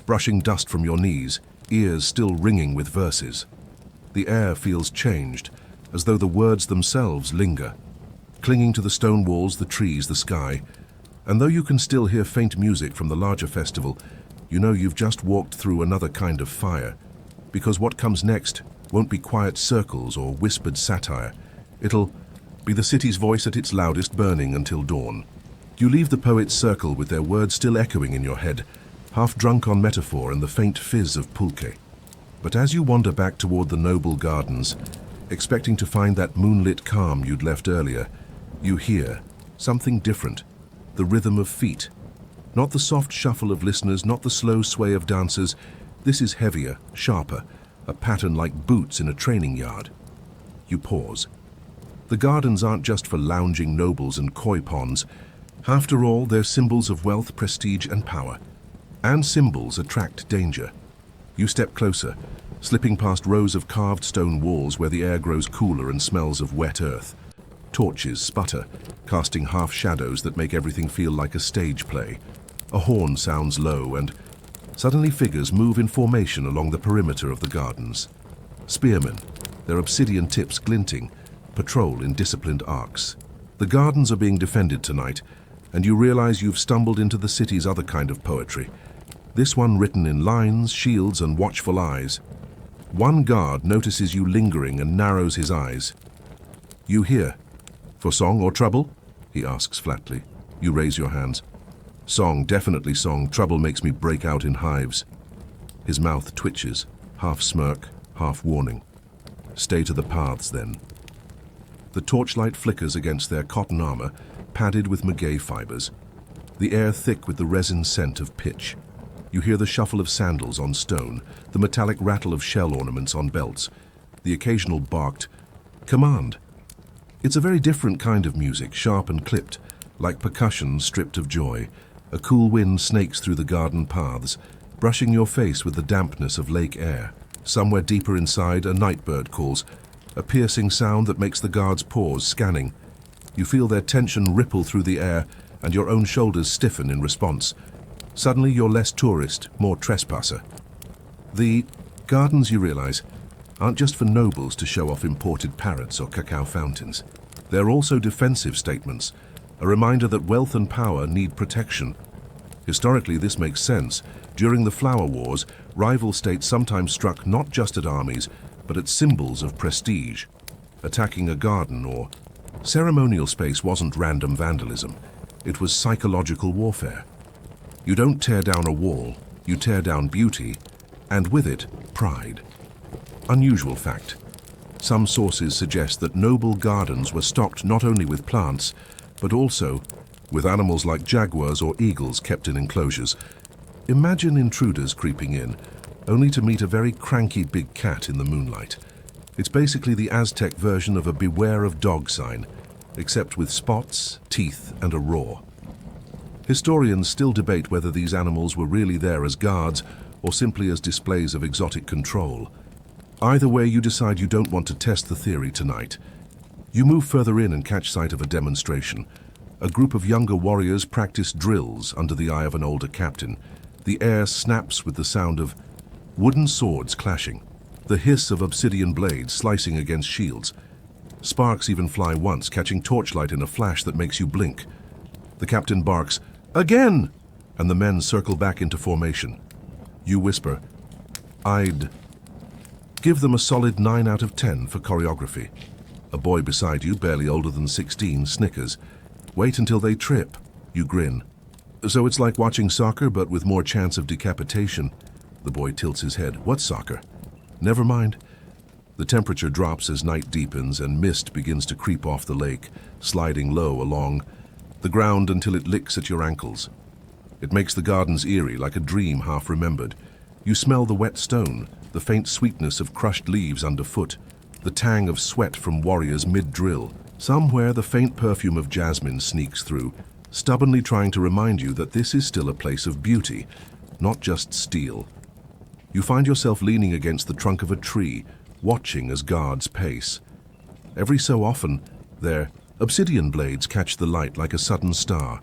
S1: brushing dust from your knees, ears still ringing with verses. The air feels changed, as though the words themselves linger, clinging to the stone walls, the trees, the sky. And though you can still hear faint music from the larger festival, you know you've just walked through another kind of fire. Because what comes next won't be quiet circles or whispered satire. It'll be the city's voice at its loudest, burning until dawn. You leave the poet's circle with their words still echoing in your head, half drunk on metaphor and the faint fizz of pulque. But as you wander back toward the noble gardens, expecting to find that moonlit calm you'd left earlier, you hear something different, the rhythm of feet. Not the soft shuffle of listeners, not the slow sway of dancers. This is heavier, sharper, a pattern like boots in a training yard. You pause. The gardens aren't just for lounging nobles and koi ponds. After all, they're symbols of wealth, prestige, and power. And symbols attract danger. You step closer, slipping past rows of carved stone walls where the air grows cooler and smells of wet earth. Torches sputter, casting half shadows that make everything feel like a stage play. A horn sounds low, and suddenly figures move in formation along the perimeter of the gardens. Spearmen, their obsidian tips glinting, patrol in disciplined arcs. The gardens are being defended tonight, and you realize you've stumbled into the city's other kind of poetry. This one written in lines, shields, and watchful eyes. One guard notices you lingering and narrows his eyes. "You here? For song or trouble?" he asks flatly. You raise your hands. "Song, definitely song. Trouble makes me break out in hives." His mouth twitches, half smirk, half warning. "Stay to the paths, then." The torchlight flickers against their cotton armor, padded with maguey fibers. The air thick with the resin scent of pitch. You hear the shuffle of sandals on stone, the metallic rattle of shell ornaments on belts, the occasional barked command. It's a very different kind of music, sharp and clipped, like percussion stripped of joy. A cool wind snakes through the garden paths, brushing your face with the dampness of lake air. Somewhere deeper inside, a nightbird calls, a piercing sound that makes the guards pause, scanning. You feel their tension ripple through the air, and your own shoulders stiffen in response. Suddenly you're less tourist, more trespasser. The gardens, you realize, aren't just for nobles to show off imported parrots or cacao fountains. They're also defensive statements, a reminder that wealth and power need protection. Historically, this makes sense. During the Flower Wars, rival states sometimes struck not just at armies, but at symbols of prestige. Attacking a garden or ceremonial space wasn't random vandalism. It was psychological warfare. You don't tear down a wall, you tear down beauty, and with it, pride. Unusual fact. Some sources suggest that noble gardens were stocked not only with plants, but also with animals like jaguars or eagles kept in enclosures. Imagine intruders creeping in, only to meet a very cranky big cat in the moonlight. It's basically the Aztec version of a beware of dog sign, except with spots, teeth, and a roar. Historians still debate whether these animals were really there as guards or simply as displays of exotic control. Either way, you decide you don't want to test the theory tonight. You move further in and catch sight of a demonstration. A group of younger warriors practice drills under the eye of an older captain. The air snaps with the sound of wooden swords clashing, the hiss of obsidian blades slicing against shields. Sparks even fly once, catching torchlight in a flash that makes you blink. The captain barks, "Again!" and the men circle back into formation. You whisper, "I'd give them a solid 9 out of 10 for choreography." A boy beside you, barely older than 16, snickers. "Wait until they trip." You grin. "So it's like watching soccer, but with more chance of decapitation." The boy tilts his head. "What soccer?" "Never mind." The temperature drops as night deepens and mist begins to creep off the lake, sliding low along the ground until it licks at your ankles. It makes the gardens eerie, like a dream half remembered. You smell the wet stone, the faint sweetness of crushed leaves underfoot, the tang of sweat from warriors mid-drill. Somewhere the faint perfume of jasmine sneaks through, stubbornly trying to remind you that this is still a place of beauty, not just steel. You find yourself leaning against the trunk of a tree, watching as guards pace. Every so often, their obsidian blades catch the light like a sudden star,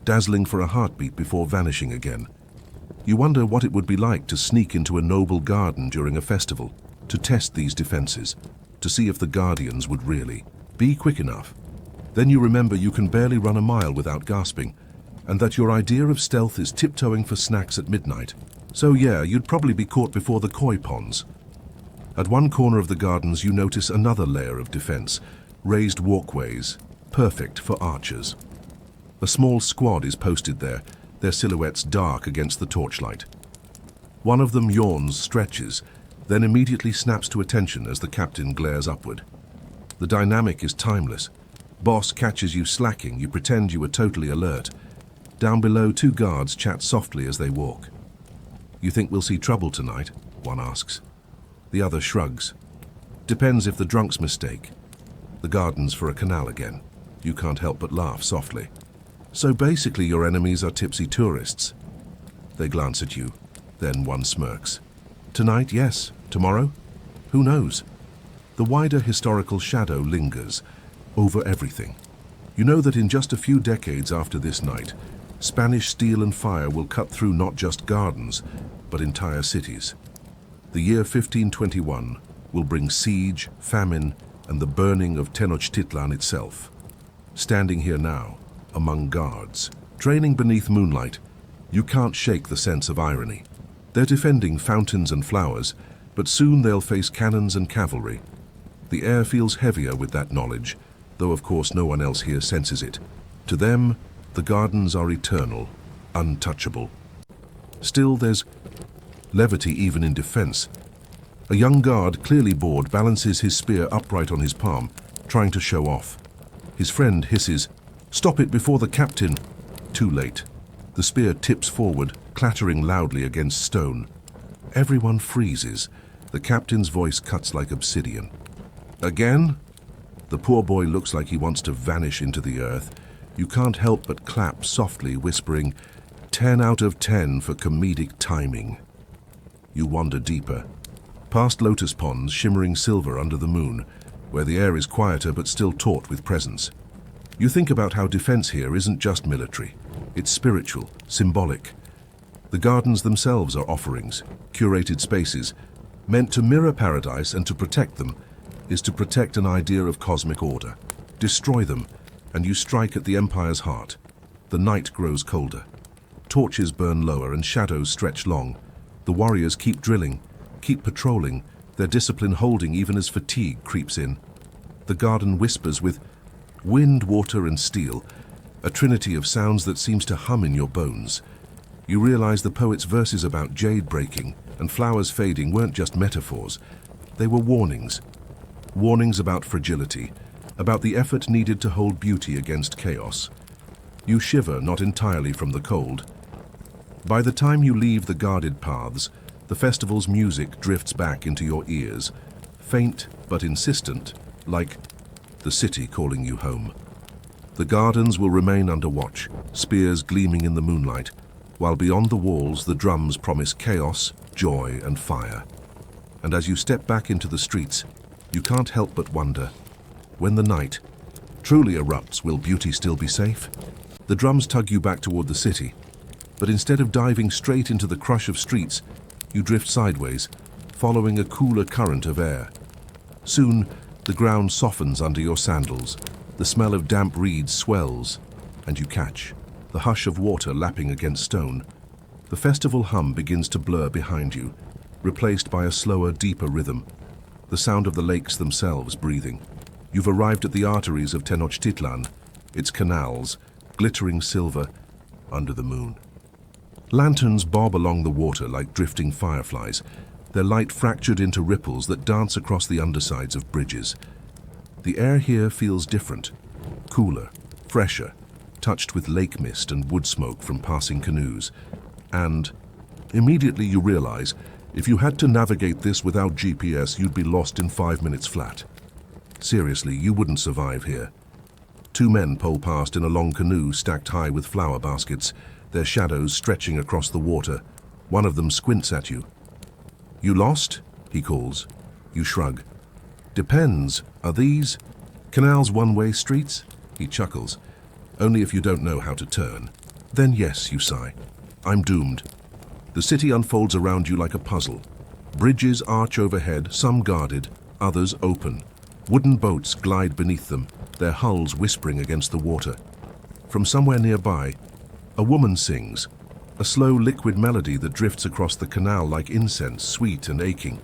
S1: dazzling for a heartbeat before vanishing again. You wonder what it would be like to sneak into a noble garden during a festival, to test these defenses, to see if the guardians would really be quick enough. Then you remember you can barely run a mile without gasping, and that your idea of stealth is tiptoeing for snacks at midnight. So yeah, you'd probably be caught before the koi ponds. At one corner of the gardens you notice another layer of defense, raised walkways, perfect for archers. A small squad is posted there, their silhouettes dark against the torchlight. One of them yawns, stretches, then immediately snaps to attention as the captain glares upward. The dynamic is timeless. Boss catches you slacking, you pretend you are totally alert. Down below, 2 guards chat softly as they walk. "You think we'll see trouble tonight?" one asks. The other shrugs. "Depends if the drunks mistake." The garden's for a canal again. You can't help but laugh softly. "So basically your enemies are tipsy tourists." They glance at you. Then one smirks. "Tonight, yes. Tomorrow? Who knows?" The wider historical shadow lingers over everything. You know that in just a few decades after this night, Spanish steel and fire will cut through not just gardens, but entire cities. The year 1521 will bring siege, famine, and the burning of Tenochtitlan itself. Standing here now, among guards. Training beneath moonlight, you can't shake the sense of irony. They're defending fountains and flowers, but soon they'll face cannons and cavalry. The air feels heavier with that knowledge, though of course no one else here senses it. To them, the gardens are eternal, untouchable. Still, there's levity even in defense. A young guard, clearly bored, balances his spear upright on his palm, trying to show off. His friend hisses, "Stop it before the captain!" Too late. The spear tips forward, clattering loudly against stone. Everyone freezes. The captain's voice cuts like obsidian. "Again?" The poor boy looks like he wants to vanish into the earth. You can't help but clap softly, whispering, 10 out of 10 for comedic timing. You wander deeper, past lotus ponds shimmering silver under the moon, where the air is quieter but still taut with presence. You think about how defense here isn't just military. It's spiritual, symbolic. The gardens themselves are offerings, curated spaces. Meant to mirror paradise, and to protect them is to protect an idea of cosmic order. Destroy them, and you strike at the Empire's heart. The night grows colder. Torches burn lower and shadows stretch long. The warriors keep drilling, keep patrolling, their discipline holding even as fatigue creeps in. The garden whispers with wind, water, and steel, a trinity of sounds that seems to hum in your bones. You realize the poet's verses about jade breaking and flowers fading weren't just metaphors. They were warnings. Warnings about fragility, about the effort needed to hold beauty against chaos. You shiver, not entirely from the cold. By the time you leave the guarded paths, the festival's music drifts back into your ears, faint but insistent, like the city calling you home. The gardens will remain under watch, spears gleaming in the moonlight, while beyond the walls the drums promise chaos, joy, and fire. And as you step back into the streets, you can't help but wonder, when the night truly erupts, will beauty still be safe? The drums tug you back toward the city, but instead of diving straight into the crush of streets, you drift sideways, following a cooler current of air. Soon, the ground softens under your sandals, the smell of damp reeds swells, and you catch the hush of water lapping against stone. The festival hum begins to blur behind you, replaced by a slower, deeper rhythm, the sound of the lakes themselves breathing. You've arrived at the arteries of Tenochtitlan, its canals, glittering silver under the moon. Lanterns bob along the water like drifting fireflies, their light fractured into ripples that dance across the undersides of bridges. The air here feels different, cooler, fresher, touched with lake mist and wood smoke from passing canoes. And immediately you realize, if you had to navigate this without GPS, you'd be lost in 5 minutes flat. Seriously, you wouldn't survive here. 2 men pole past in a long canoe stacked high with flower baskets, their shadows stretching across the water. One of them squints at you. "You lost?" he calls. You shrug. "Depends. Are these canals one-way streets?" He chuckles. "Only if you don't know how to turn." "Then yes," you sigh. "I'm doomed." The city unfolds around you like a puzzle. Bridges arch overhead, some guarded, others open. Wooden boats glide beneath them, their hulls whispering against the water. From somewhere nearby, a woman sings, a slow liquid melody that drifts across the canal like incense, sweet and aching.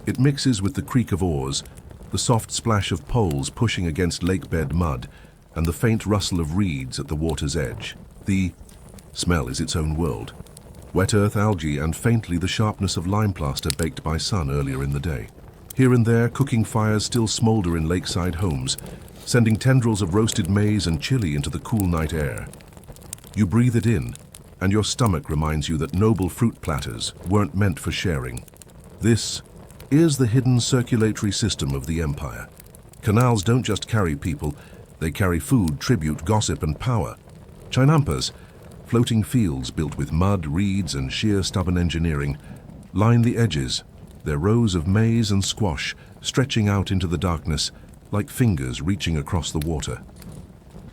S1: It mixes with the creak of oars, the soft splash of poles pushing against lakebed mud, and the faint rustle of reeds at the water's edge. The smell is its own world. Wet earth, algae, and faintly the sharpness of lime plaster baked by sun earlier in the day. Here and there, cooking fires still smolder in lakeside homes, sending tendrils of roasted maize and chili into the cool night air. You breathe it in, and your stomach reminds you that noble fruit platters weren't meant for sharing. This is the hidden circulatory system of the empire. Canals don't just carry people, they carry food, tribute, gossip, and power. Chinampas, floating fields built with mud, reeds, and sheer stubborn engineering, line the edges, their rows of maize and squash stretching out into the darkness like fingers reaching across the water.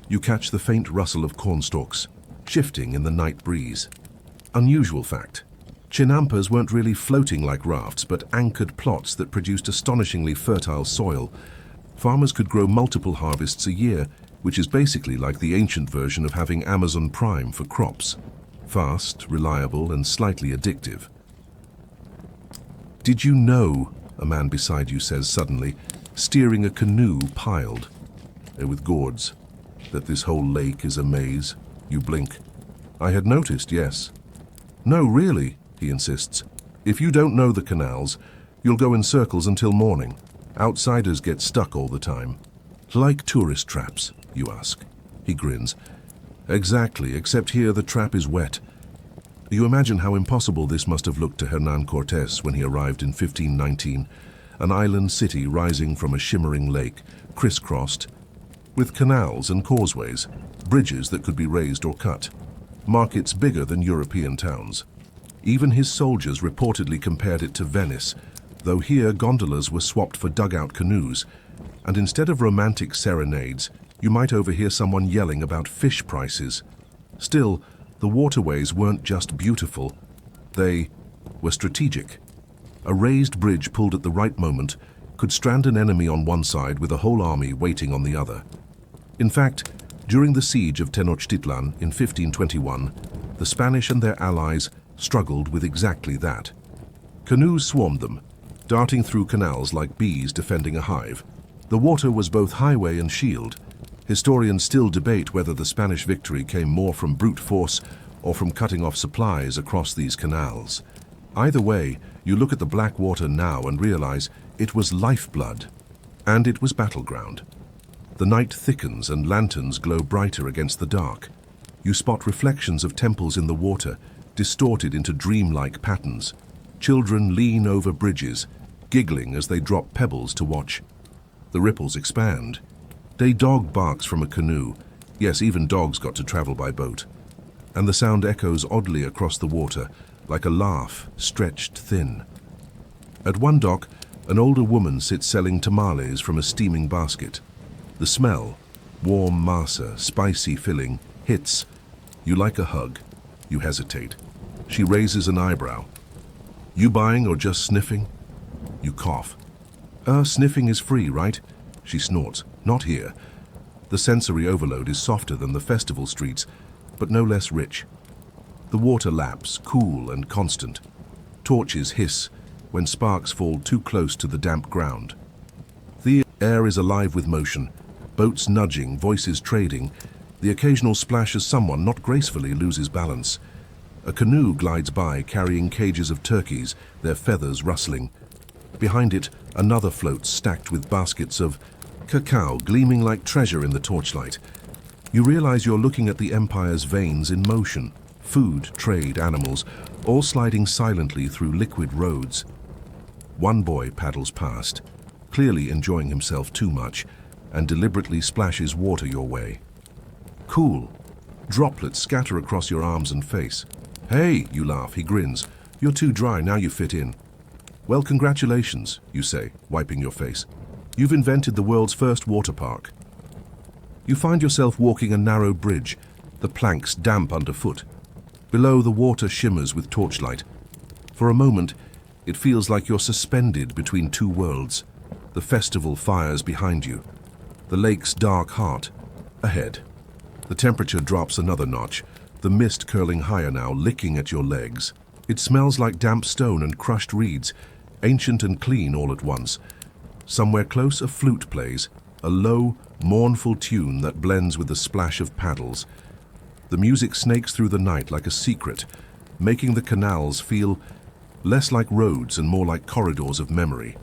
S1: You catch the faint rustle of cornstalks, shifting in the night breeze. Unusual fact. Chinampas weren't really floating like rafts, but anchored plots that produced astonishingly fertile soil. Farmers could grow multiple harvests a year, which is basically like the ancient version of having Amazon Prime for crops. Fast, reliable, and slightly addictive. "Did you know," a man beside you says suddenly, steering a canoe piled with gourds, "that this whole lake is a maze?" You blink. "I had noticed, yes." "No, really," he insists. "If you don't know the canals, you'll go in circles until morning. Outsiders get stuck all the time." "Like tourist traps?" you ask. He grins. "Exactly, except here the trap is wet." You imagine how impossible this must have looked to Hernán Cortés when he arrived in 1519, an island city rising from a shimmering lake, crisscrossed, with canals and causeways, bridges that could be raised or cut, markets bigger than European towns. Even his soldiers reportedly compared it to Venice, though here gondolas were swapped for dugout canoes, and instead of romantic serenades, you might overhear someone yelling about fish prices. Still, the waterways weren't just beautiful, they were strategic. A raised bridge pulled at the right moment could strand an enemy on one side with a whole army waiting on the other. In fact, during the siege of Tenochtitlan in 1521, the Spanish and their allies struggled with exactly that. Canoes swarmed them, darting through canals like bees defending a hive. The water was both highway and shield. Historians still debate whether the Spanish victory came more from brute force or from cutting off supplies across these canals. Either way, you look at the black water now and realize it was lifeblood, and it was battleground. The night thickens and lanterns glow brighter against the dark. You spot reflections of temples in the water, distorted into dreamlike patterns. Children lean over bridges, giggling as they drop pebbles to watch. The ripples expand. A dog barks from a canoe. Yes, even dogs got to travel by boat. And the sound echoes oddly across the water, like a laugh stretched thin. At one dock, an older woman sits selling tamales from a steaming basket. The smell, warm masa, spicy filling, hits. You like a hug. You hesitate. She raises an eyebrow. "You buying or just sniffing?" You cough. Sniffing is free, right?" She snorts. "Not here." The sensory overload is softer than the festival streets, but no less rich. The water laps, cool and constant. Torches hiss when sparks fall too close to the damp ground. The air is alive with motion, boats nudging, voices trading, the occasional splash as someone, not gracefully, loses balance. A canoe glides by carrying cages of turkeys, their feathers rustling. Behind it, another floats stacked with baskets of cacao gleaming like treasure in the torchlight. You realize you're looking at the empire's veins in motion, food, trade, animals, all sliding silently through liquid roads. One boy paddles past, clearly enjoying himself too much, and deliberately splashes water your way. Cool. Droplets scatter across your arms and face. "Hey," you laugh, he grins. "You're too dry, now you fit in." "Well, congratulations," you say, wiping your face. "You've invented the world's first water park." You find yourself walking a narrow bridge, the planks damp underfoot. Below, the water shimmers with torchlight. For a moment, it feels like you're suspended between two worlds. The festival fires behind you. The lake's dark heart ahead. The temperature drops another notch, the mist curling higher now, licking at your legs. It smells like damp stone and crushed reeds, ancient and clean all at once. Somewhere close, a flute plays, a low, mournful tune that blends with the splash of paddles. The music snakes through the night like a secret, making the canals feel less like roads and more like corridors of memory.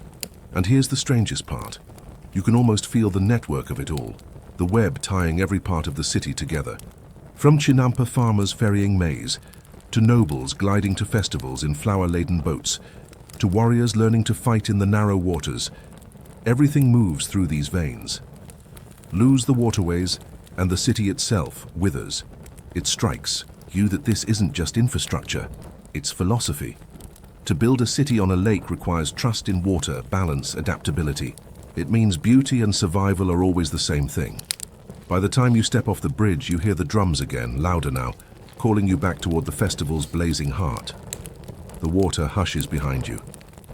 S1: And here's the strangest part. You can almost feel the network of it all, the web tying every part of the city together. From chinampa farmers ferrying maize, to nobles gliding to festivals in flower-laden boats, to warriors learning to fight in the narrow waters, everything moves through these veins. Lose the waterways, and the city itself withers. It strikes you that this isn't just infrastructure, it's philosophy. To build a city on a lake requires trust in water, balance, adaptability. It means beauty and survival are always the same thing. By the time you step off the bridge, you hear the drums again, louder now, calling you back toward the festival's blazing heart. The water hushes behind you,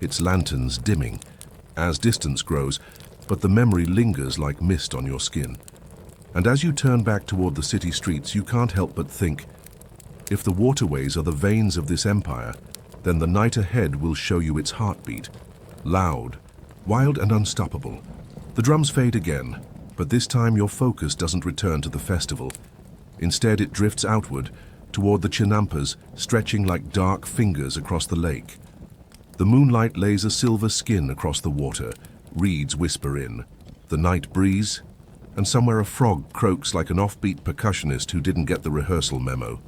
S1: its lanterns dimming as distance grows, but the memory lingers like mist on your skin. And as you turn back toward the city streets, you can't help but think, if the waterways are the veins of this empire, then the night ahead will show you its heartbeat. Loud, wild and unstoppable. The drums fade again, but this time your focus doesn't return to the festival. Instead, it drifts outward, toward the chinampas, stretching like dark fingers across the lake. The moonlight lays a silver skin across the water, reeds whisper in, the night breeze, and somewhere a frog croaks like an offbeat percussionist who didn't get the rehearsal memo.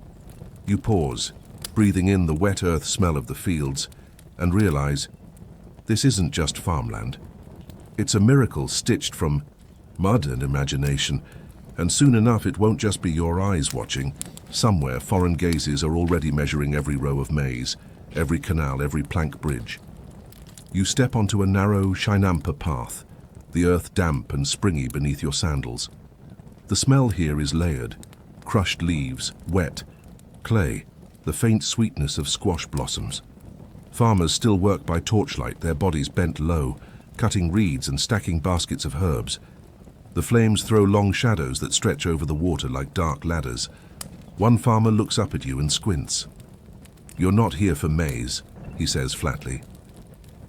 S1: You pause, breathing in the wet earth smell of the fields, and realize this isn't just farmland. It's a miracle stitched from mud and imagination, and soon enough it won't just be your eyes watching. Somewhere foreign gazes are already measuring every row of maize, every canal, every plank bridge. You step onto a narrow chinampa path, the earth damp and springy beneath your sandals. The smell here is layered, crushed leaves, wet, clay, the faint sweetness of squash blossoms. Farmers still work by torchlight, their bodies bent low, cutting reeds and stacking baskets of herbs. The flames throw long shadows that stretch over the water like dark ladders. One farmer looks up at you and squints. "You're not here for maize," he says flatly.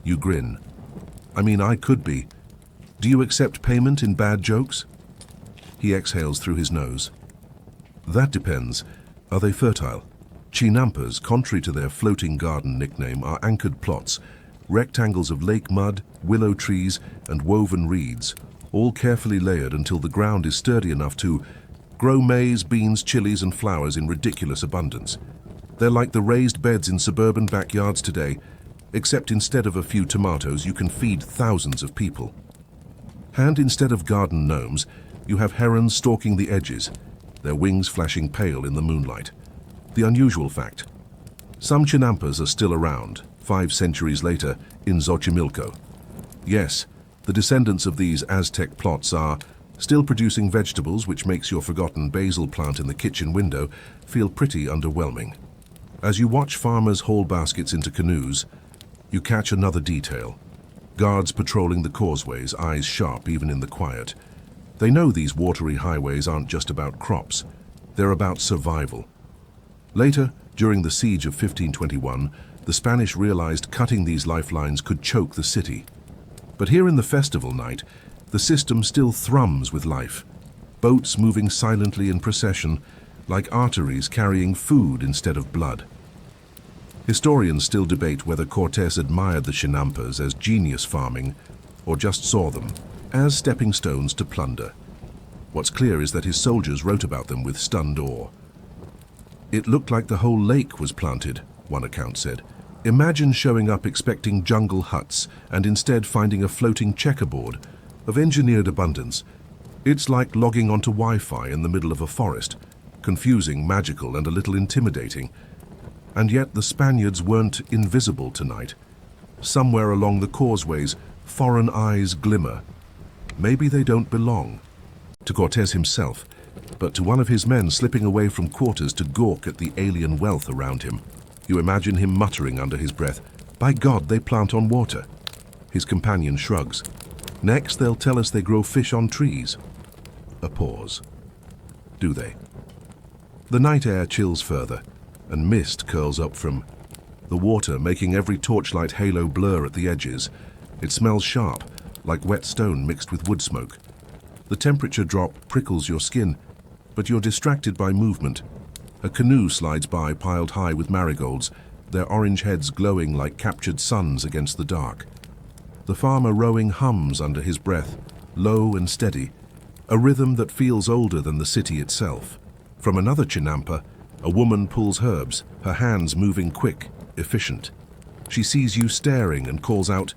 S1: You grin. "I mean, I could be. Do you accept payment in bad jokes?" He exhales through his nose. "That depends. Are they fertile?" Chinampas, contrary to their floating garden nickname, are anchored plots, rectangles of lake mud, willow trees, and woven reeds, all carefully layered until the ground is sturdy enough to grow maize, beans, chilies, and flowers in ridiculous abundance. They're like the raised beds in suburban backyards today, except instead of a few tomatoes, you can feed thousands of people. And instead of garden gnomes, you have herons stalking the edges, their wings flashing pale in the moonlight. The unusual fact: some chinampas are still around, 5 centuries later, in Xochimilco. Yes, the descendants of these Aztec plots are still producing vegetables, which makes your forgotten basil plant in the kitchen window feel pretty underwhelming. As you watch farmers haul baskets into canoes, you catch another detail. Guards patrolling the causeways, eyes sharp even in the quiet. They know these watery highways aren't just about crops, they're about survival. Later, during the siege of 1521, the Spanish realized cutting these lifelines could choke the city. But here in the festival night, the system still thrums with life. Boats moving silently in procession, like arteries carrying food instead of blood. Historians still debate whether Cortés admired the chinampas as genius farming or just saw them as stepping stones to plunder. What's clear is that his soldiers wrote about them with stunned awe. "It looked like the whole lake was planted," one account said. "Imagine showing up expecting jungle huts and instead finding a floating checkerboard of engineered abundance. It's like logging onto Wi-Fi in the middle of a forest, confusing, magical, and a little intimidating. And yet the Spaniards weren't invisible tonight. Somewhere along the causeways, foreign eyes glimmer. Maybe they don't belong to Cortés himself, but to one of his men slipping away from quarters to gawk at the alien wealth around him. You imagine him muttering under his breath, "By God, they plant on water." His companion shrugs. "Next, they'll tell us they grow fish on trees." A pause. Do they? The night air chills further, and mist curls up from the water, making every torchlight halo blur at the edges. It smells sharp, like wet stone mixed with wood smoke. The temperature drop prickles your skin, but you're distracted by movement. A canoe slides by, piled high with marigolds, their orange heads glowing like captured suns against the dark. The farmer rowing hums under his breath, low and steady, a rhythm that feels older than the city itself. From another chinampa, a woman pulls herbs, her hands moving quick, efficient. She sees you staring and calls out,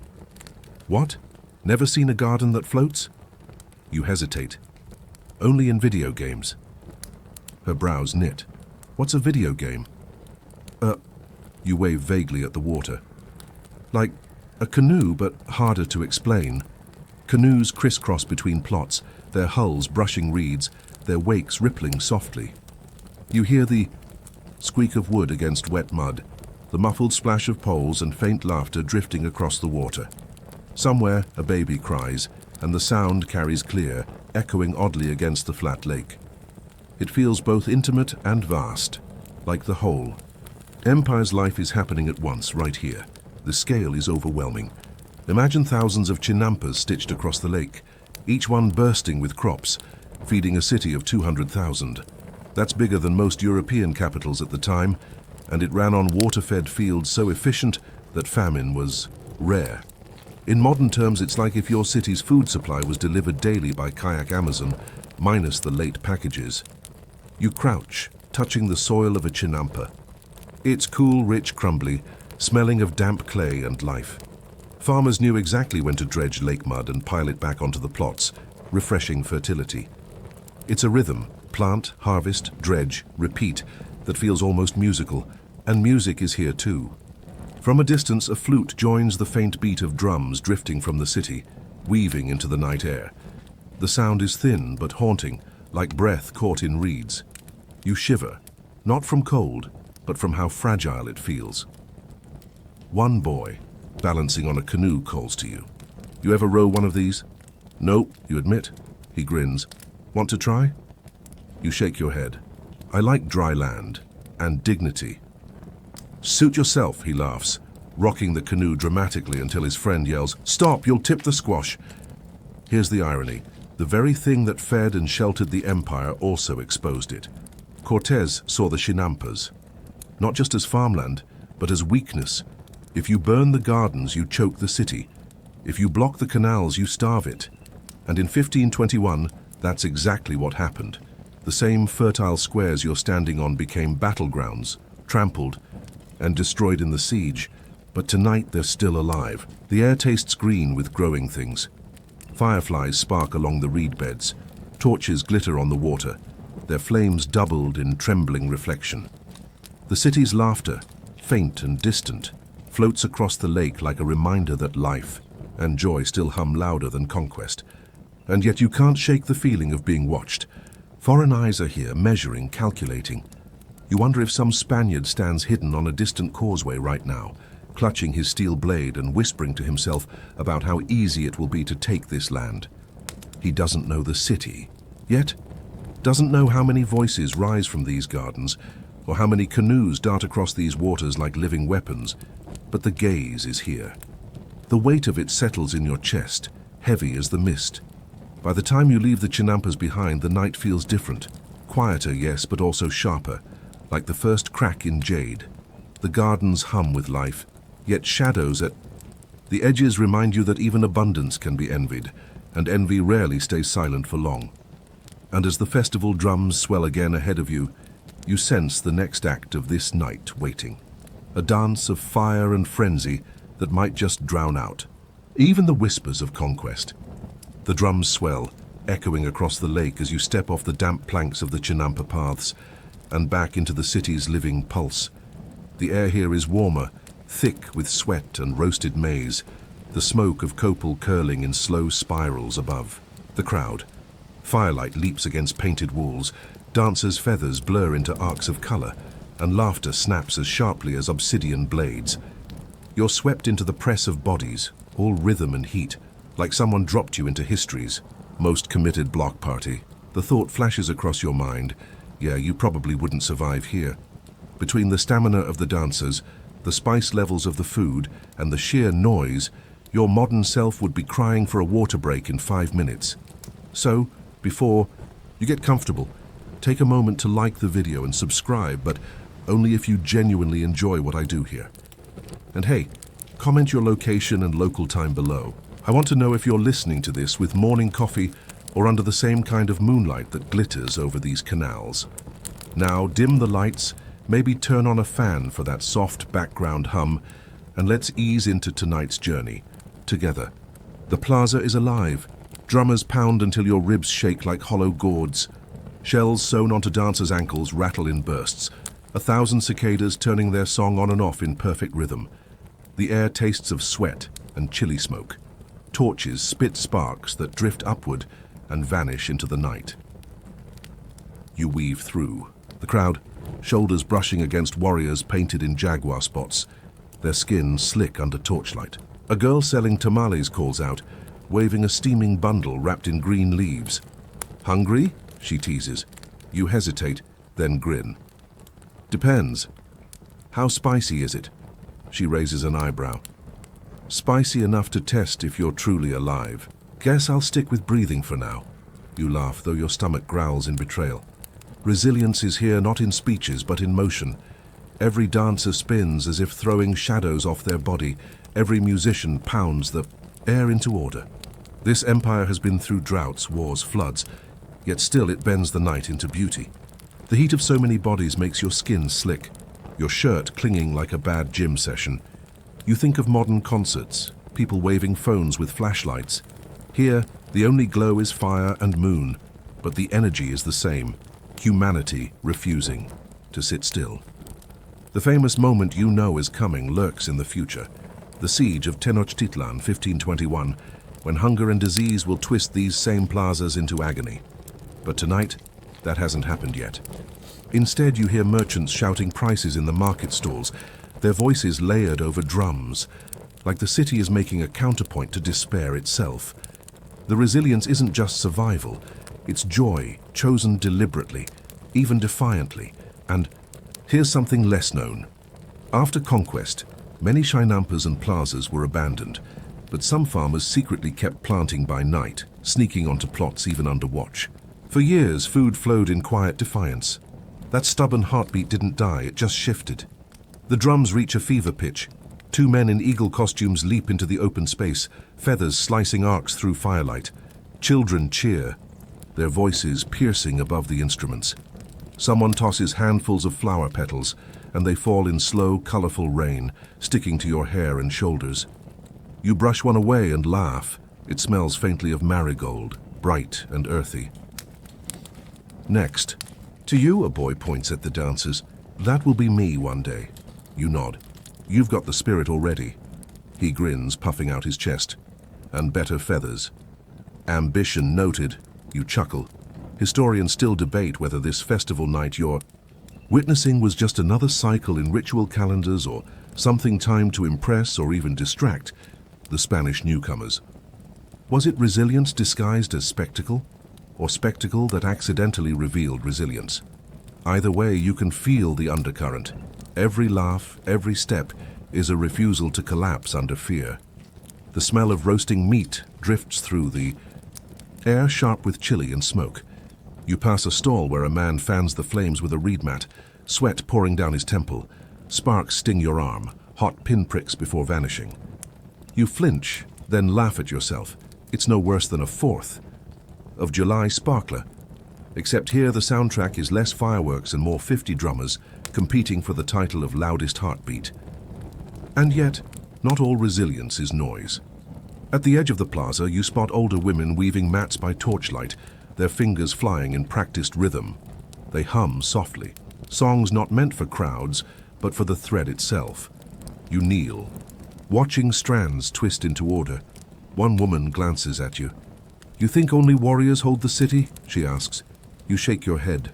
S1: "What? Never seen a garden that floats?" You hesitate. "Only in video games." Her brows knit. "What's a video game?" You wave vaguely at the water. "Like a canoe, but harder to explain." Canoes crisscross between plots, their hulls brushing reeds, their wakes rippling softly. You hear the squeak of wood against wet mud, the muffled splash of poles and faint laughter drifting across the water. Somewhere, a baby cries, and the sound carries clear, echoing oddly against the flat lake. It feels both intimate and vast, like the whole. Empire's life is happening at once, right here. The scale is overwhelming. Imagine thousands of chinampas stitched across the lake, each one bursting with crops, feeding a city of 200,000. That's bigger than most European capitals at the time, and it ran on water-fed fields so efficient that famine was rare. In modern terms, it's like if your city's food supply was delivered daily by Kayak Amazon, minus the late packages. You crouch, touching the soil of a chinampa. It's cool, rich, crumbly, smelling of damp clay and life. Farmers knew exactly when to dredge lake mud and pile it back onto the plots, refreshing fertility. It's a rhythm, plant, harvest, dredge, repeat, that feels almost musical, and music is here too. From a distance, a flute joins the faint beat of drums drifting from the city, weaving into the night air. The sound is thin but haunting, like breath caught in reeds. You shiver, not from cold, but from how fragile it feels. One boy, balancing on a canoe, calls to you. You ever row one of these? No, you admit. He grins. Want to try? You shake your head. I like dry land and dignity. Suit yourself, he laughs, rocking the canoe dramatically until his friend yells, "Stop, you'll tip the squash." Here's the irony. The very thing that fed and sheltered the empire also exposed it. Cortez saw the chinampas, not just as farmland, but as weakness. If you burn the gardens, you choke the city. If you block the canals, you starve it. And in 1521, that's exactly what happened. The same fertile squares you're standing on became battlegrounds, trampled, and destroyed in the siege. But tonight they're still alive. The air tastes green with growing things. Fireflies spark along the reed beds. Torches glitter on the water, their flames doubled in trembling reflection. The city's laughter, faint and distant, floats across the lake like a reminder that life and joy still hum louder than conquest. And yet you can't shake the feeling of being watched. Foreign eyes are here, measuring, calculating. You wonder if some Spaniard stands hidden on a distant causeway right now, clutching his steel blade and whispering to himself about how easy it will be to take this land. He doesn't know the city, yet doesn't know how many voices rise from these gardens, or how many canoes dart across these waters like living weapons. But the gaze is here. The weight of it settles in your chest, heavy as the mist. By the time you leave the chinampas behind, the night feels different. Quieter, yes, but also sharper, like the first crack in jade. The gardens hum with life, yet shadows at the edges remind you that even abundance can be envied, and envy rarely stays silent for long. And as the festival drums swell again ahead of you, you sense the next act of this night waiting. A dance of fire and frenzy that might just drown out even the whispers of conquest. The drums swell, echoing across the lake as you step off the damp planks of the chinampa paths and back into the city's living pulse. The air here is warmer, thick with sweat and roasted maize, the smoke of copal curling in slow spirals above. The crowd. Firelight leaps against painted walls, dancers' feathers blur into arcs of color, and laughter snaps as sharply as obsidian blades. You're swept into the press of bodies, all rhythm and heat, like someone dropped you into history's most committed block party. The thought flashes across your mind, yeah, you probably wouldn't survive here. Between the stamina of the dancers, the spice levels of the food, and the sheer noise, your modern self would be crying for a water break in 5 minutes. So, before you get comfortable, take a moment to like the video and subscribe, but only if you genuinely enjoy what I do here. And hey, comment your location and local time below. I want to know if you're listening to this with morning coffee or under the same kind of moonlight that glitters over these canals. Now, dim the lights, maybe turn on a fan for that soft background hum, and let's ease into tonight's journey, together. The plaza is alive. Drummers pound until your ribs shake like hollow gourds. Shells sewn onto dancers' ankles rattle in bursts, 1,000 cicadas turning their song on and off in perfect rhythm. The air tastes of sweat and chili smoke. Torches spit sparks that drift upward and vanish into the night. You weave through. The crowd, shoulders brushing against warriors painted in jaguar spots, their skin slick under torchlight. A girl selling tamales calls out, waving a steaming bundle wrapped in green leaves. "Hungry?" she teases. You hesitate, then grin. "Depends. How spicy is it?" She raises an eyebrow. "Spicy enough to test if you're truly alive. Guess I'll stick with breathing for now." You laugh, though your stomach growls in betrayal. Resilience is here not in speeches, but in motion. Every dancer spins as if throwing shadows off their body. Every musician pounds the air into order. This empire has been through droughts, wars, floods, yet still it bends the night into beauty. The heat of so many bodies makes your skin slick, your shirt clinging like a bad gym session. You think of modern concerts, people waving phones with flashlights. Here, the only glow is fire and moon, but the energy is the same. Humanity refusing to sit still. The famous moment you know is coming lurks in the future. The siege of Tenochtitlan, 1521, when hunger and disease will twist these same plazas into agony. But tonight, that hasn't happened yet. Instead, you hear merchants shouting prices in the market stalls, their voices layered over drums, like the city is making a counterpoint to despair itself. The resilience isn't just survival, it's joy, chosen deliberately, even defiantly. And here's something less known. After conquest, many chinampas and plazas were abandoned, but some farmers secretly kept planting by night, sneaking onto plots even under watch. For years, food flowed in quiet defiance. That stubborn heartbeat didn't die, it just shifted. The drums reach a fever pitch. Two men in eagle costumes leap into the open space, feathers slicing arcs through firelight. Children cheer, their voices piercing above the instruments. Someone tosses handfuls of flower petals, and they fall in slow, colorful rain, sticking to your hair and shoulders. You brush one away and laugh. It smells faintly of marigold, bright and earthy. Next, to you, a boy points at the dancers. That will be me one day. You nod. You've got the spirit already. He grins, puffing out his chest. And better feathers. Ambition noted. You chuckle. Historians still debate whether this festival night you're witnessing was just another cycle in ritual calendars or something timed to impress or even distract the Spanish newcomers. Was it resilience disguised as spectacle, or spectacle that accidentally revealed resilience? Either way, you can feel the undercurrent. Every laugh, every step is a refusal to collapse under fear. The smell of roasting meat drifts through the air, sharp with chili and smoke. You pass a stall where a man fans the flames with a reed mat, sweat pouring down his temple. Sparks sting your arm, hot pinpricks before vanishing. You flinch, then laugh at yourself. It's no worse than a 4th of July sparkler. Except here the soundtrack is less fireworks and more 50 drummers competing for the title of loudest heartbeat. And yet, not all resilience is noise. At the edge of the plaza, you spot older women weaving mats by torchlight, their fingers flying in practiced rhythm. They hum softly, songs not meant for crowds, but for the thread itself. You kneel, watching strands twist into order. One woman glances at you. "You think only warriors hold the city?" she asks. You shake your head.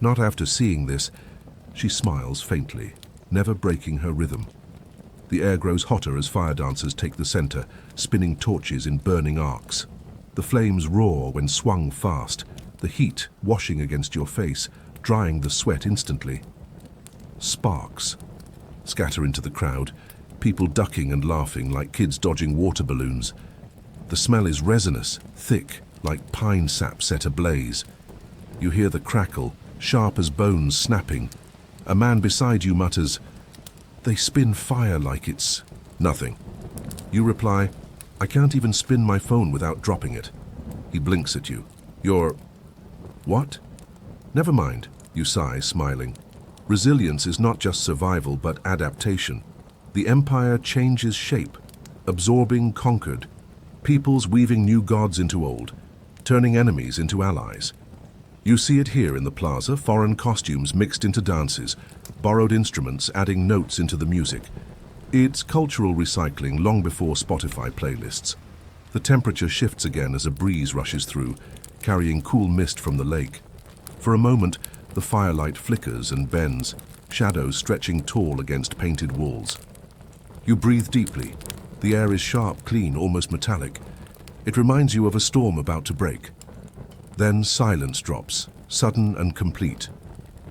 S1: Not after seeing this. She smiles faintly, never breaking her rhythm. The air grows hotter as fire dancers take the center, spinning torches in burning arcs. The flames roar when swung fast, the heat washing against your face, drying the sweat instantly. Sparks scatter into the crowd, people ducking and laughing like kids dodging water balloons. The smell is resinous, thick, like pine sap set ablaze. You hear the crackle, sharp as bones snapping. A man beside you mutters, "They spin fire like it's nothing." You reply, "I can't even spin my phone without dropping it." He blinks at you. "You're what?" "Never mind," you sigh, smiling. Resilience is not just survival, but adaptation. The empire changes shape, absorbing conquered. Peoples weaving new gods into old, turning enemies into allies. You see it here in the plaza, foreign costumes mixed into dances, borrowed instruments adding notes into the music. It's cultural recycling long before Spotify playlists. The temperature shifts again as a breeze rushes through, carrying cool mist from the lake. For a moment, the firelight flickers and bends, shadows stretching tall against painted walls. You breathe deeply. The air is sharp, clean, almost metallic. It reminds you of a storm about to break. Then silence drops, sudden and complete.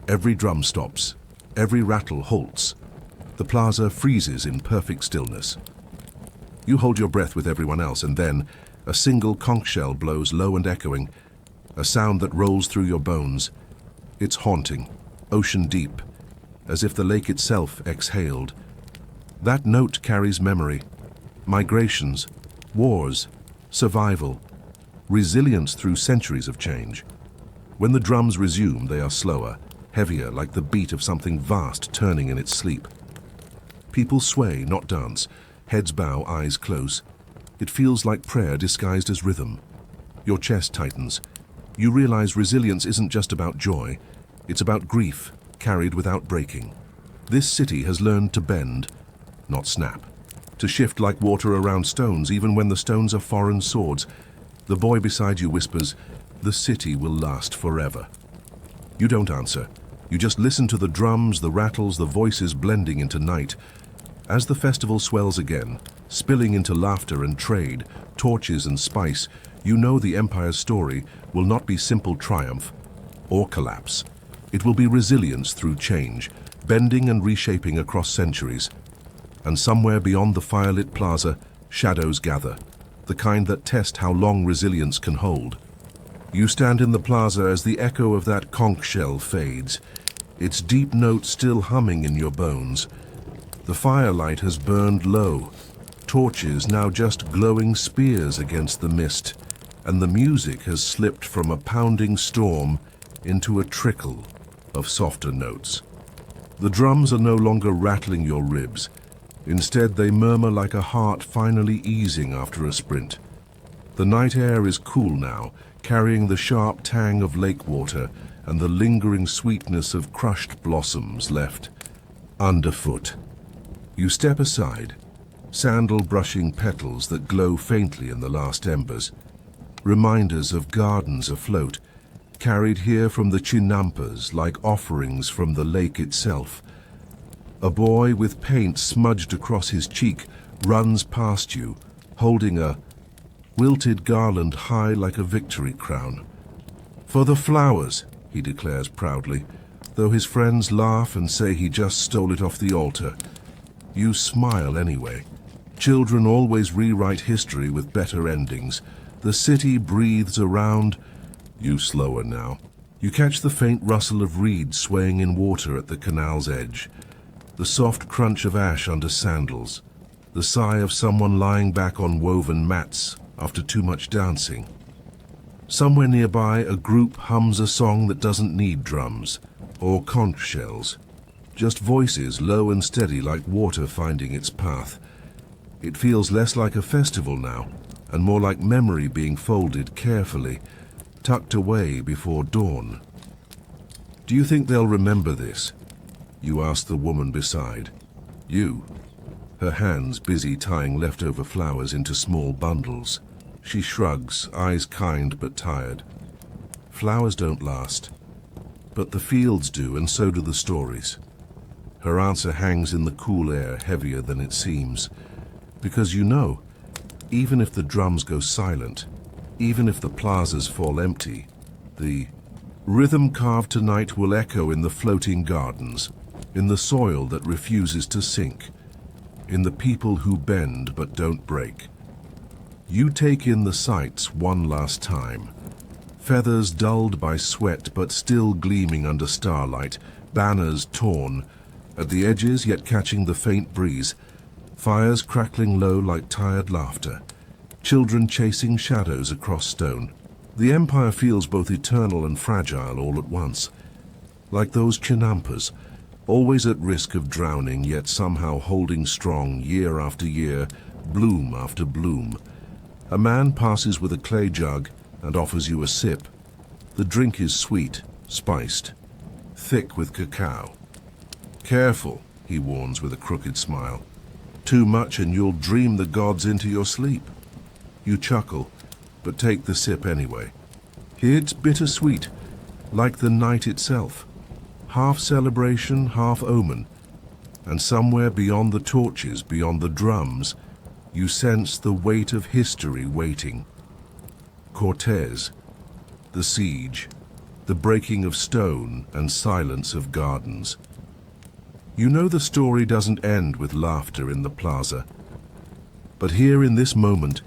S1: Every drum stops, every rattle halts. The plaza freezes in perfect stillness. You hold your breath with everyone else, and then a single conch shell blows low and echoing, a sound that rolls through your bones. It's haunting, ocean deep, as if the lake itself exhaled. That note carries memory, migrations, wars, survival, resilience through centuries of change. When the drums resume, they are slower, heavier, like the beat of something vast turning in its sleep. People sway, not dance, heads bow, eyes close. It feels like prayer disguised as rhythm. Your chest tightens. You realize resilience isn't just about joy, it's about grief, carried without breaking. This city has learned to bend, not snap. To shift like water around stones, even when the stones are foreign swords. The boy beside you whispers, "The city will last forever." You don't answer. You just listen to the drums, the rattles, the voices blending into night. As the festival swells again, spilling into laughter and trade, torches and spice, you know the Empire's story will not be simple triumph or collapse. It will be resilience through change, bending and reshaping across centuries. And somewhere beyond the firelit plaza, shadows gather, the kind that test how long resilience can hold. You stand in the plaza as the echo of that conch shell fades, its deep note still humming in your bones. The firelight has burned low, torches now just glowing spears against the mist, and the music has slipped from a pounding storm into a trickle of softer notes. The drums are no longer rattling your ribs. Instead, they murmur like a heart finally easing after a sprint. The night air is cool now, carrying the sharp tang of lake water and the lingering sweetness of crushed blossoms left underfoot. You step aside, sandal brushing petals that glow faintly in the last embers, reminders of gardens afloat, carried here from the chinampas like offerings from the lake itself. A boy with paint smudged across his cheek runs past you, holding a wilted garland high like a victory crown. "For the flowers," he declares proudly, though his friends laugh and say he just stole it off the altar. You smile anyway. Children always rewrite history with better endings. The city breathes around. You slower now. You catch the faint rustle of reeds swaying in water at the canal's edge, the soft crunch of ash under sandals, the sigh of someone lying back on woven mats after too much dancing. Somewhere nearby, a group hums a song that doesn't need drums or conch shells, just voices low and steady like water finding its path. It feels less like a festival now, and more like memory being folded carefully, tucked away before dawn. "Do you think they'll remember this?" you ask the woman beside. You, her hands busy tying leftover flowers into small bundles. She shrugs, eyes kind but tired. Flowers don't last, but the fields do, and so do the stories. Her answer hangs in the cool air, heavier than it seems, because you know, even if the drums go silent, even if the plazas fall empty, the rhythm carved tonight will echo in the floating gardens, in the soil that refuses to sink, in the people who bend but don't break. You take in the sights one last time. Feathers dulled by sweat but still gleaming under starlight, banners torn, at the edges yet catching the faint breeze, fires crackling low like tired laughter, children chasing shadows across stone. The Empire feels both eternal and fragile all at once, like those chinampas, always at risk of drowning, yet somehow holding strong year after year, bloom after bloom. A man passes with a clay jug and offers you a sip. The drink is sweet, spiced, thick with cacao. "Careful," he warns with a crooked smile. "Too much and you'll dream the gods into your sleep." You chuckle, but take the sip anyway. It's bittersweet, like the night itself. Half celebration, half omen. And somewhere beyond the torches, beyond the drums, you sense the weight of history waiting. Cortez, the siege, the breaking of stone and silence of gardens. You know the story doesn't end with laughter in the plaza. But here in this moment,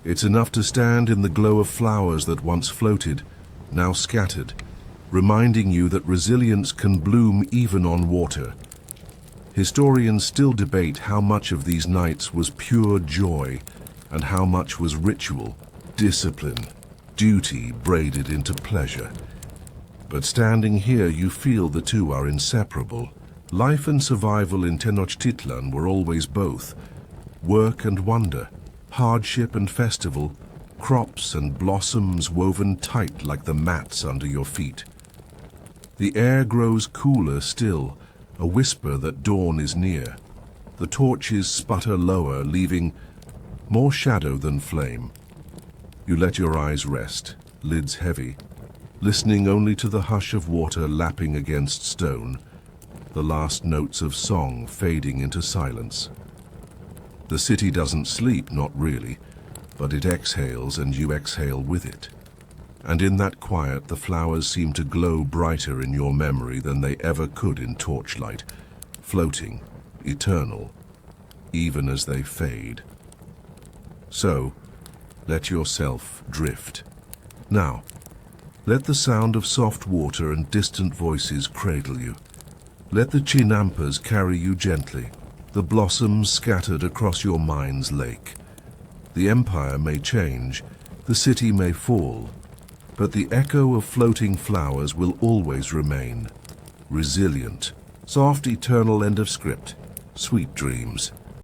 S1: it's enough to stand in the glow of flowers that once floated, now scattered, reminding you that resilience can bloom even on water. Historians still debate how much of these nights was pure joy and how much was ritual, discipline, duty braided into pleasure. But standing here, you feel the two are inseparable. Life and survival in Tenochtitlan were always both. Work and wonder, hardship and festival, crops and blossoms woven tight like the mats under your feet. The air grows cooler still, a whisper that dawn is near. The torches sputter lower, leaving more shadow than flame. You let your eyes rest, lids heavy, listening only to the hush of water lapping against stone, the last notes of song fading into silence. The city doesn't sleep, not really, but it exhales and you exhale with it. And in that quiet, the flowers seem to glow brighter in your memory than they ever could in torchlight, floating, eternal, even as they fade. So, let yourself drift. Now, let the sound of soft water and distant voices cradle you. Let the chinampas carry you gently, the blossoms scattered across your mind's lake. The empire may change, the city may fall, but the echo of floating flowers will always remain. Resilient, soft, eternal end of script. Sweet dreams.